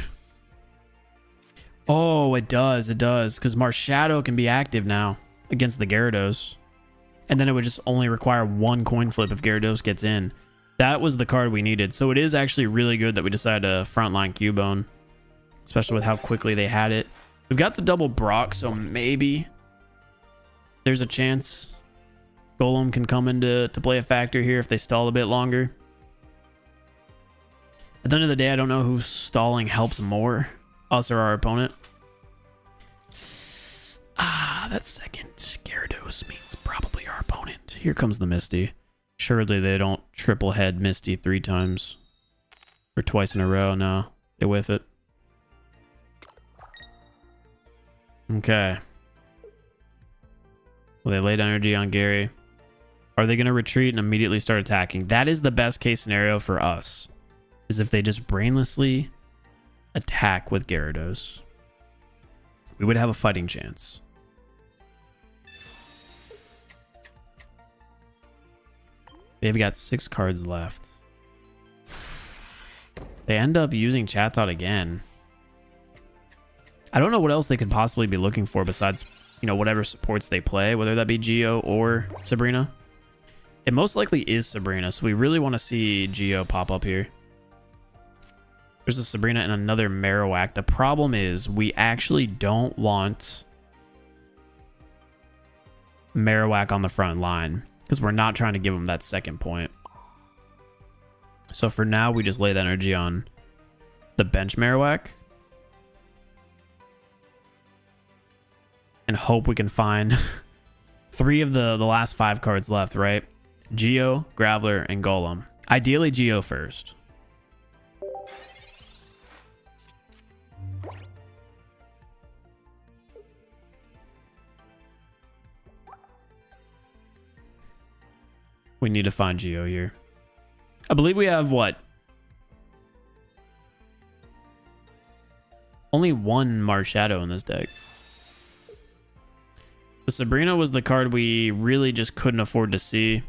Speaker 1: Oh, it does. It does. Because Marshadow can be active now against the Gyarados. And then it would just only require 1 coin flip if Gyarados gets in. That was the card we needed. So it is actually really good that we decided to frontline Cubone. Especially with how quickly they had it. We've got the double Brock, so maybe there's a chance Golem can come into play a factor here if they stall a bit longer. At the end of the day, I don't know who stalling helps more. Us or our opponent. That second Gyarados means probably our opponent. Here comes the Misty. Surely they don't triple head Misty 3 times. Or twice in a row. No, they whiff it. Okay. Well, they laid energy on Gary. Are they going to retreat and immediately start attacking? That is the best case scenario for us. Is if they just brainlessly attack with Gyarados. We would have a fighting chance. They've got 6 cards left. They end up using Chatot again. I don't know what else they could possibly be looking for besides, you know, whatever supports they play, whether that be Geo or Sabrina. It most likely is Sabrina, so we really want to see Geo pop up here. There's a Sabrina and another Marowak. The problem is we actually don't want Marowak on the front line because we're not trying to give him that second point. So for now, we just lay the energy on the bench Marowak and hope we can find 3 of the last 5 cards left, right? Geo, Graveler, and Golem. Ideally, Geo first. We need to find Geo here. I believe we have, what? Only 1 Marshadow in this deck. The Sabrina was the card we really just couldn't afford to see.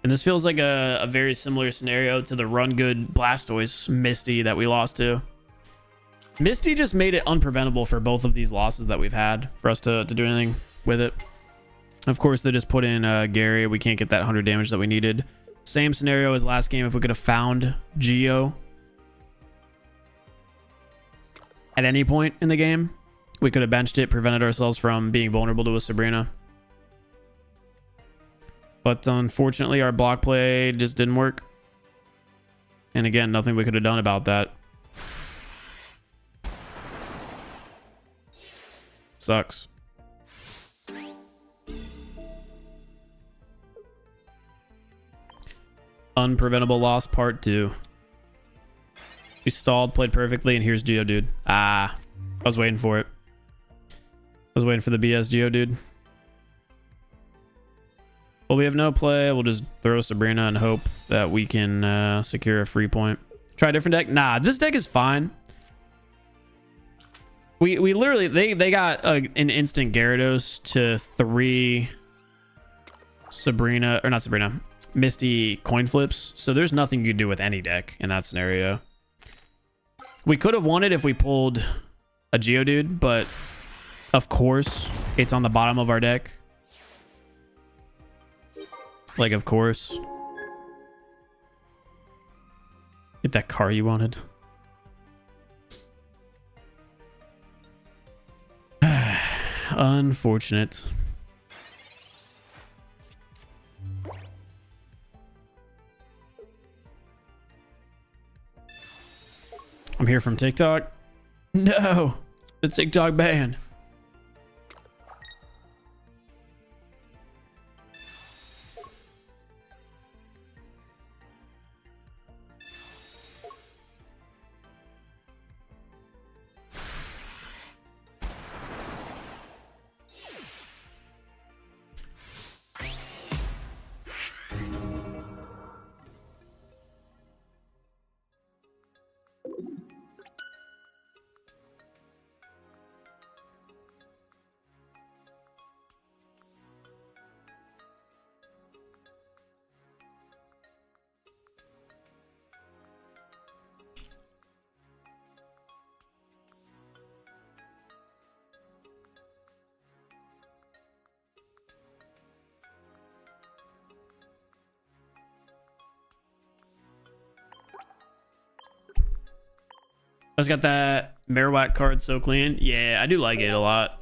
Speaker 1: And this feels like a very similar scenario to the Run Good Blastoise Misty that we lost to. Misty just made it unpreventable for both of these losses that we've had for us to do anything with it. Of course, they just put in Gary. We can't get that 100 damage that we needed. Same scenario as last game. If we could have found Geo at any point in the game, we could have benched it, prevented ourselves from being vulnerable to a Sabrina. But unfortunately, our block play just didn't work. And again, nothing we could have done about that. Sucks. Unpreventable loss part 2. We stalled, played perfectly, and here's Geodude. Ah, I was waiting for it. I was waiting for the BS Geodude. Well, we have no play. We'll just throw Sabrina and hope that we can secure a free point. Try a different deck? Nah, this deck is fine. We literally, they got an instant Gyarados to 3 Sabrina, or not Sabrina, Misty coin flips. So there's nothing you can do with any deck in that scenario. We could have won it if we pulled a Geodude, but of course, it's on the bottom of our deck. Like, of course. Get that car you wanted. Unfortunate. I'm here from TikTok. No, the TikTok ban. I just got that Marowak card so clean. Yeah, I do like it a lot.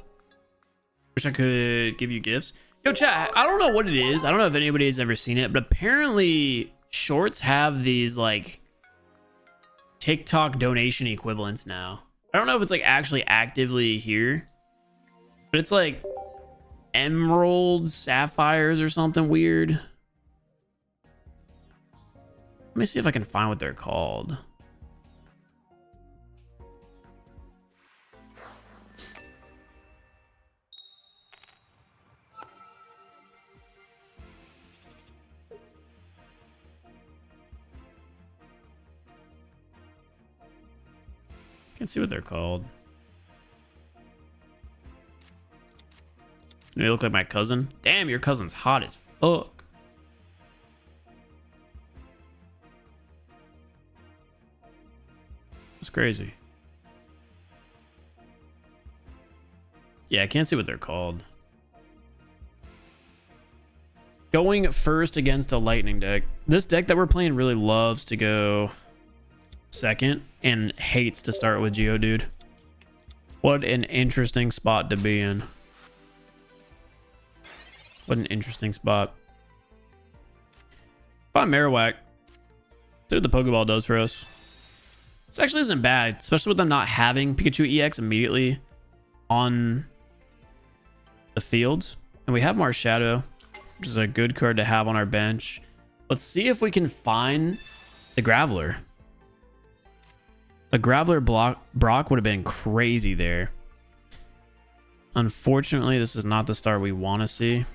Speaker 1: Wish I could give you gifts. Yo, chat, I don't know what it is. I don't know if anybody has ever seen it, but apparently shorts have these like TikTok donation equivalents now. I don't know if it's like actually actively here, but it's like emeralds, sapphires, or something weird. Let me see if I can find what they're called. Can't see what they're called. They look like my cousin. Damn, your cousin's hot as fuck. It's crazy. Yeah, I can't see what they're called. Going first against a lightning deck. This deck that we're playing really loves to go second and hates to start with Geodude. What an interesting spot to be in. What an interesting spot. Find Marowak. See what the Pokeball does for us. This actually isn't bad, especially with them not having Pikachu EX immediately on the field. And we have Marshadow, which is a good card to have on our bench. Let's see if we can find the Graveler. A Graveler Brock would have been crazy there. Unfortunately, this is not the start we want to see.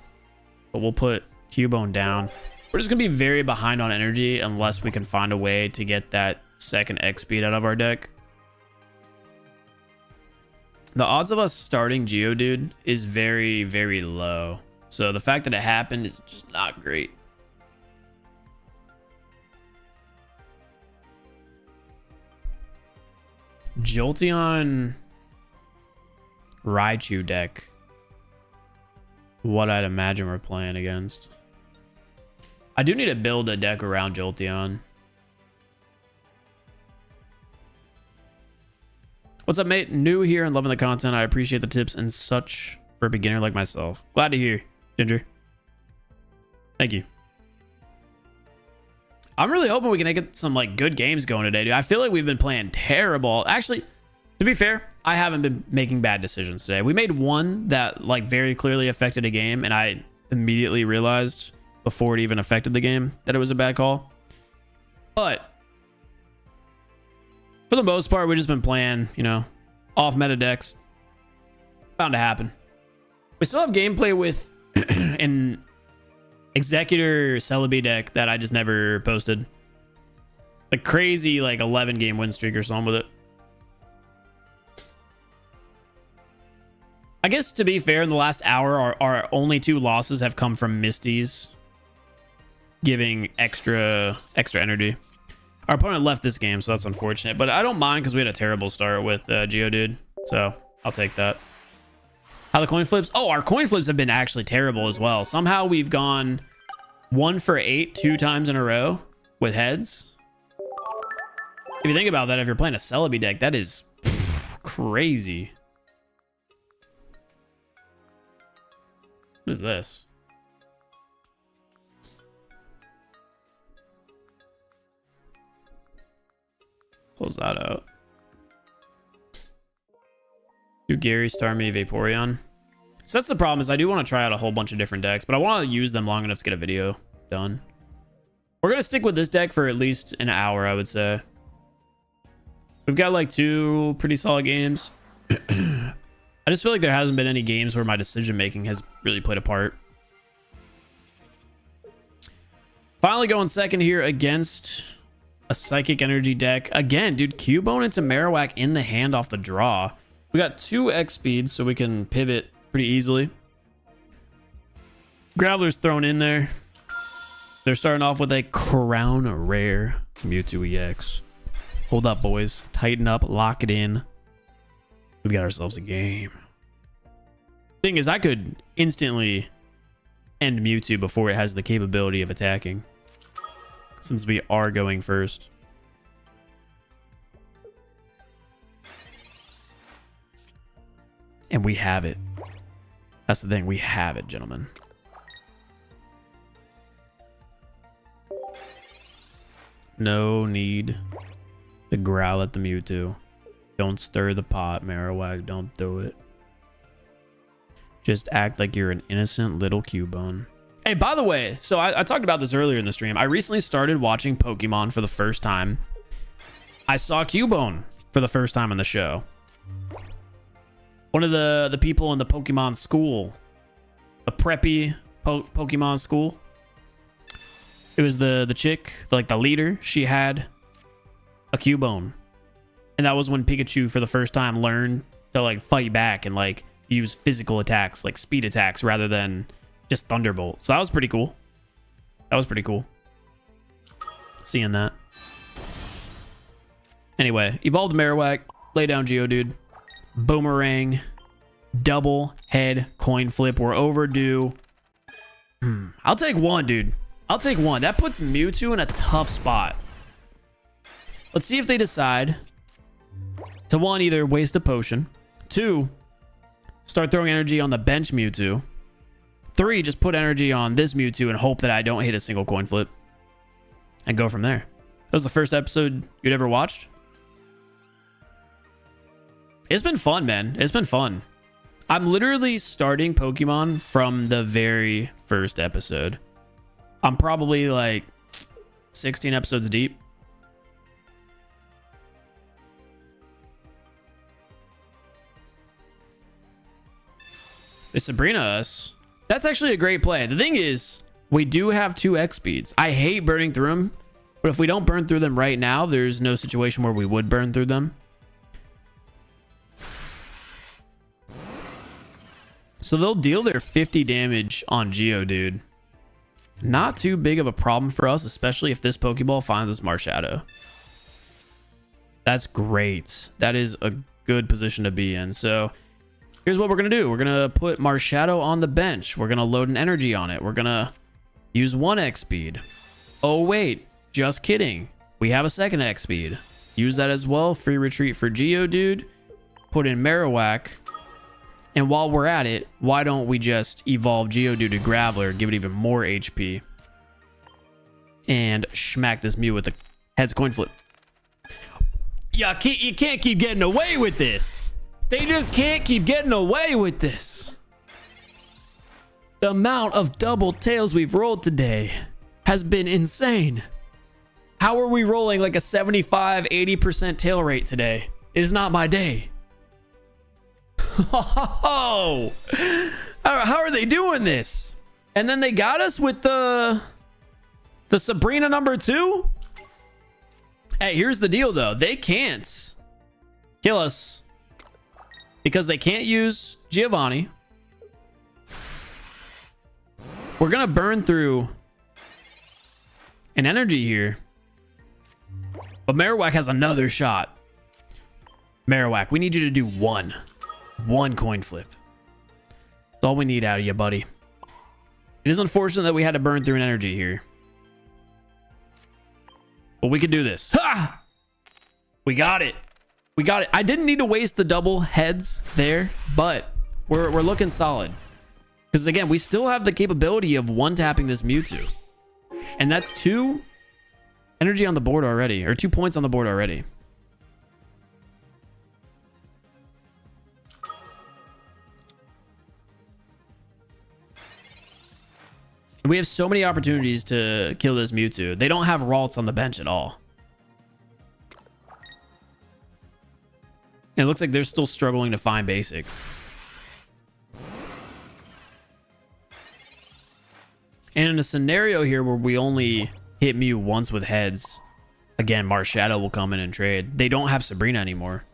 Speaker 1: But we'll put Cubone down. We're just going to be very behind on energy unless we can find a way to get that second X speed out of our deck. The odds of us starting Geodude is very, very low. So the fact that it happened is just not great. Jolteon Raichu deck. What I'd imagine we're playing against. I do need to build a deck around Jolteon. What's up, mate? New here and loving the content. I appreciate the tips and such for a beginner like myself. Glad to hear, Ginger. Thank you. I'm really hoping we can get some like good games going today, dude. I feel like we've been playing terrible. Actually, to be fair, I haven't been making bad decisions today. We made one that like very clearly affected a game, and I immediately realized before it even affected the game that it was a bad call. But for the most part, we've just been playing, you know, off meta decks. Bound to happen. We still have gameplay with an Executor Celebi deck that I just never posted. A crazy like 11 game win streak or something with it. I guess to be fair, in the last hour, our only 2 losses have come from Misty's giving extra energy. Our opponent left this game, so that's unfortunate. But I don't mind because we had a terrible start with Geodude. So I'll take that. How the coin flips? Oh, our coin flips have been actually terrible as well. Somehow we've gone 1 for 8 2 times in a row with heads. If you think about that, if you're playing a Celebi deck, that is crazy. What is this? Close that out. Do Gary, Starmie, Vaporeon. So that's the problem, is I do want to try out a whole bunch of different decks, but I want to use them long enough to get a video done. We're going to stick with this deck for at least an hour, I would say. We've got like 2 pretty solid games. I just feel like there hasn't been any games where my decision making has really played a part. Finally going second here against a Psychic Energy deck. Again, dude, Cubone into Marowak in the hand off the draw. We got 2 X speeds, so we can pivot pretty easily. Graveler's thrown in there. They're starting off with a Crown Rare Mewtwo EX. Hold up, boys. Tighten up. Lock it in. We've got ourselves a game. Thing is, I could instantly end Mewtwo before it has the capability of attacking, since we are going first. And we have it. That's the thing. We have it, gentlemen. No need to growl at the Mewtwo. Don't stir the pot, Marowak. Don't do it. Just act like you're an innocent little Cubone. Hey, by the way, so I talked about this earlier in the stream. I recently started watching Pokemon for the first time. I saw Cubone for the first time on the show. One of the people in the Pokemon school, the preppy Pokemon school. It was the chick, like the leader. She had a Cubone. And that was when Pikachu for the first time learned to like fight back and like use physical attacks, like speed attacks, rather than just Thunderbolt. So that was pretty cool. That was pretty cool. Seeing that. Anyway, evolved Marowak, lay down Geodude, Boomerang, double head coin flip. We're overdue. I'll take 1, dude. I'll take 1. That puts Mewtwo in a tough spot. Let's see if they decide to 1, either waste a potion, 2, start throwing energy on the bench Mewtwo, 3, just put energy on this Mewtwo and hope that I don't hit a single coin flip, and go from there. That was the first episode you'd ever watched. It's been fun, man. It's been fun. I'm literally starting Pokemon from the very first episode. I'm probably like 16 episodes deep. They Sabrina us. That's actually a great play. The thing is, we do have 2 X speeds. I hate burning through them, but if we don't burn through them right now, there's no situation where we would burn through them. So they'll deal their 50 damage on Geodude. Not too big of a problem for us, especially if this Pokeball finds a Smart Shadow. That's great. That is a good position to be in. So here's what we're going to do. We're going to put Marshadow on the bench. We're going to load an energy on it. We're going to use 1 X speed. Oh, wait. Just kidding. We have a 2nd X speed. Use that as well. Free retreat for Geodude. Put in Marowak. And while we're at it, why don't we just evolve Geodude to Graveler, give it even more HP, and smack this Mew with the heads coin flip. You can't keep getting away with this. They just can't keep getting away with this. The amount of double tails we've rolled today has been insane. How are we rolling like a 75-80% tail rate today? It is not my day. Oh, how are they doing this? And then they got us with the Sabrina #2. Hey, here's the deal though. They can't kill us because they can't use Giovanni. We're gonna burn through an energy here, but Marowak has another shot. Marowak, we need you to do one coin flip. That's all we need out of you, buddy. It is unfortunate that we had to burn through an energy here, but we could do this. Ha! We got it. We got it. I didn't need to waste the double heads there, but we're looking solid. Because again, we still have the capability of one-tapping this Mewtwo. And that's 2 energy on the board already, or 2 points on the board already. We have so many opportunities to kill this Mewtwo. They don't have Ralts on the bench at all. And it looks like they're still struggling to find basic. And in a scenario here where we only hit Mew once with heads, again, Marshadow will come in and trade. They don't have Sabrina anymore,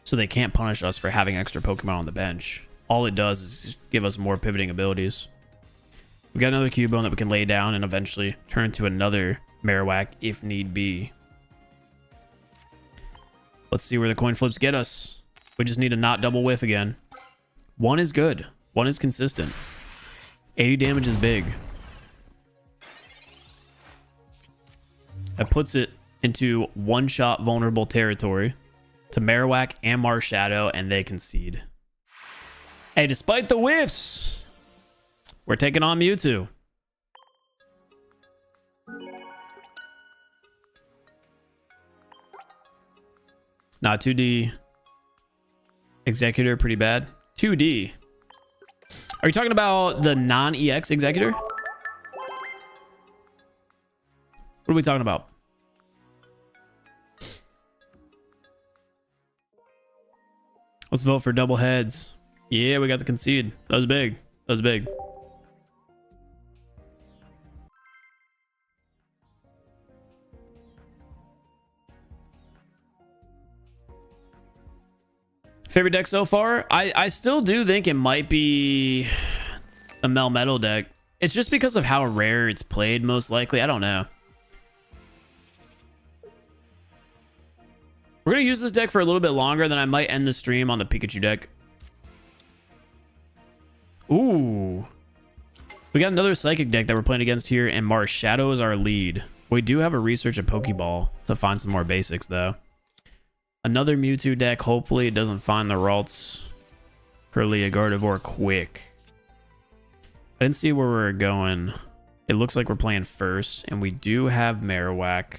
Speaker 1: so they can't punish us for having extra Pokemon on the bench. All it does is just give us more pivoting abilities. We got another Cubone that we can lay down and eventually turn to another Marowak if need be. Let's see where the coin flips get us. We just need to not double whiff again. 1 is good. 1 is consistent. 80 damage is big. That puts it into one-shot vulnerable territory to Marowak and Marshadow, and they concede. Hey, despite the whiffs, we're taking on Mewtwo. Not 2D. Executor, pretty bad. 2D. Are you talking about the non-EX Executor? What are we talking about? Let's vote for double heads. Yeah, we got the concede. That was big. That was big. Favorite deck so far? I still do think it might be a Melmetal deck. It's just because of how rare it's played, most likely. I don't know. We're going to use this deck for a little bit longer, then I might end the stream on the Pikachu deck. Ooh. We got another Psychic deck that we're playing against here, and Marshadow is our lead. We do have a Research and Pokeball to find some more basics, though. Another Mewtwo deck. Hopefully it doesn't find the Ralts, Curlia, Gardevoir quick. I didn't see where we're going. It looks like we're playing first, and we do have Marowak.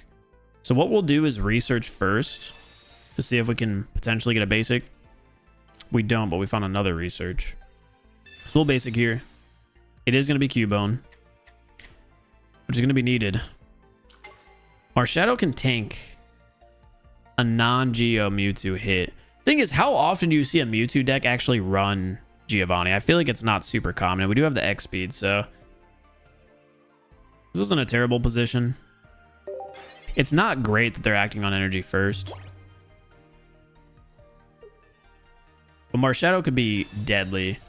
Speaker 1: So what we'll do is research first to see if we can potentially get a basic. We don't, but we found another research. So we'll basic here. It is going to be Cubone, which is going to be needed. Marshadow can tank a non-Geo Mewtwo hit. Thing is, how often do you see a Mewtwo deck actually run Giovanni? I feel like it's not super common. And we do have the X speed, so this isn't a terrible position. It's not great that they're acting on energy first, but Marshadow could be deadly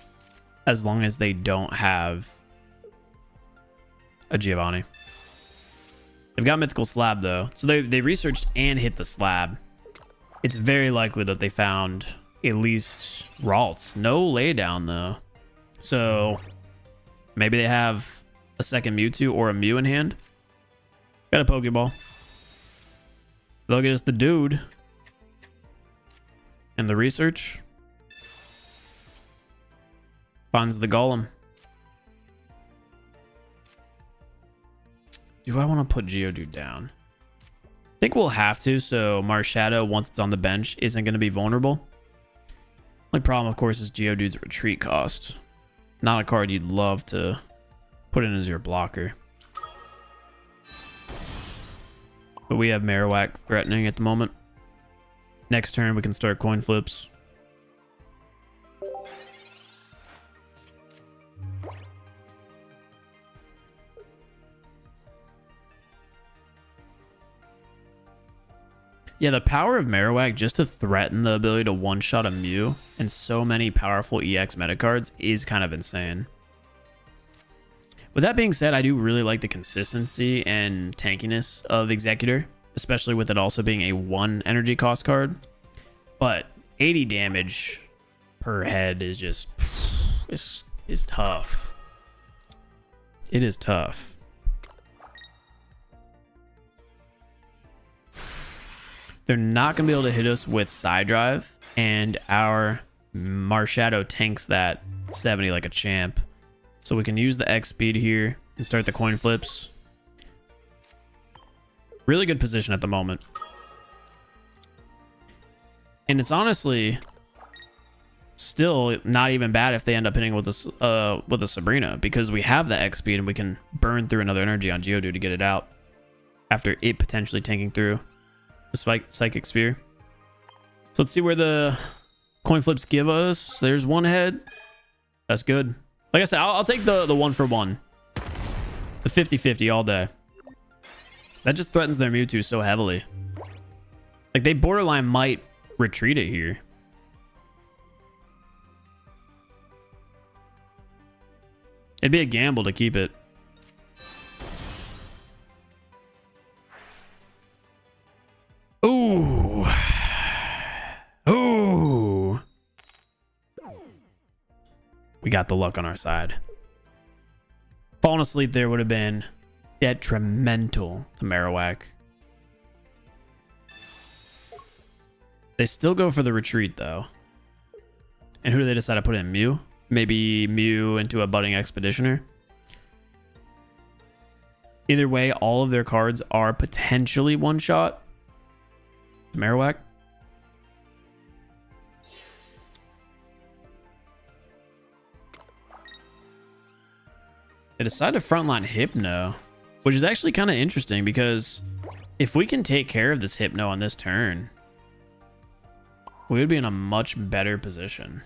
Speaker 1: as long as they don't have a Giovanni. They've got Mythical Slab though, so they researched and hit the slab. It's very likely that they found at least Ralts. No laydown though. So maybe they have a second Mewtwo or a Mew in hand. Got a Pokeball. They'll get us the dude. And the research. Finds the Golem. Do I want to put Geodude down? I think we'll have to, so Marshadow, once it's on the bench, isn't going to be vulnerable. Only problem, of course, is Geodude's retreat cost. Not a card you'd love to put in as your blocker. But we have Marowak threatening at the moment. Next turn, we can start coin flips. Yeah, the power of Marowak just to threaten the ability to one-shot a Mew and so many powerful EX meta cards is kind of insane. With that being said, I do really like the consistency and tankiness of Executor, especially with it also being a 1 energy cost card. But 80 damage per head is just is tough. It is tough. They're not going to be able to hit us with Psy Drive, and our Marshadow tanks that 70 like a champ. So we can use the X speed here and start the coin flips. Really good position at the moment. And it's honestly still not even bad if they end up hitting with a Sabrina, because we have the X speed and we can burn through another energy on Geodude to get it out after it potentially tanking through the Psychic Sphere. So let's see where the coin flips give us. There's one head. That's good. Like I said, I'll take the 1-for-1. The 50-50 all day. That just threatens their Mewtwo so heavily. Like, they borderline might retreat it here. It'd be a gamble to keep it. Ooh. Ooh. We got the luck on our side. Falling asleep there would have been detrimental to Marowak. They still go for the retreat, though. And who do they decide to put in? Mew? Maybe Mew into a Budding Expeditioner? Either way, all of their cards are potentially one-shot. Marowak. They decide to frontline Hypno, which is actually kind of interesting because if we can take care of this Hypno on this turn, we would be in a much better position.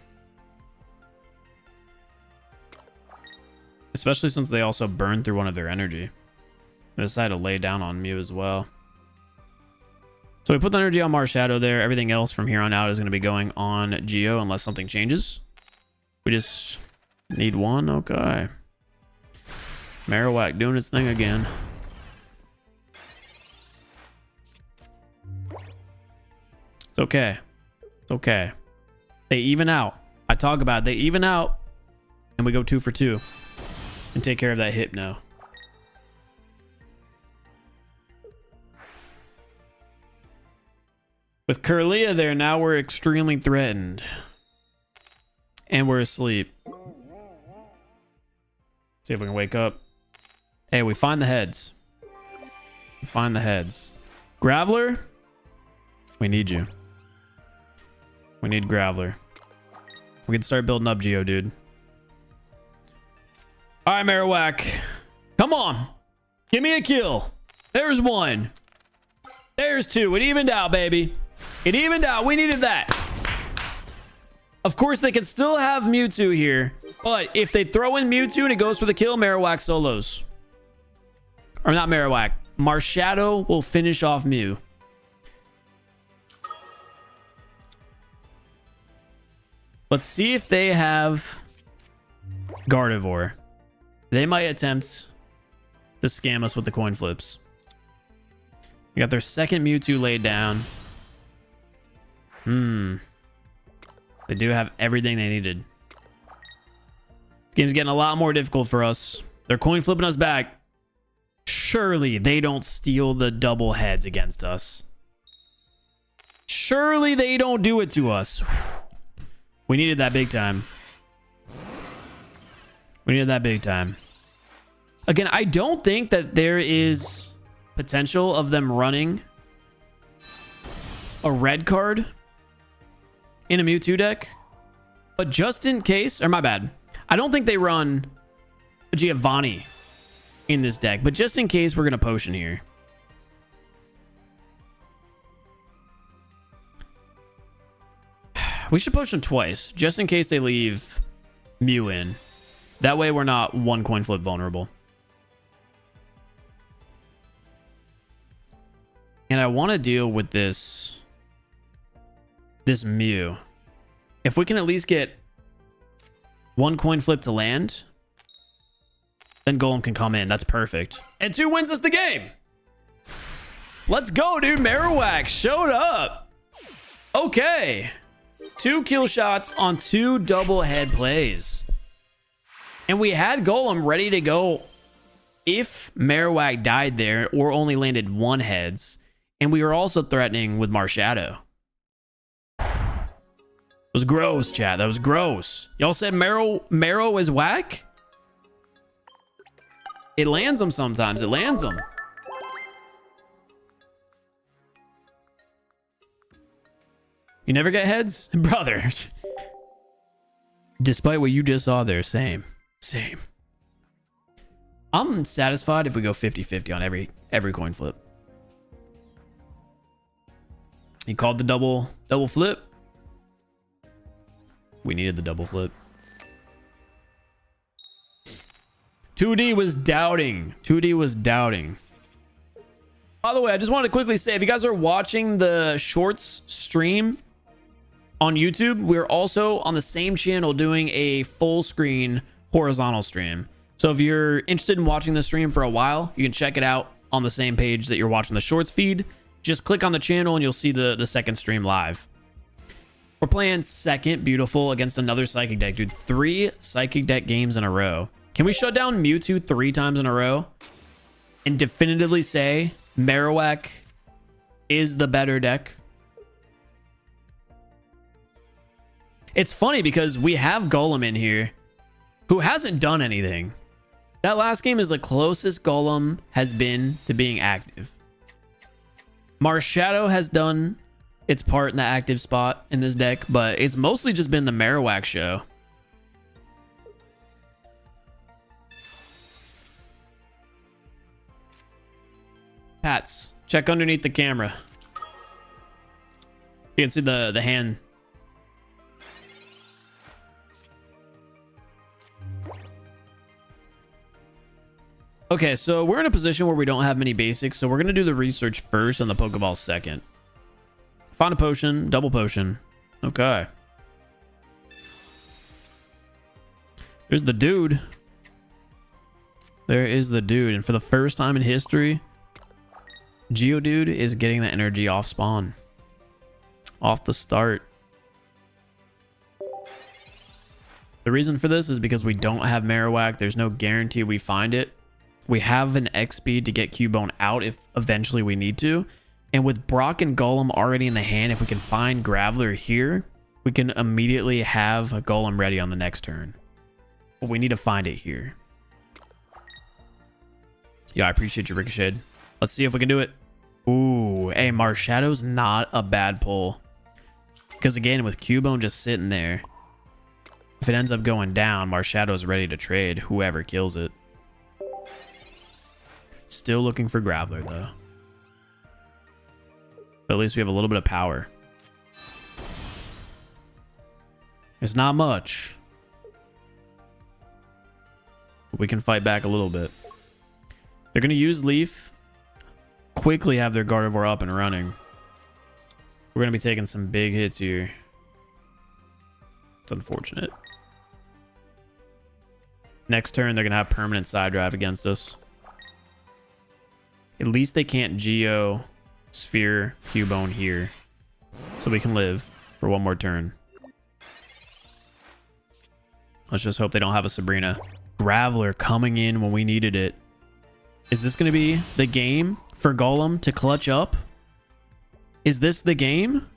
Speaker 1: Especially since they also burn through one of their energy. They decide to lay down on Mew as well. So we put the energy on Marshadow there. Everything else from here on out is going to be going on Geo unless something changes. We just need one. Okay. Marowak doing its thing again. It's okay. It's okay. They even out. I talk about it. They even out. And we go 2 for 2. And take care of that Hypno. With Kirlia there, now we're extremely threatened. And we're asleep. See if we can wake up. Hey, we find the heads. We find the heads. Graveler? We need you. We need Graveler. We can start building up Geodude. Alright, Marowak. Come on. Give me a kill. There's one. There's two. It evened out, baby. It evened out. We needed that. Of course, they can still have Mewtwo here. But if they throw in Mewtwo and it goes for the kill, Marowak solos. Or not Marowak. Marshadow will finish off Mew. Let's see if they have Gardevoir. They might attempt to scam us with the coin flips. We got their second Mewtwo laid down. They do have everything they needed. Game's getting a lot more difficult for us. They're coin flipping us back. Surely they don't steal the double heads against us. Surely they don't do it to us. We needed that big time. We needed that big time. Again, I don't think that there is potential of them running a red card in a Mewtwo deck. But just in case, or my bad, I don't think they run a Giovanni in this deck. But just in case, we're going to potion here. We should potion twice, just in case they leave Mew in. That way we're not one coin flip vulnerable. And I want to deal with this Mew. If we can at least get one coin flip to land, then Golem can come in. That's perfect. And 2 wins us the game. Let's go, dude. Marowak showed up. Okay. 2 kill shots on 2 double head plays. And we had Golem ready to go if Marowak died there or only landed 1 heads. And we were also threatening with Marshadow. It was gross, chat. That was gross. Y'all said Marrow is whack? It lands them sometimes. It lands them. You never get heads? Brother. Despite what you just saw there, same. Same. I'm satisfied if we go 50-50 on every coin flip. He called the double flip. We needed the double flip. 2D was doubting. 2D was doubting. By the way, I just wanted to quickly say, if you guys are watching the shorts stream on YouTube, we're also on the same channel doing a full screen horizontal stream. So if you're interested in watching the stream for a while, you can check it out on the same page that you're watching the shorts feed. Just click on the channel and you'll see the second stream live. We're playing second beautiful against another Psychic deck, dude. 3 Psychic deck games in a row. Can we shut down Mewtwo 3 times in a row and definitively say Marowak is the better deck? It's funny because we have Golem in here who hasn't done anything. That last game is the closest Golem has been to being active. Marshadow has done its part in the active spot in this deck, but it's mostly just been the Marowak show. Pats, check underneath the camera. You can see the hand. Okay, so we're in a position where we don't have many basics, so we're going to do the research first and the Pokeball second. Find a potion, double potion. Okay. There's the dude. There is the dude. And for the first time in history, Geodude is getting the energy off spawn. Off the start. The reason for this is because we don't have Marowak. There's no guarantee we find it. We have an X speed to get Cubone out if eventually we need to. And with Brock and Golem already in the hand, if we can find Graveler here, we can immediately have a Golem ready on the next turn. But we need to find it here. Yeah, I appreciate you, Ricochet. Let's see if we can do it. Ooh, hey, Marshadow's not a bad pull. Because again, with Cubone just sitting there, if it ends up going down, Marshadow's ready to trade whoever kills it. Still looking for Graveler, though. But at least we have a little bit of power. It's not much. But we can fight back a little bit. They're going to use Leaf. Quickly have their Gardevoir up and running. We're going to be taking some big hits here. It's unfortunate. Next turn, they're going to have permanent side drive against us. At least they can't Geo Sphere Cubone here. So we can live. for one more turn. Let's just hope they don't have a Sabrina. Graveler coming in when we needed it. Is this going to be the game for Golem to clutch up? Is this the game?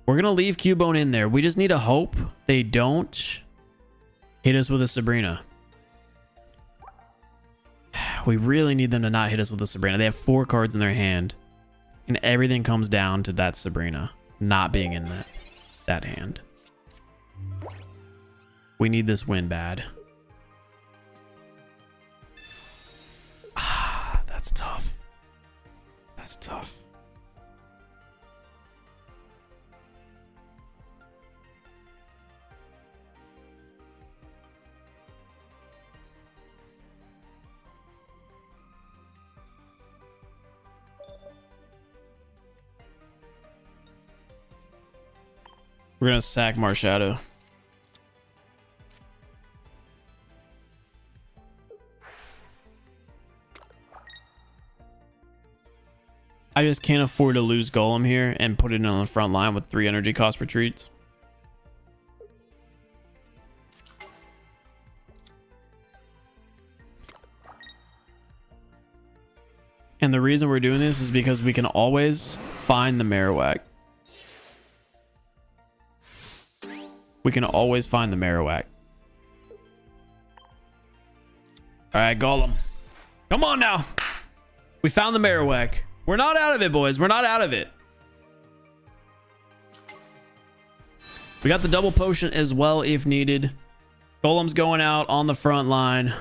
Speaker 1: We're going to leave Cubone in there. We just need to hope they don't hit us with a Sabrina. We really need them to not hit us with a Sabrina. They have 4 cards in their hand. And everything comes down to that Sabrina not being in that hand. We need this win bad. Ah, that's tough. That's tough. We're gonna sack Marshadow. I just can't afford to lose Golem here and put it on the front line with 3 energy cost retreats. And the reason we're doing this is because we can always find the Marowak. We can always find the Marowak. All right, Golem. Come on now. We found the Marowak. We're not out of it, boys. We're not out of it. We got the double potion as well if needed. Golem's going out on the front line.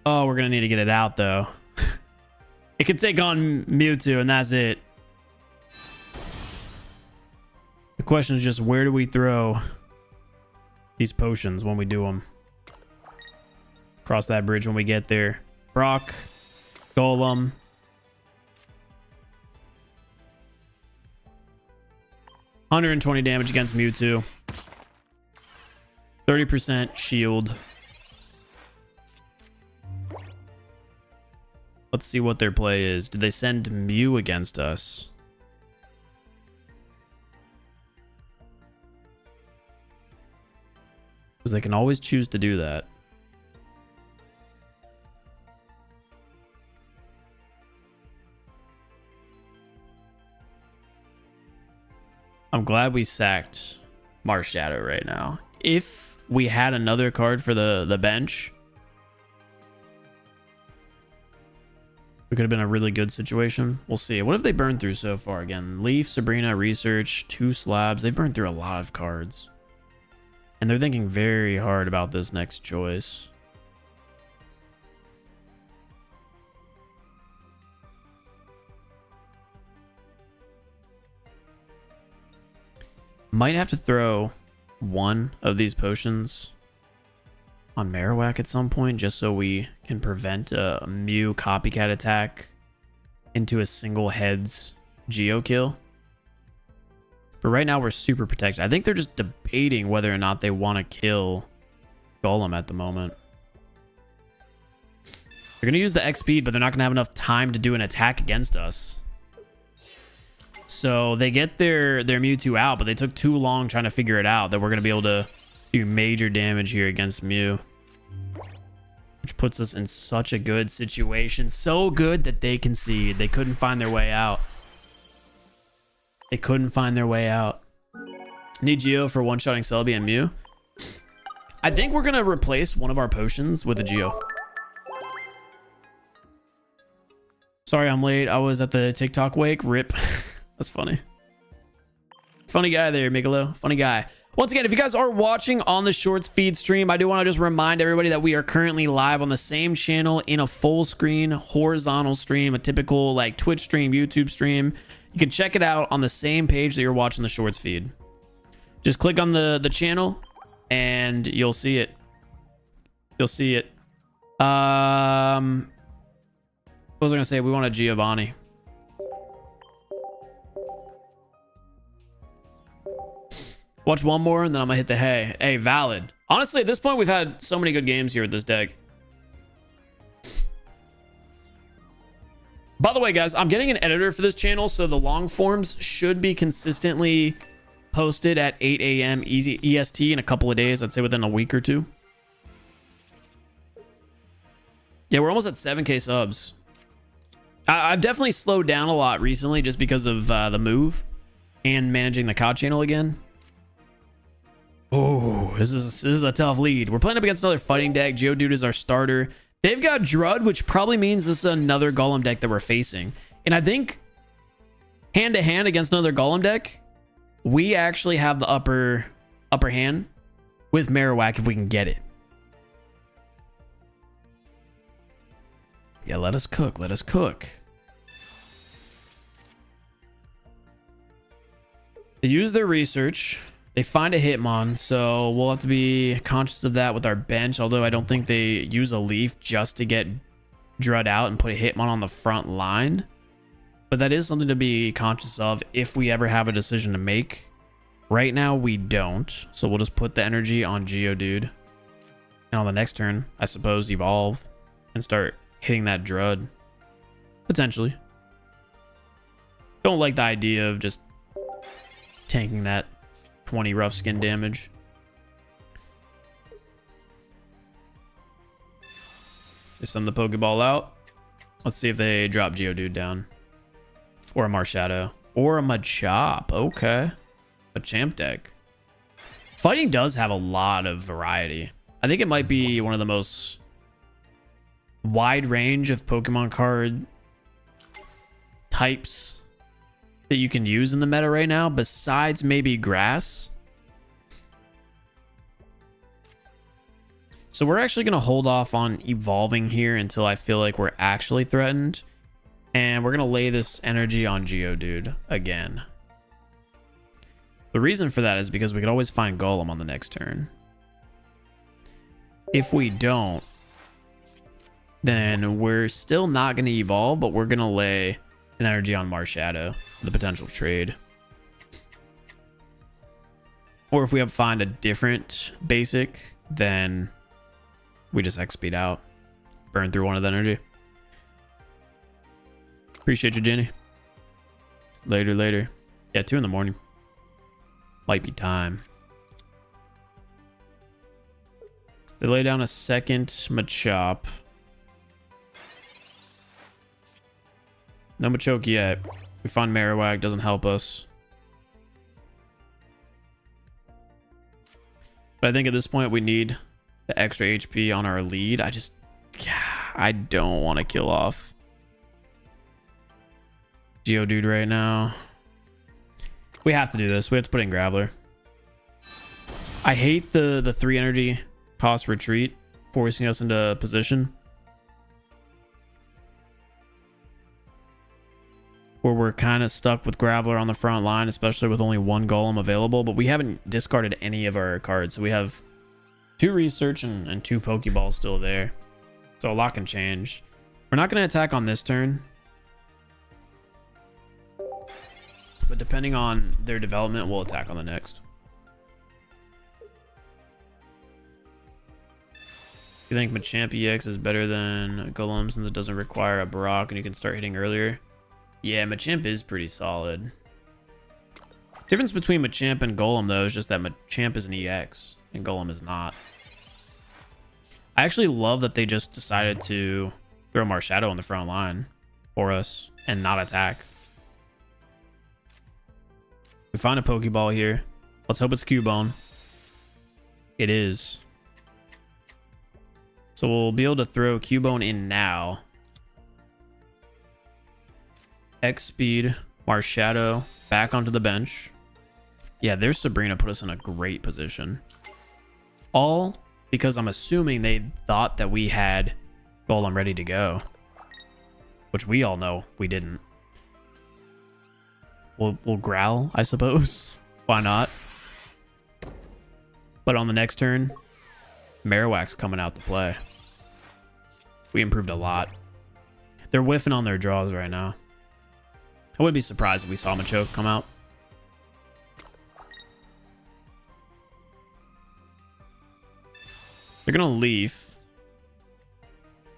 Speaker 1: Oh, we're going to need to get it out, though. It can take on Mewtwo, and that's it. The question is just, where do we throw these potions when we do them? Cross that bridge when we get there. Brock, Golem. $120 damage against Mewtwo. 30% shield. Let's see what their play is. Did they send Mew against us? Because they can always choose to do that. I'm glad we sacked Marshadow right now. If we had another card for the bench, it could have been a really good situation. We'll see. What have they burned through so far? Again, Leaf, Sabrina, Research, 2 slabs. They've burned through a lot of cards. And they're thinking very hard about this next choice. Might have to throw one of these potions on Marowak at some point, just so we can prevent a Mew copycat attack into a single heads Geo kill. But right now we're super protected. I think they're just debating whether or not they want to kill Golem at the moment. They're going to use the X speed, but they're not going to have enough time to do an attack against us. So they get their Mewtwo out, but they took too long trying to figure it out that we're going to be able to do major damage here against Mew. Which puts us in such a good situation. So good that they concede. They couldn't find their way out. They couldn't find their way out. Need Geo for one-shotting Celebi and Mew. I think we're going to replace one of our potions with a Geo. Sorry I'm late. I was at the TikTok wake. RIP. That's funny. Funny guy there, Migalo. Funny guy. Once again, if you guys are watching on the Shorts feed stream, I do want to just remind everybody that we are currently live on the same channel in a full screen horizontal stream, a typical like Twitch stream, YouTube stream. You can check it out on the same page that you're watching the Shorts feed. Just click on the channel and you'll see it. You'll see it. What was I gonna say? We want a Giovanni. Watch one more and then I'm gonna hit the hay. Hey, valid. Honestly, at this point, we've had so many good games here with this deck. By the way, guys, I'm getting an editor for this channel, so the long forms should be consistently posted at 8 a.m. EST in a couple of days. I'd say within a week or two. Yeah, we're almost at 7K subs. I've definitely slowed down a lot recently just because of the move and managing the COD channel again. Oh, this is a tough lead. We're playing up against another fighting deck. Geodude is our starter. They've got Drud, which probably means this is another Golem deck that we're facing. And I think hand-to-hand against another Golem deck, we actually have the upper hand with Marowak if we can get it. Yeah, let us cook. Let us cook. They use their research. They find a Hitmon, so we'll have to be conscious of that with our bench, although I don't think they use a Leaf just to get Drud out and put a Hitmon on the front line. But that is something to be conscious of if we ever have a decision to make. Right now, we don't, so we'll just put the energy on Geodude. And on the next turn, I suppose, evolve and start hitting that Drud. Potentially. Don't like the idea of just tanking that 20 rough skin damage. They send the Pokeball out. Let's see if they drop Geodude down. Or a Marshadow. Or a Machop. Okay. Machamp deck. Fighting does have a lot of variety. I think it might be one of the most wide range of Pokemon card types that you can use in the meta right now, besides maybe grass. So we're actually going to hold off on evolving here until I feel like we're actually threatened. And we're going to lay this energy on Geodude again. The reason for that is because we could always find Golem on the next turn. If we don't, then we're still not going to evolve, but we're going to lay an energy on Marshadow, the potential trade. Or if we find a different basic, then we just X-speed out. Burn through one of the energy. Appreciate you, Jenny. Later, later. Yeah, 2 in the morning. Might be time. They lay down a second Machop. No Machoke yet. We find Marowak, doesn't help us. But I think at this point we need the extra HP on our lead. I don't want to kill off Geodude right now. We have to do this. We have to put in Graveler. I hate the 3 energy cost retreat, forcing us into position where we're kind of stuck with Graveler on the front line, especially with only 1 Golem available. But we haven't discarded any of our cards, so we have 2 research and 2 Pokeballs still there. So a lot can change. We're not going to attack on this turn, but depending on their development, we'll attack on the next. You think Machamp EX is better than Golem since it doesn't require a Brock and you can start hitting earlier? Yeah, Machamp is pretty solid. Difference between Machamp and Golem, though, is just that Machamp is an EX and Golem is not. I actually love that they just decided to throw Marshadow on the front line for us and not attack. We find a Pokeball here. Let's hope it's Cubone. It is. So we'll be able to throw Cubone in now. X speed, Marshadow, back onto the bench. Yeah, there's Sabrina put us in a great position. All because I'm assuming they thought that we had Golem ready to go. Which we all know we didn't. We'll growl, I suppose. Why not? But on the next turn, Marowak's coming out to play. We improved a lot. They're whiffing on their draws right now. I wouldn't be surprised if we saw Machoke come out. They're going to leave.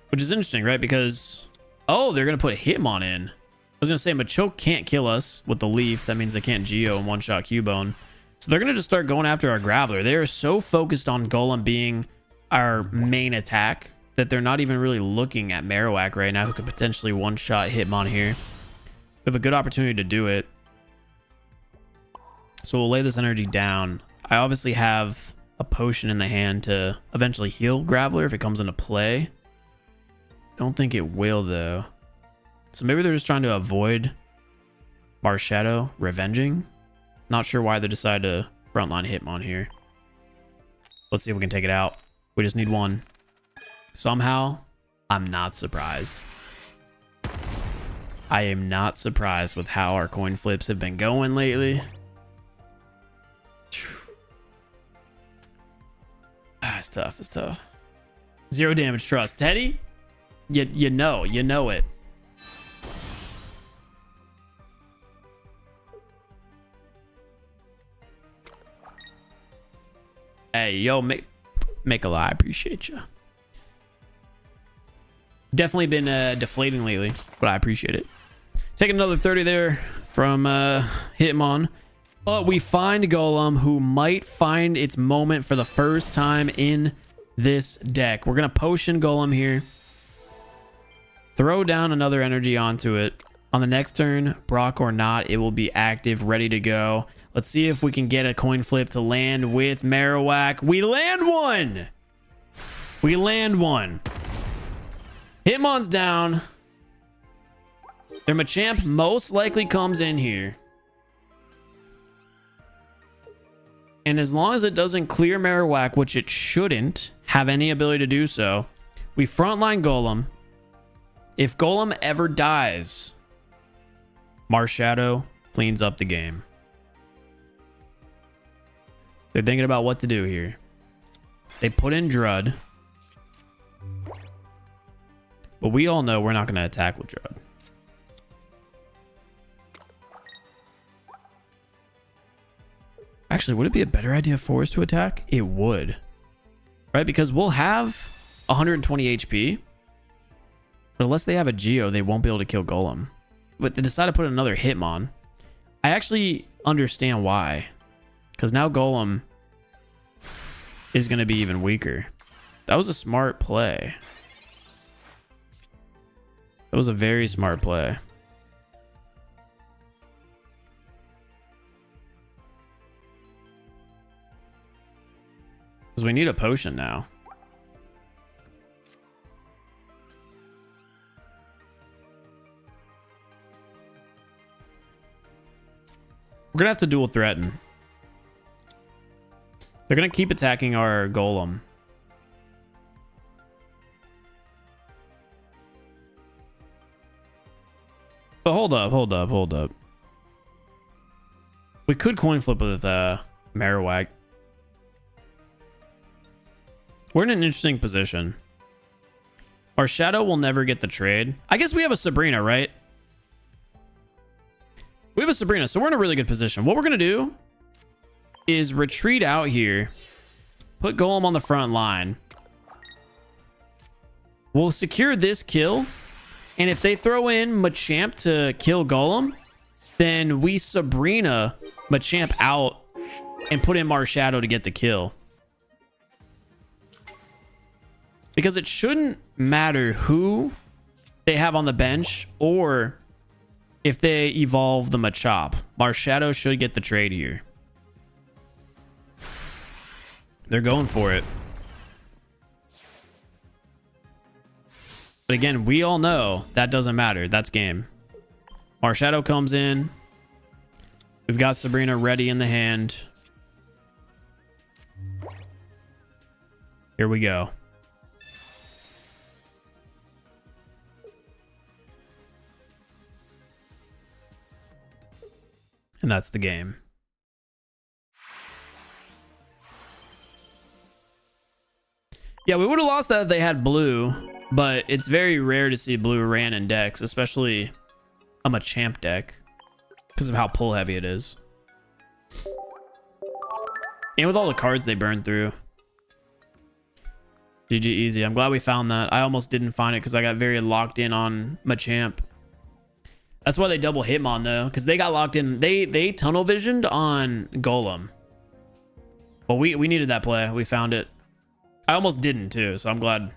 Speaker 1: Which is interesting, right? Because Oh, they're going to put Hitmon in. I was going to say, Machoke can't kill us with the Leaf. That means they can't Geo and one-shot Cubone. So they're going to just start going after our Graveler. They are so focused on Golem being our main attack that they're not even really looking at Marowak right now, who could potentially one-shot Hitmon here. We have a good opportunity to do it. So we'll lay this energy down. I obviously have a potion in the hand to eventually heal Graveler if it comes into play. Don't think it will, though. So maybe they're just trying to avoid Marshadow revenging. Not sure why they decided to frontline Hitmon here. Let's see if we can take it out. We just need one. Somehow, I'm not surprised. I am not surprised with how our coin flips have been going lately. It's tough. It's tough. 0 damage trust. Teddy, you know it. Hey, yo, make a lie. I appreciate you. Definitely been deflating lately, but I appreciate it. Taking another 30 there from Hitmon. But we find Golem, who might find its moment for the first time in this deck. We're going to potion Golem here. Throw down another energy onto it. On the next turn, Brock or not, it will be active, ready to go. Let's see if we can get a coin flip to land with Marowak. We land one! We land one. Hitmon's down. Their Machamp most likely comes in here. And as long as it doesn't clear Marowak, which it shouldn't have any ability to do so, we frontline Golem. If Golem ever dies, Marshadow cleans up the game. They're thinking about what to do here. They put in Drud. But we all know we're not going to attack with Drud. Actually, would it be a better idea for us to attack? It would. Right? Because we'll have 120 HP. But unless they have a Geo, they won't be able to kill Golem. But they decided to put another Hitmon. I actually understand why. Because now Golem is going to be even weaker. That was a smart play. That was a very smart play. Because we need a potion now. We're going to have to dual threaten. They're going to keep attacking our Golem. But hold up. We could coin flip with Marowak. We're in an interesting position. Our Shadow will never get the trade. I guess we have a Sabrina, right? We have a Sabrina, so we're in a really good position. What we're going to do is retreat out here. Put Golem on the front line. We'll secure this kill. And if they throw in Machamp to kill Golem, then we Sabrina Machamp out and put in Marshadow to get the kill. Because it shouldn't matter who they have on the bench or if they evolve the Machop. Marshadow should get the trade here. They're going for it. But again, we all know that doesn't matter. That's game. Marshadow comes in. We've got Sabrina ready in the hand. Here we go. And that's the game. Yeah, we would have lost that if they had blue, but it's very rare to see blue ran in decks, especially a Machamp deck, because of how pull heavy it is. And with all the cards they burn through. GG easy. I'm glad we found that. I almost didn't find it because I got very locked in on Machamp. That's why they double Hitmon though, because they got locked in. They tunnel visioned on Golem. But we needed that play. We found it. I almost didn't too, so I'm glad.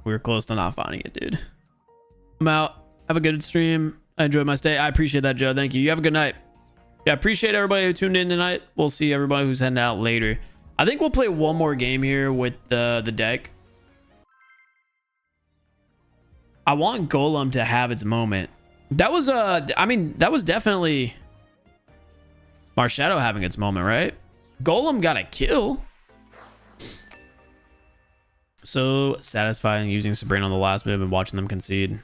Speaker 1: We were close to not finding it, dude. I'm out. Have a good stream. I enjoyed my stay. I appreciate that, Joe. Thank you. You have a good night. Yeah, appreciate everybody who tuned in tonight. We'll see everybody who's heading out later. I think we'll play one more game here with the deck. I want Golem to have its moment. That was I mean, that was definitely Marshadow having its moment, right? Golem got a kill. So satisfying using Sabrina on the last move and watching them concede.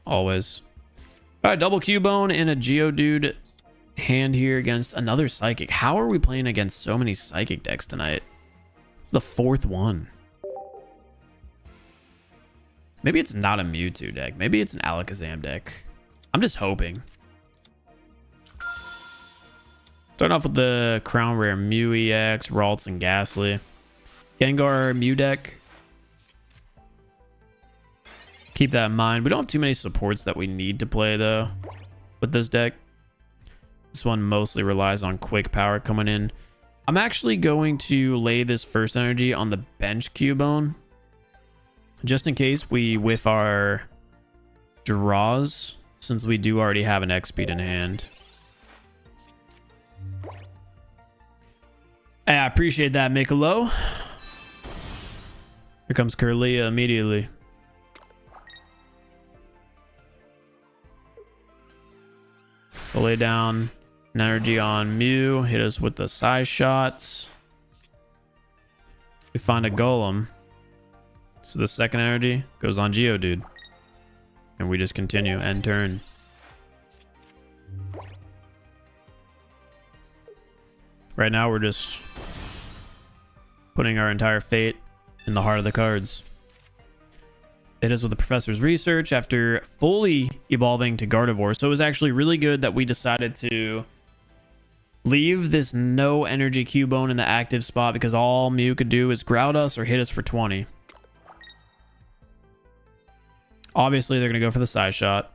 Speaker 1: Always. All right, double Cubone and a Geodude hand here against another Psychic. How are we playing against so many Psychic decks tonight? It's the fourth one. Maybe it's not a Mewtwo deck. Maybe it's an Alakazam deck. I'm just hoping. Starting off with the Crown Rare Mew EX, Ralts, and Ghastly. Gengar Mew deck. Keep that in mind. We don't have too many supports that we need to play though with this deck. This one mostly relies on quick power coming in. I'm actually going to lay this first energy on the bench Cubone, just in case we whiff our draws, since we do already have an X-Speed in hand. I appreciate that, Mikolo. Here comes Curlia immediately. We'll lay down an energy on Mew, hit us with the size shots. We find a Golem. So the second energy goes on Geodude. And we just continue, end turn. Right now we're just putting our entire fate in the heart of the cards. It is with the Professor's Research after fully evolving to Gardevoir. So it was actually really good that we decided to leave this no energy Cubone in the active spot, because all Mew could do is grout us or hit us for 20. Obviously, they're going to go for the size shot.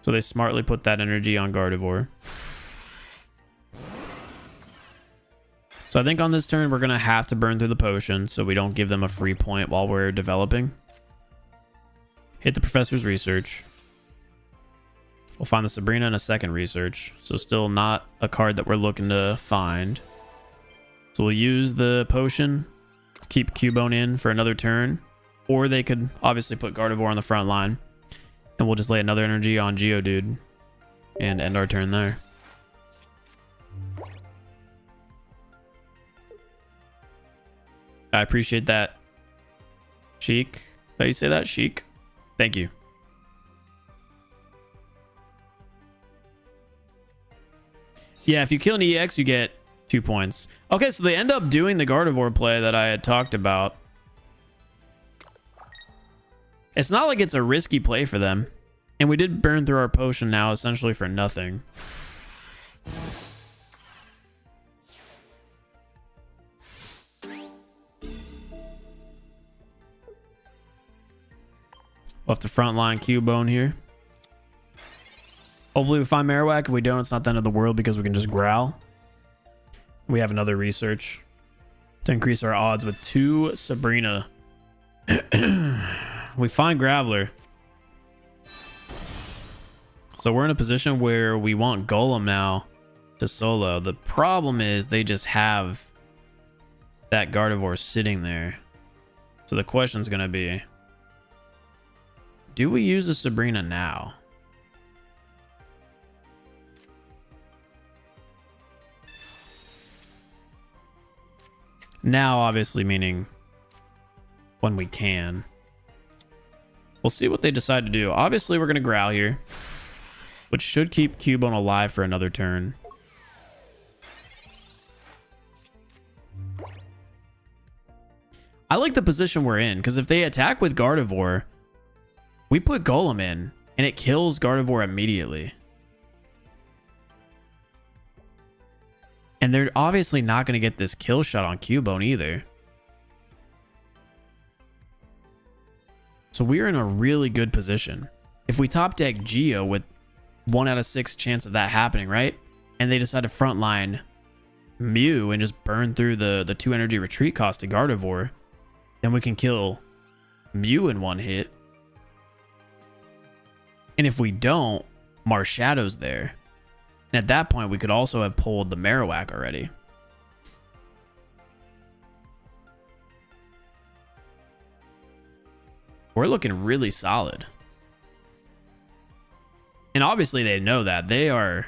Speaker 1: So they smartly put that energy on Gardevoir. So I think on this turn, we're going to have to burn through the potion so we don't give them a free point while we're developing. Hit the Professor's Research. We'll find the Sabrina in a second Research. So still not a card that we're looking to find. So we'll use the potion to keep Cubone in for another turn. Or they could obviously put Gardevoir on the front line. And we'll just lay another energy on Geodude and end our turn there. I appreciate that. Sheik. How do you say that? Sheik. Thank you. Yeah, if you kill an EX, you get 2 points. Okay, so they end up doing the Gardevoir play that I had talked about. It's not like it's a risky play for them. And we did burn through our potion now, essentially for nothing. We'll have to frontline Cubone here. Hopefully we find Marowak. If we don't, it's not the end of the world because we can just growl. We have another Research to increase our odds with 2 Sabrina. We find Graveler. So we're in a position where we want Golem now to solo. The problem is they just have that Gardevoir sitting there. So the question's going to be, do we use the Sabrina now? Now, obviously, meaning when we can. We'll see what they decide to do. Obviously, we're going to growl here, which should keep Cubone alive for another turn. I like the position we're in, because if they attack with Gardevoir, we put Golem in, and it kills Gardevoir immediately. And they're obviously not going to get this kill shot on Cubone either. So we're in a really good position. If we top deck Geo with 1 out of 6 chance of that happening, right? And they decide to frontline Mew and just burn through the 2 energy retreat cost to Gardevoir, then we can kill Mew in 1 hit. And if we don't, Marshadow's there. And at that point, we could also have pulled the Marowak already. We're looking really solid. And obviously they know that. They are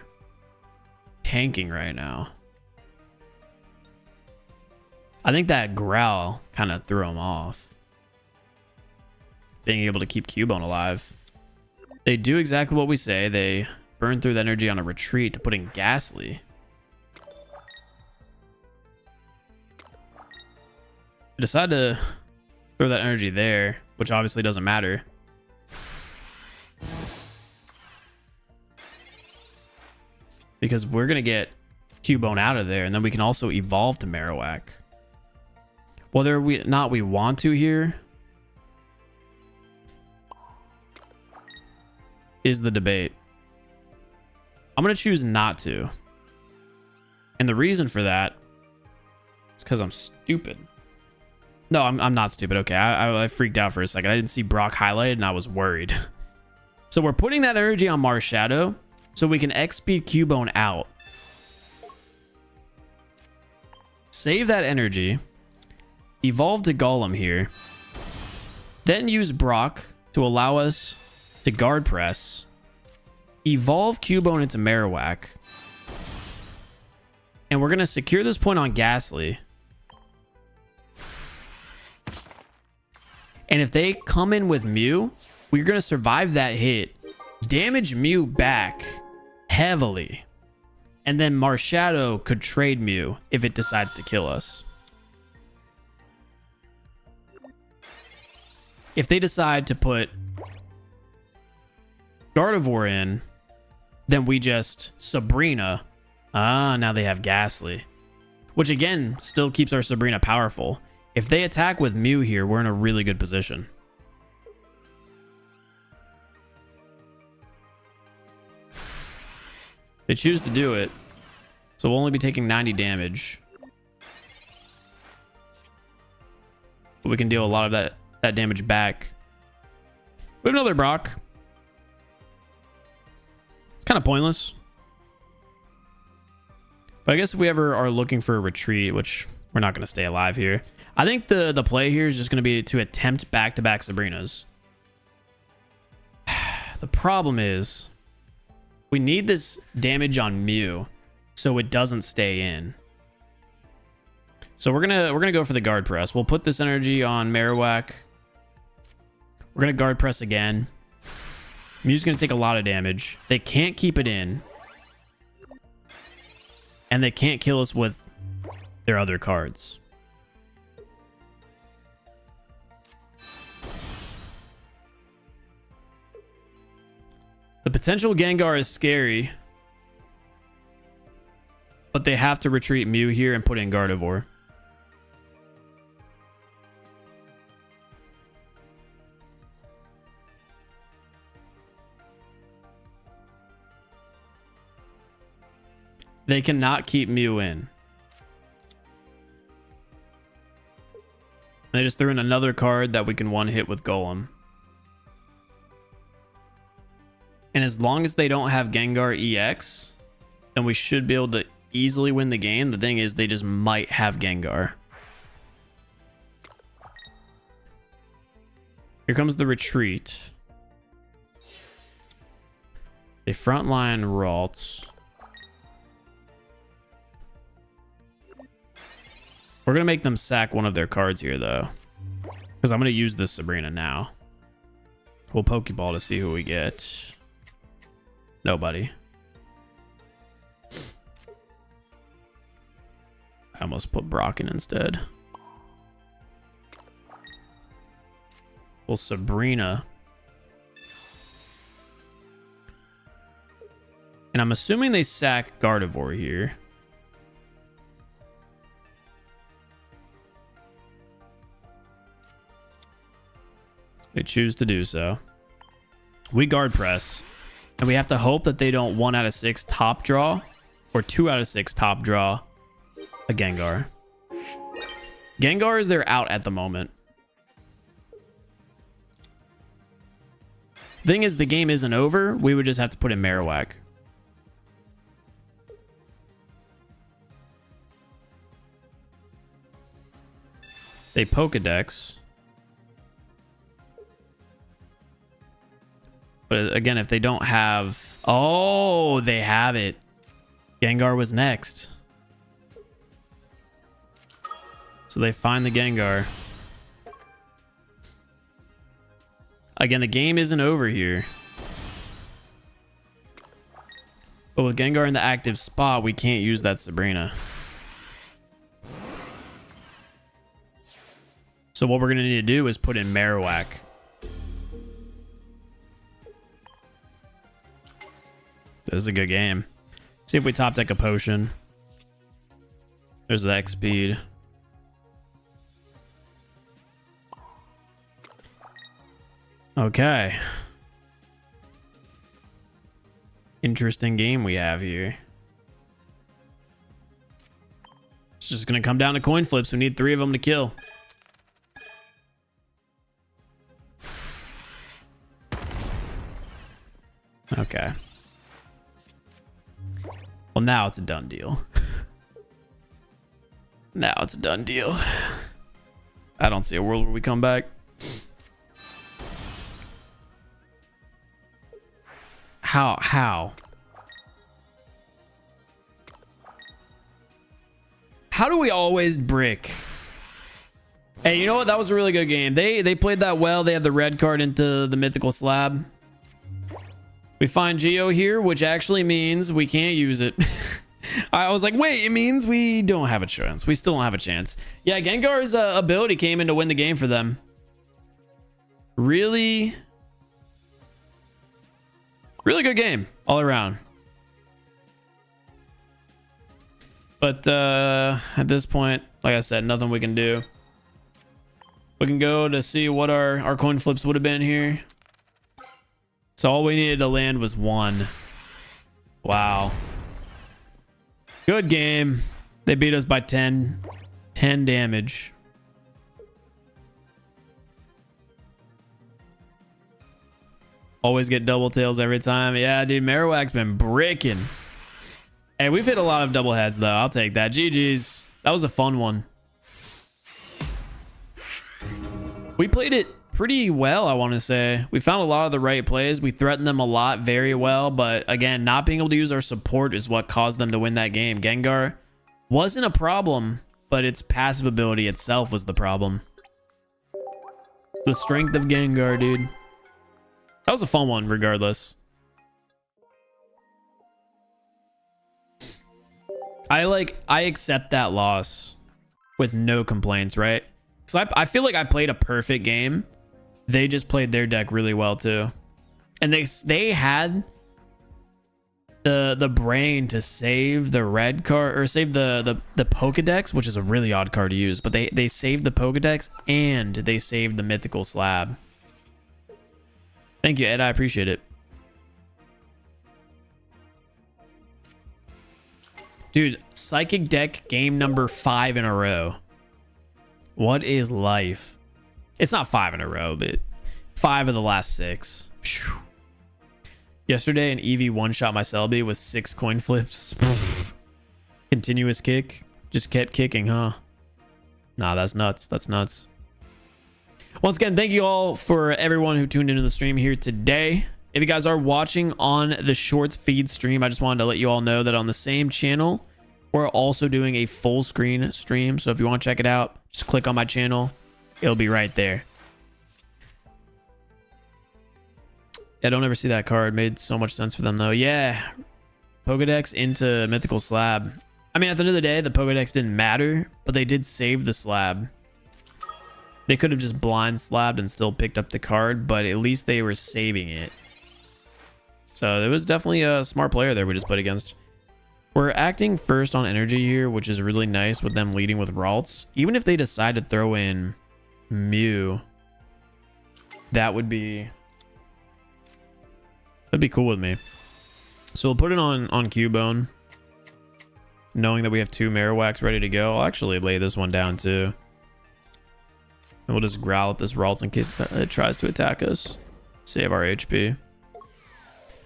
Speaker 1: tanking right now. I think that growl kind of threw them off. Being able to keep Cubone alive. They do exactly what we say. They burn through the energy on a retreat to put in Ghastly. They decide to throw that energy there, which obviously doesn't matter. Because we're going to get Cubone out of there, and then we can also evolve to Marowak. Whether we want to here is the debate. I'm going to choose not to. And the reason for that is because I'm stupid. No, I'm not stupid. Okay, I freaked out for a second. I didn't see Brock highlighted and I was worried. So we're putting that energy on Marshadow so we can XP Cubone out. Save that energy. Evolve to Golem here. Then use Brock to allow us to guard press. Evolve Cubone into Marowak. And we're going to secure this point on Ghastly. And if they come in with Mew, we're going to survive that hit, damage Mew back heavily, and then Marshadow could trade Mew if it decides to kill us. If they decide to put Gardevoir in, then we just Sabrina. Now they have Ghastly, which again still keeps our Sabrina powerful. If they attack with Mew here, we're in a really good position. They choose to do it, so we'll only be taking 90 damage. But we can deal a lot of that damage back. We have another Brock. It's kind of pointless. But I guess if we ever are looking for a retreat, which we're not going to stay alive here, I think the play here is just going to be to attempt back-to-back Sabrinas. The problem is we need this damage on Mew so it doesn't stay in. So we're gonna go for the guard press. We'll put this energy on Marowak. We're gonna guard press again. Mew's gonna take a lot of damage. They can't keep it in. And they can't kill us with their other cards. The potential Gengar is scary, but they have to retreat Mew here and put in Gardevoir. They cannot keep Mew in. They just threw in another card that we can one hit with Golem. And as long as they don't have Gengar EX, then we should be able to easily win the game. The thing is, they just might have Gengar. Here comes the retreat. They frontline Ralts. We're going to make them sack one of their cards here, though. Because I'm going to use this Sabrina now. We'll Pokeball to see who we get. Nobody. I almost put Brock in instead. Well, Sabrina. And I'm assuming they sack Gardevoir here. We choose to do so. We guard press. And we have to hope that they don't 1 out of 6 top draw or 2 out of 6 top draw a Gengar. Gengar is their out at the moment. Thing is, the game isn't over. We would just have to put in Marowak. They Pokedex. But again, if they don't have... Oh, they have it. Gengar was next. So they find the Gengar. Again, the game isn't over here. But with Gengar in the active spot, we can't use that Sabrina. So what we're going to need to do is put in Marowak. This is a good game. See if we top deck a potion. There's the X speed. Okay. Interesting game we have here. It's just going to come down to coin flips. We need 3 of them to kill. Okay. Well, now it's a done deal. Now it's a done deal. I don't see a world where we come back. How? How do we always brick? Hey, you know what? That was a really good game. They played that well. They had the red card into the mythical slab. We find Geo here, which actually means we can't use it. I was like, wait, it means we don't have a chance. We still don't have a chance. Yeah, Gengar's ability came in to win the game for them. Really good game all around. But at this point, like I said, nothing we can do. We can go to see what our coin flips would have been here. So all we needed to land was 1. Wow. Good game. They beat us by 10 damage. Always get double tails every time. Yeah, dude, Marowak's been bricking. Hey, we've hit a lot of double heads, though. I'll take that. GG's. That was a fun one. We played it pretty well, I want to say. We found a lot of the right plays. We threatened them a lot very well. But again, not being able to use our support is what caused them to win that game. Gengar wasn't a problem, but its passive ability itself was the problem. The strength of Gengar, dude. That was a fun one, regardless. I accept that loss with no complaints, right? Because I feel like I played a perfect game. They just played their deck really well too, and they had the brain to save the red card or save the Pokedex, which is a really odd card to use. But they saved the Pokedex and they saved the mythical slab. Thank you, Ed. I appreciate it. Dude, Psychic Deck game number 5 in a row. What is life? It's not 5 in a row, but 5 of the last 6. Whew. Yesterday, an EV one-shot my Selby with 6 coin flips. Continuous kick. Just kept kicking, huh? Nah, that's nuts. That's nuts. Once again, thank you all for everyone who tuned into the stream here today. If you guys are watching on the shorts feed stream, I just wanted to let you all know that on the same channel, we're also doing a full screen stream. So if you want to check it out, just click on my channel. It'll be right there. Yeah, don't ever see that card. Made so much sense for them, though. Yeah. Pokedex into Mythical Slab. I mean, at the end of the day, the Pokedex didn't matter, but they did save the slab. They could have just blind slabbed and still picked up the card, but at least they were saving it. So it was definitely a smart player there we just played against. We're acting first on energy here, which is really nice with them leading with Ralts. Even if they decide to throw in Mew, That would be... That'd be cool with me. So we'll put it on Cubone, knowing that we have 2 Marowaks ready to go. I'll actually lay this one down too. And we'll just growl at this Ralts in case it tries to attack us. Save our HP.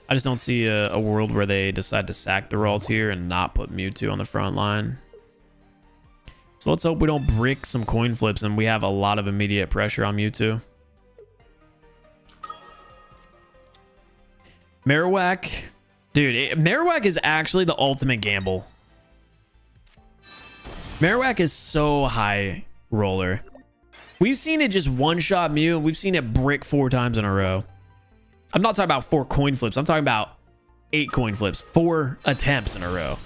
Speaker 1: I just don't see a world where they decide to sack the Ralts here and not put Mewtwo on the front line. So let's hope we don't brick some coin flips and we have a lot of immediate pressure on Mewtwo. Marowak. Dude, Marowak is actually the ultimate gamble. Marowak is so high roller. We've seen it just one-shot Mew, and we've seen it brick 4 times in a row. I'm not talking about 4 coin flips. I'm talking about 8 coin flips. 4 attempts in a row.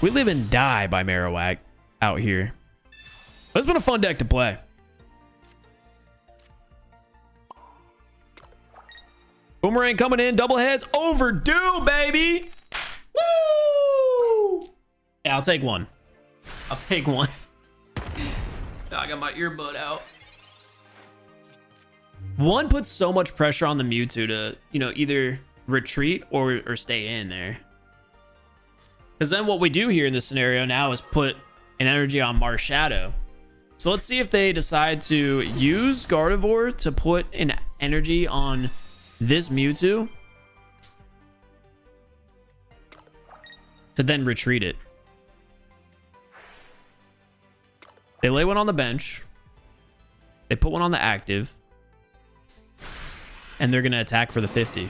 Speaker 1: We live and die by Marowak out here. But it's been a fun deck to play. Boomerang coming in. Double heads. Overdue, baby. Woo! Yeah, I'll take one. I'll take one. I got my earbud out. One puts so much pressure on the Mewtwo to, you know, either retreat or stay in there. Because then what we do here in this scenario now is put an energy on Marshadow. So let's see if they decide to use Gardevoir to put an energy on this Mewtwo to then retreat it. They lay one on the bench. They put one on the active. And they're going to attack for the 50.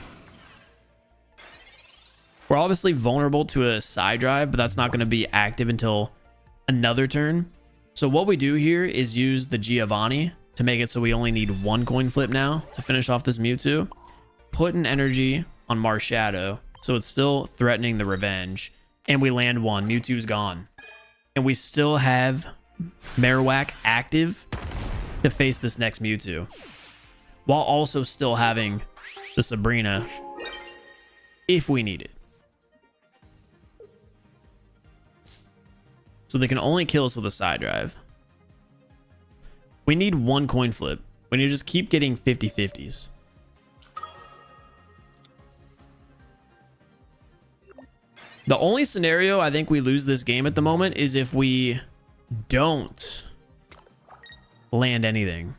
Speaker 1: We're obviously vulnerable to a side drive, but that's not going to be active until another turn. So what we do here is use the Giovanni to make it so we only need 1 coin flip now to finish off this Mewtwo. Put an energy on Marshadow, so it's still threatening the revenge. And we land 1. Mewtwo's gone. And we still have Marowak active to face this next Mewtwo, while also still having the Sabrina if we need it. So they can only kill us with a side drive. We need 1 coin flip. We need to just keep getting 50-50s. The only scenario I think we lose this game at the moment is if we don't land anything.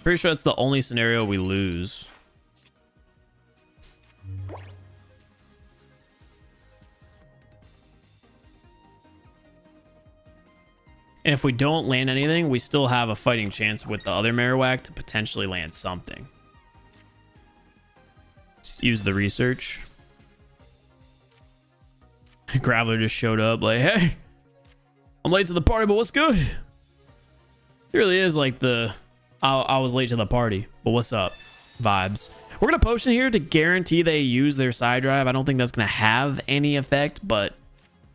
Speaker 1: Pretty sure that's the only scenario we lose. And if we don't land anything, we still have a fighting chance with the other Marowak to potentially land something. Let's use the research. Graveler just showed up like, hey, I'm late to the party, but what's good? It really is like the I was late to the party, but what's up vibes. We're going to potion here to guarantee they use their side drive. I don't think that's going to have any effect, but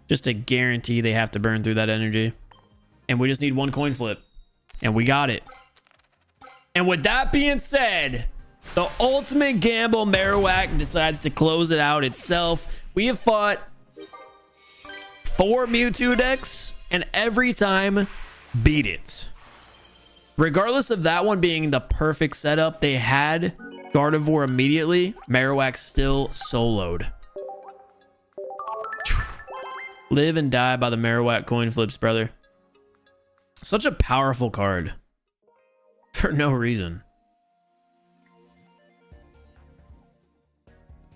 Speaker 1: just to guarantee they have to burn through that energy. And we just need 1 coin flip. And we got it. And with that being said, the ultimate gamble Marowak decides to close it out itself. We have fought 4 Mewtwo decks and every time beat it. Regardless of that one being the perfect setup, they had Gardevoir immediately. Marowak still soloed. Live and die by the Marowak coin flips, brother. Such a powerful card. For no reason.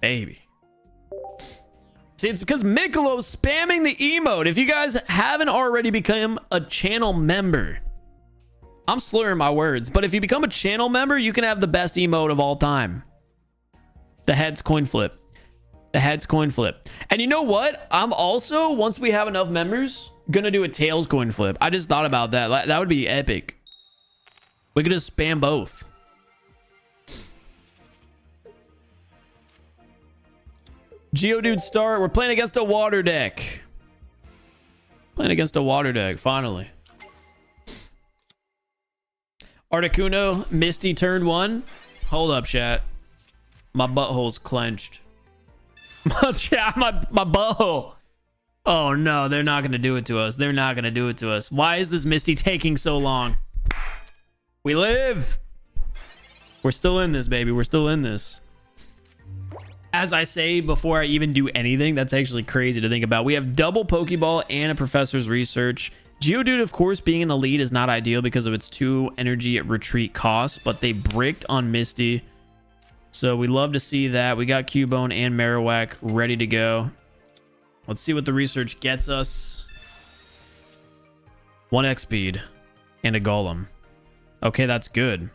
Speaker 1: Baby. See, it's because Michelo's spamming the emote. If you guys haven't already become a channel member, I'm slurring my words, but if you become a channel member, you can have the best emote of all time. The heads coin flip. The heads coin flip. And you know what? I'm also, once we have enough members, gonna do a tails coin flip. I just thought about that. That would be epic. We could just spam both. Geodude start. We're playing against a water deck. Playing against a water deck, finally. Articuno, Misty turn 1. Hold up, chat. My butthole's clenched. Yeah, my bow. Oh no, they're not gonna do it to us. They're not gonna do it to us. Why is this Misty taking so long? We live. We're still in this, baby. We're still in this. As I say before I even do anything, that's actually crazy to think about. We have double Pokeball and a Professor's Research. Geodude, of course, being in the lead is not ideal because of its 2 energy at retreat costs, but they bricked on Misty. So we love to see that. We got Cubone and Marowak ready to go. Let's see what the research gets us. 1 X speed and a Golem. Okay, that's good.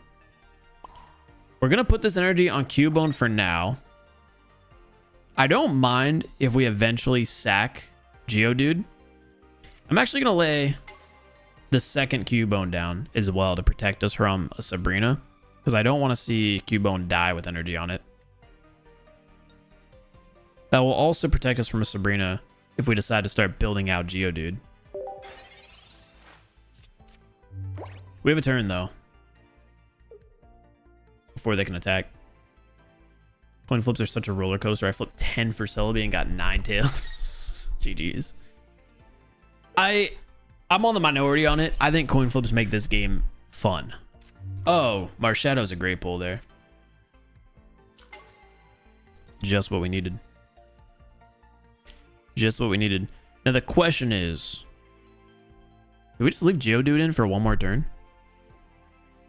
Speaker 1: We're going to put this energy on Cubone for now. I don't mind if we eventually sack Geodude. I'm actually going to lay the second Cubone down as well to protect us from a Sabrina, because I don't want to see Cubone die with energy on it. That will also protect us from a Sabrina if we decide to start building out Geodude. We have a turn, though, before they can attack. Coin flips are such a roller coaster. I flipped 10 for Celebi and got 9 tails. GG's. I'm on the minority on it. I think coin flips make this game fun. Oh, Marshadow's a great pull there. Just what we needed. Just what we needed. Now the question is, do we just leave Geodude in for 1 more turn?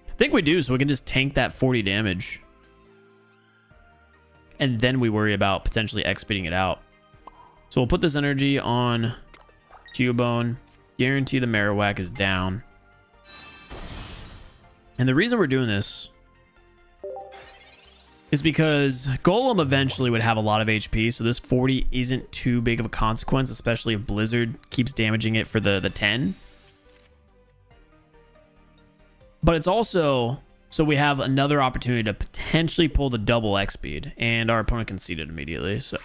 Speaker 1: I think we do, so we can just tank that 40 damage. And then we worry about potentially X-speeding it out. So we'll put this energy on Cubone. Guarantee the Marowak is down. And the reason we're doing this is because Golem eventually would have a lot of HP, so this 40 isn't too big of a consequence, especially if Blizzard keeps damaging it for the 10. But it's also so we have another opportunity to potentially pull the double X speed, and our opponent conceded immediately, so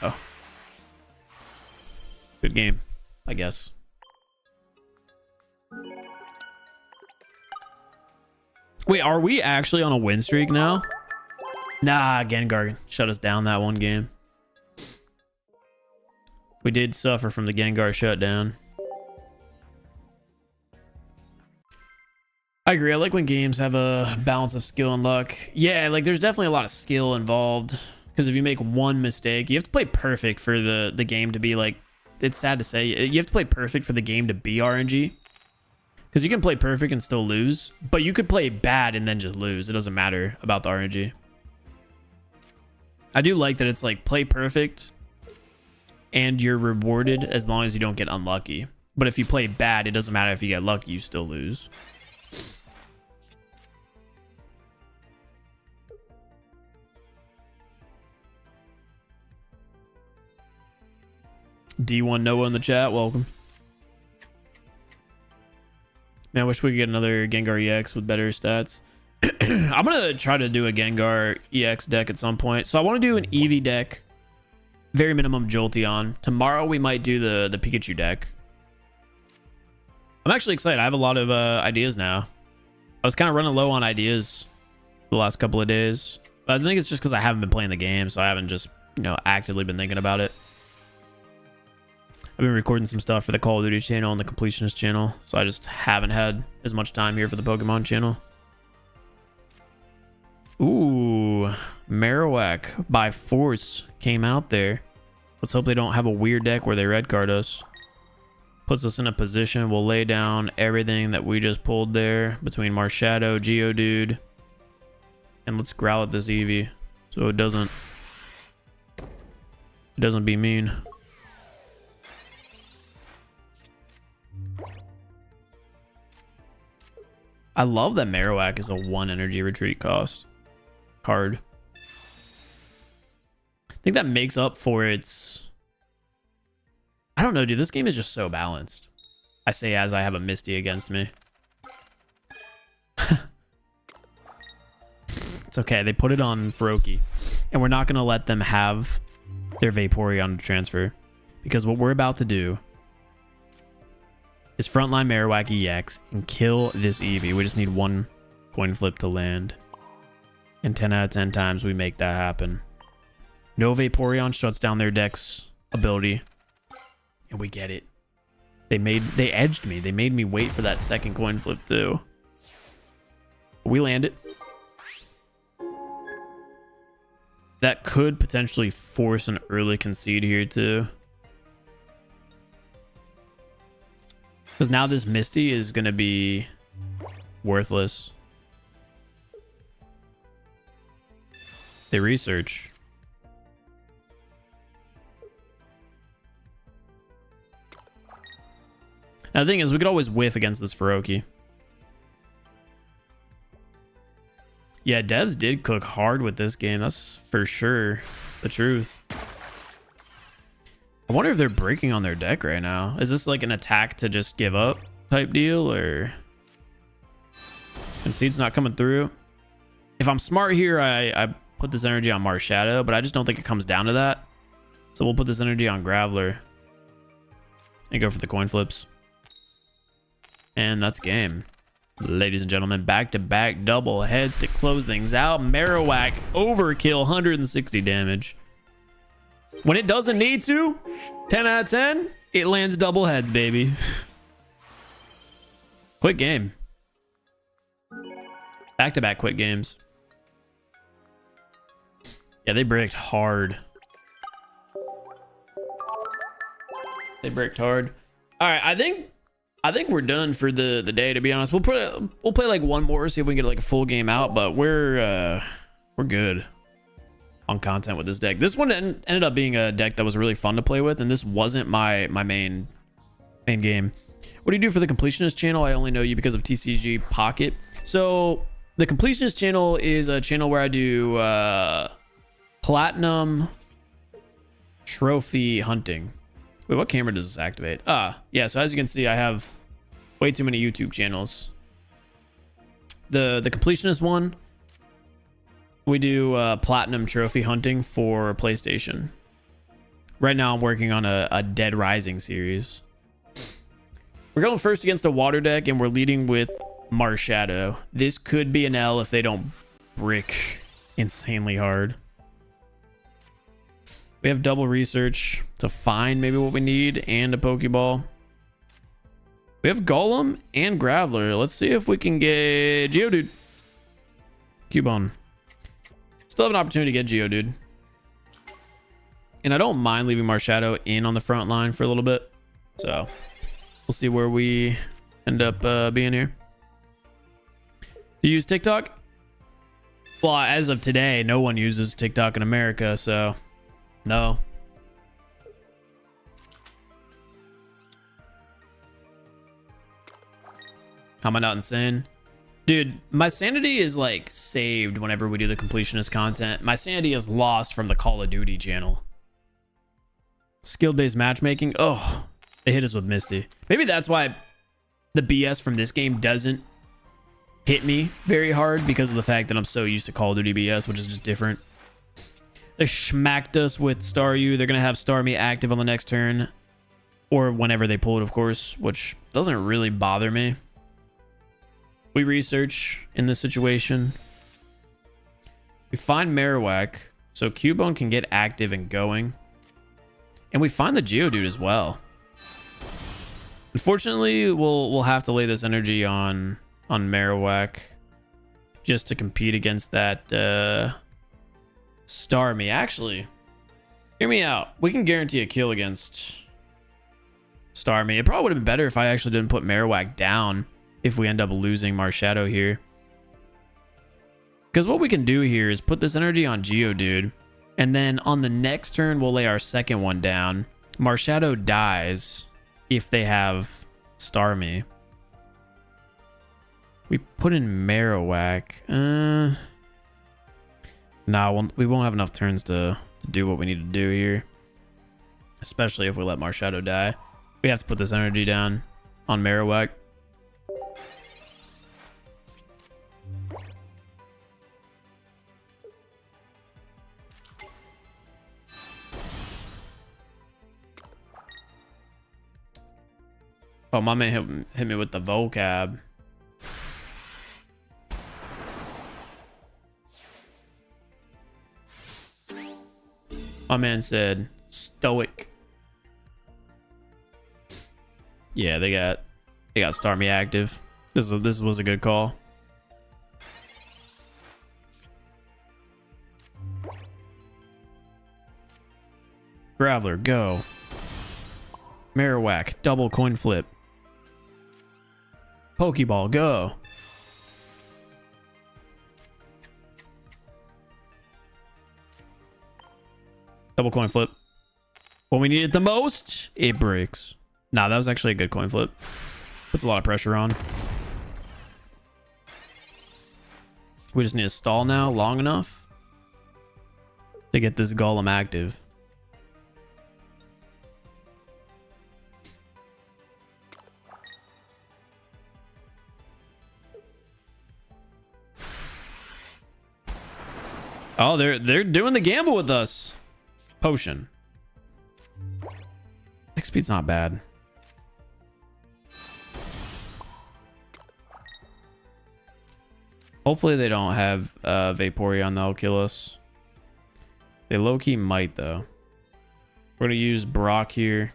Speaker 1: good game, I guess. Wait, are we actually on a win streak now? Nah, Gengar shut us down that one game. We did suffer from the Gengar shutdown. I agree. I like when games have a balance of skill and luck. Yeah, like there's definitely a lot of skill involved, because if you make one mistake, you have to play perfect for the game to be like, it's sad to say, you have to play perfect for the game to be RNG. Because you can play perfect and still lose, but you could play bad and then just lose. It doesn't matter about the RNG. I do like that it's like play perfect and you're rewarded as long as you don't get unlucky. But if you play bad, it doesn't matter if you get lucky, you still lose. D1 Noah in the chat, welcome. Man, I wish we could get another Gengar EX with better stats. I'm going to try to do a Gengar EX deck at some point. So I want to do an Eevee deck. Very minimum Jolteon. Tomorrow we might do the Pikachu deck. I'm actually excited. I have a lot of ideas now. I was kind of running low on ideas the last couple of days. But I think it's just because I haven't been playing the game. So I haven't just, actively been thinking about it. I've been recording some stuff for the Call of Duty channel and the Completionist channel, so I just haven't had as much time here for the Pokemon channel. Ooh, Marowak by force came out there. Let's hope they don't have a weird deck where they red card us. Puts us in a position. We'll lay down everything that we just pulled there between Marshadow, Geodude, and let's growl at this Eevee so it doesn't be mean. I love that Marowak is a 1 energy retreat cost card. I think that makes up for its... I don't know, dude. This game is just so balanced. I say as I have a Misty against me. It's okay. They put it on Feroki. And we're not going to let them have their Vaporeon to transfer. Because what we're about to do is frontline Marowak EX and kill this Eevee. We just need 1 coin flip to land. And 10 out of 10 times we make that happen. No Vaporeon shuts down their deck's ability. And we get it. They edged me. They made me wait for that second coin flip too. We land it. That could potentially force an early concede here too. Because now this Misty is going to be worthless. They research. Now the thing is, we could always whiff against this Feroki. Yeah, devs did cook hard with this game. That's for sure the truth. I wonder if they're breaking on their deck right now. Is this like an attack to just give up type deal, or concede's not coming through? If I'm smart here, I put this energy on Marshadow, but I just don't think it comes down to that. So we'll put this energy on Graveler and go for the coin flips. And that's game. Ladies and gentlemen, back-to-back double heads to close things out. Marowak overkill, 160 damage. When it doesn't need to, 10 out of 10, it lands double heads, baby. Quick game. Back-to-back quick games. Yeah, they bricked hard. They bricked hard. All right, I think we're done for the day, to be honest. We'll play like one more, see if we can get like a full game out, but we're good on content with this deck. This one ended up being a deck that was really fun to play with, and this wasn't my main game. What do you do for the completionist channel? I only know you because of TCG Pocket. So the completionist channel is a channel where I do platinum trophy hunting. Wait, what camera does this activate? Yeah, so as you can see, I have way too many YouTube channels. The completionist one, we do platinum trophy hunting for PlayStation. Right now I'm working on a Dead Rising series. We're going first against a water deck, and we're leading with Marshadow. This could be an L if they don't brick insanely hard. We have double research to find maybe what we need, and a Pokeball. We have Golem and Graveler. Let's see if we can get Geodude. Cubone. Still have an opportunity to get Geodude. And I don't mind leaving Marshadow in on the front line for a little bit. So we'll see where we end up being here. Do you use TikTok? Well, as of today, no one uses TikTok in America, so no. How am I not insane? Dude, my sanity is like saved whenever we do the completionist content. My sanity is lost from the Call of Duty channel. Skill-based matchmaking. Oh, they hit us with Misty. Maybe that's why the BS from this game doesn't hit me very hard, because of the fact that I'm so used to Call of Duty BS, which is just different. They schmacked us with Staryu. They're going to have Starmie active on the next turn, or whenever they pull it, of course, which doesn't really bother me. We research in this situation. We find Marowak, so Cubone can get active and going. And we find the Geodude as well. Unfortunately, we'll have to lay this energy on Marowak just to compete against that Starmie. Actually, hear me out. We can guarantee a kill against Starmie. It probably would have been better if I actually didn't put Marowak down if we end up losing Marshadow here. Because what we can do here is put this energy on Geodude, and then on the next turn, we'll lay our second one down. Marshadow dies if they have Starmie. We put in Marowak. Nah, we won't have enough turns to do what we need to do here. Especially if we let Marshadow die. We have to put this energy down on Marowak. Oh, my man hit me with the vocab. My man said stoic. Yeah, they got Start Me active. This was a good call. Graveler, go. Marowak, double coin flip. Pokeball, go. Double coin flip. When we need it the most, it breaks. Nah, that was actually a good coin flip. Puts a lot of pressure on. We just need to stall now long enough to get this golem active. Oh, they're doing the gamble with us. Potion. XP's not bad. Hopefully they don't have Vaporeon that'll kill us. They low-key might though. We're gonna use Brock here.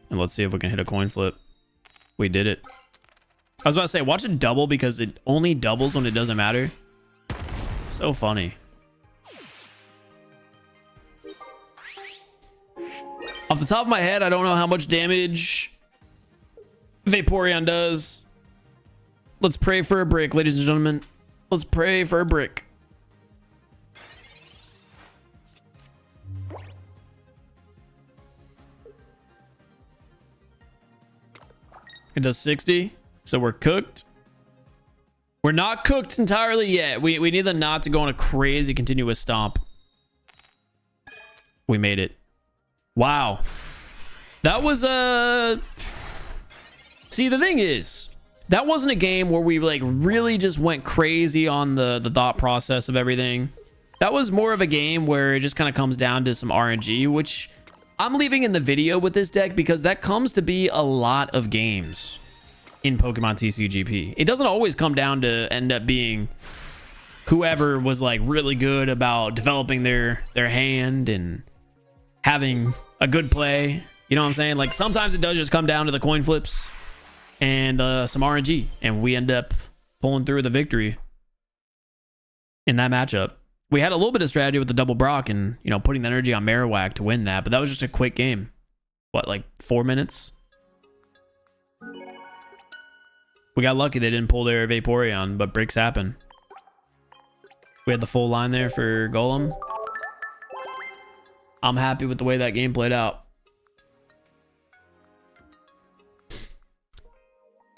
Speaker 1: And let's see if we can hit a coin flip. We did it. I was about to say, watch it double because it only doubles when it doesn't matter. It's so funny. Off the top of my head, I don't know how much damage Vaporeon does. Let's pray for a brick, ladies and gentlemen. Let's pray for a brick. It does 60, so we're cooked. We're not cooked entirely yet. We need the knot to go on a crazy continuous stomp. We made it. Wow. That was a... See, the thing is, that wasn't a game where we like really just went crazy on the thought process of everything. That was more of a game where it just kind of comes down to some RNG, which I'm leaving in the video with this deck because that comes to be a lot of games in Pokemon TCGP. It doesn't always come down to end up being whoever was like really good about developing their hand and having a good play. You know what I'm saying? Like sometimes it does just come down to the coin flips and some RNG, and we end up pulling through the victory in that matchup. We had a little bit of strategy with the double Brock and, you know, putting the energy on Marowak to win that, but that was just a quick game. What, like 4 minutes? We got lucky they didn't pull their Vaporeon, but breaks happen. We had the full line there for Golem. I'm happy with the way that game played out.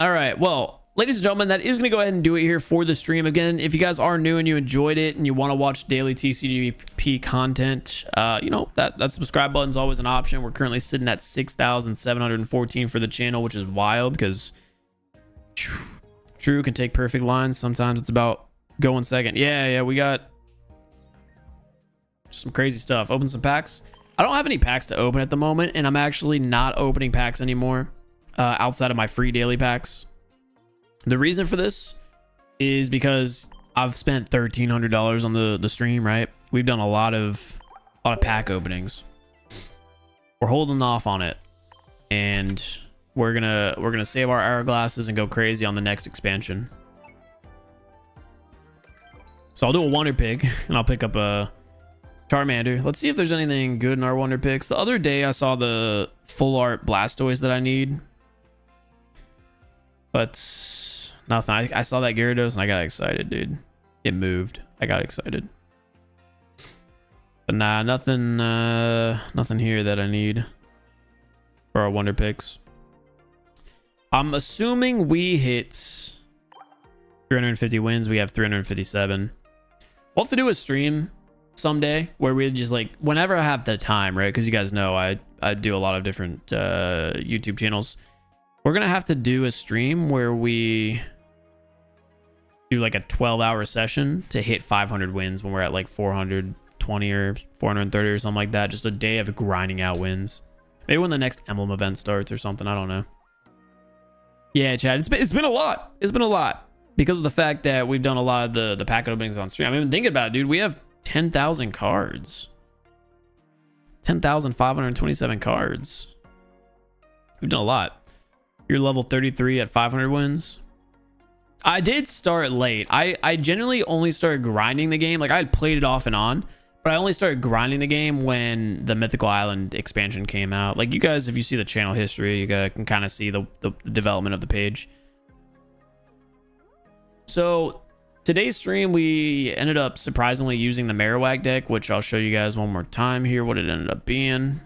Speaker 1: All right, well, ladies and gentlemen, that is going to go ahead and do it here for the stream. Again, if you guys are new and you enjoyed it and you want to watch daily TCGP content, you know, that subscribe button is always an option. We're currently sitting at 6,714 for the channel, which is wild because True can take perfect lines. Sometimes it's about going second. Yeah, we got some crazy stuff. Open some packs. I don't have any packs to open at the moment, and I'm actually not opening packs anymore outside of my free daily packs. The reason for this is because I've spent $1,300 on the stream, right? We've done a lot of pack openings. We're holding off on it, and we're gonna save our hourglasses and go crazy on the next expansion. So I'll do a Wonder Pig, and I'll pick up a Charmander. Let's see if there's anything good in our Wonder Picks. The other day I saw the full art Blastoise that I need, but nothing. I saw that Gyarados and I got excited, dude. It moved. I got excited. But nah, nothing here that I need for our Wonder Picks. I'm assuming we hit 350 wins. We have 357. We'll have to do a stream someday where we just like, whenever I have the time, right? Because you guys know I do a lot of different YouTube channels. We're gonna have to do a stream where we do like a 12-hour session to hit 500 wins when we're at like 420 or 430 or something like that. Just a day of grinding out wins. Maybe when the next emblem event starts or something. I don't know. Yeah, Chad, it's been a lot. It's been a lot. because of the fact that we've done a lot of the packet openings on stream. I'm even thinking about it, dude. We have 10,000 cards. 10,527 cards. We've done a lot. You're level 33 at 500 wins. I did start late. I generally only started grinding the game. Like, I had played it off and on, but I only started grinding the game when the Mythical Island expansion came out. Like, you guys, if you see the channel history, you guys can kind of see the development of the page. So today's stream, we ended up surprisingly using the Marowak deck, which I'll show you guys one more time here, what it ended up being.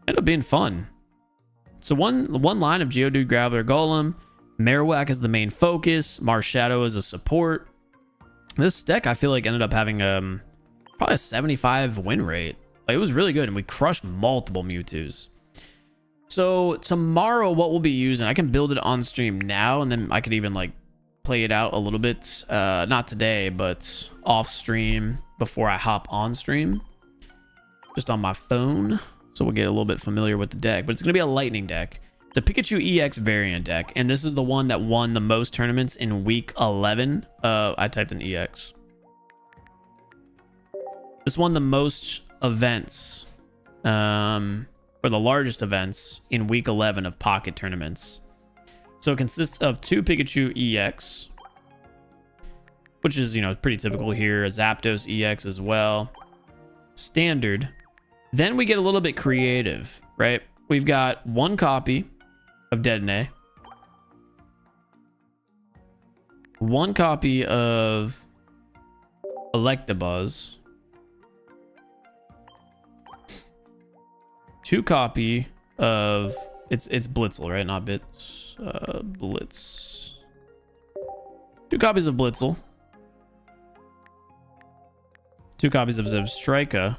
Speaker 1: Ended up being fun. So one line of Geodude, Graveler, Golem. Marowak is the main focus. Marshadow is a support. This deck, I feel like, ended up having probably a 75 win rate. Like, it was really good, and we crushed multiple Mewtwo's. So tomorrow, what we'll be using, I can build it on stream now, and then I could even like play it out a little bit. Not today, but off stream before I hop on stream, just on my phone. So we'll get a little bit familiar with the deck, but it's gonna be a lightning deck. It's a Pikachu EX variant deck, and this is the one that won the most tournaments in week 11. I typed in EX. This won the most events. Or the largest events in week 11 of pocket tournaments. So it consists of 2 Pikachu EX, which is, you know, pretty typical here. A Zapdos EX as well. Standard. Then we get a little bit creative, right? We've got 1 copy of Dedenne, 1 copy of Electabuzz, 2 copy of it's Blitzel, right? Not Bits. Blitz. 2 copies of Blitzel. 2 copies of Zebstrika.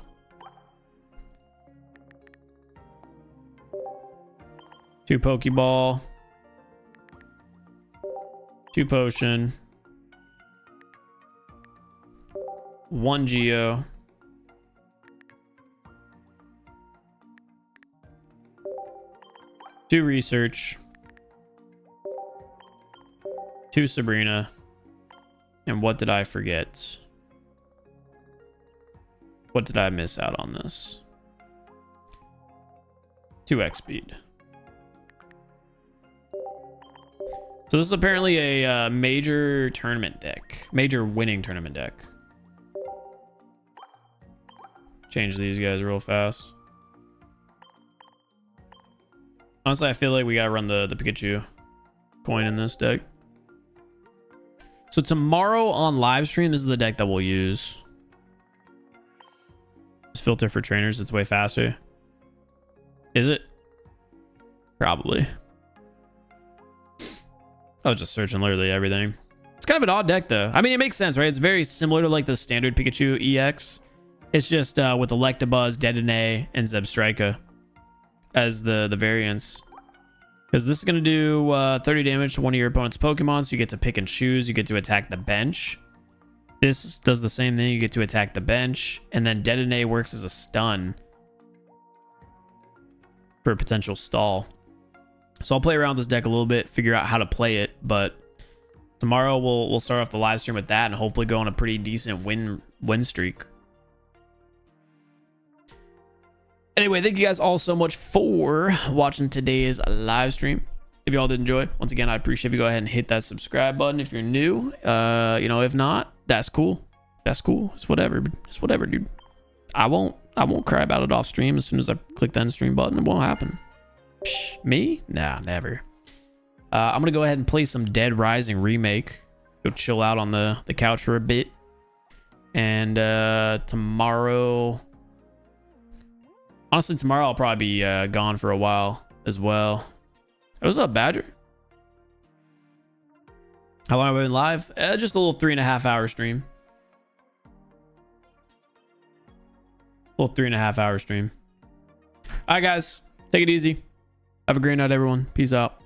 Speaker 1: 2 Pokeball. 2 Potion. 1 Geo. 2 Research, 2 Sabrina, and what did I forget? What did I miss out on this? 2 X-Speed. So this is apparently a major tournament deck, major winning tournament deck. Change these guys real fast. Honestly, I feel like we gotta run the Pikachu coin in this deck. So tomorrow on live stream, this is the deck that we'll use. This filter for trainers, it's way faster. Is it? Probably. I was just searching literally everything. It's kind of an odd deck though. I mean, it makes sense, right? It's very similar to like the standard Pikachu EX. It's just with Electabuzz, Dedenne, and Zebstrika as the variants, because this is going to do 30 damage to one of your opponent's Pokemon, so you get to pick and choose. You get to attack the bench. This does the same thing. You get to attack the bench, and then Dedenne works as a stun for a potential stall. So I'll play around with this deck a little bit, figure out how to play it, but tomorrow we'll start off the live stream with that and hopefully go on a pretty decent win streak. Anyway, thank you guys all so much for watching today's live stream. If you all did enjoy, once again, I'd appreciate if you go ahead and hit that subscribe button if you're new. You know, if not, that's cool. That's cool. It's whatever. It's whatever, dude. I won't cry about it off stream. As soon as I click the end stream button, it won't happen. Psh, me? Nah, never. I'm gonna go ahead and play some Dead Rising remake. Go chill out on the couch for a bit. And tomorrow, honestly, tomorrow I'll probably be gone for a while as well. What's up, Badger? How long have I been live? Just a little 3.5 hour stream. Little 3.5 hour stream. All right, guys, take it easy. Have a great night, everyone. Peace out.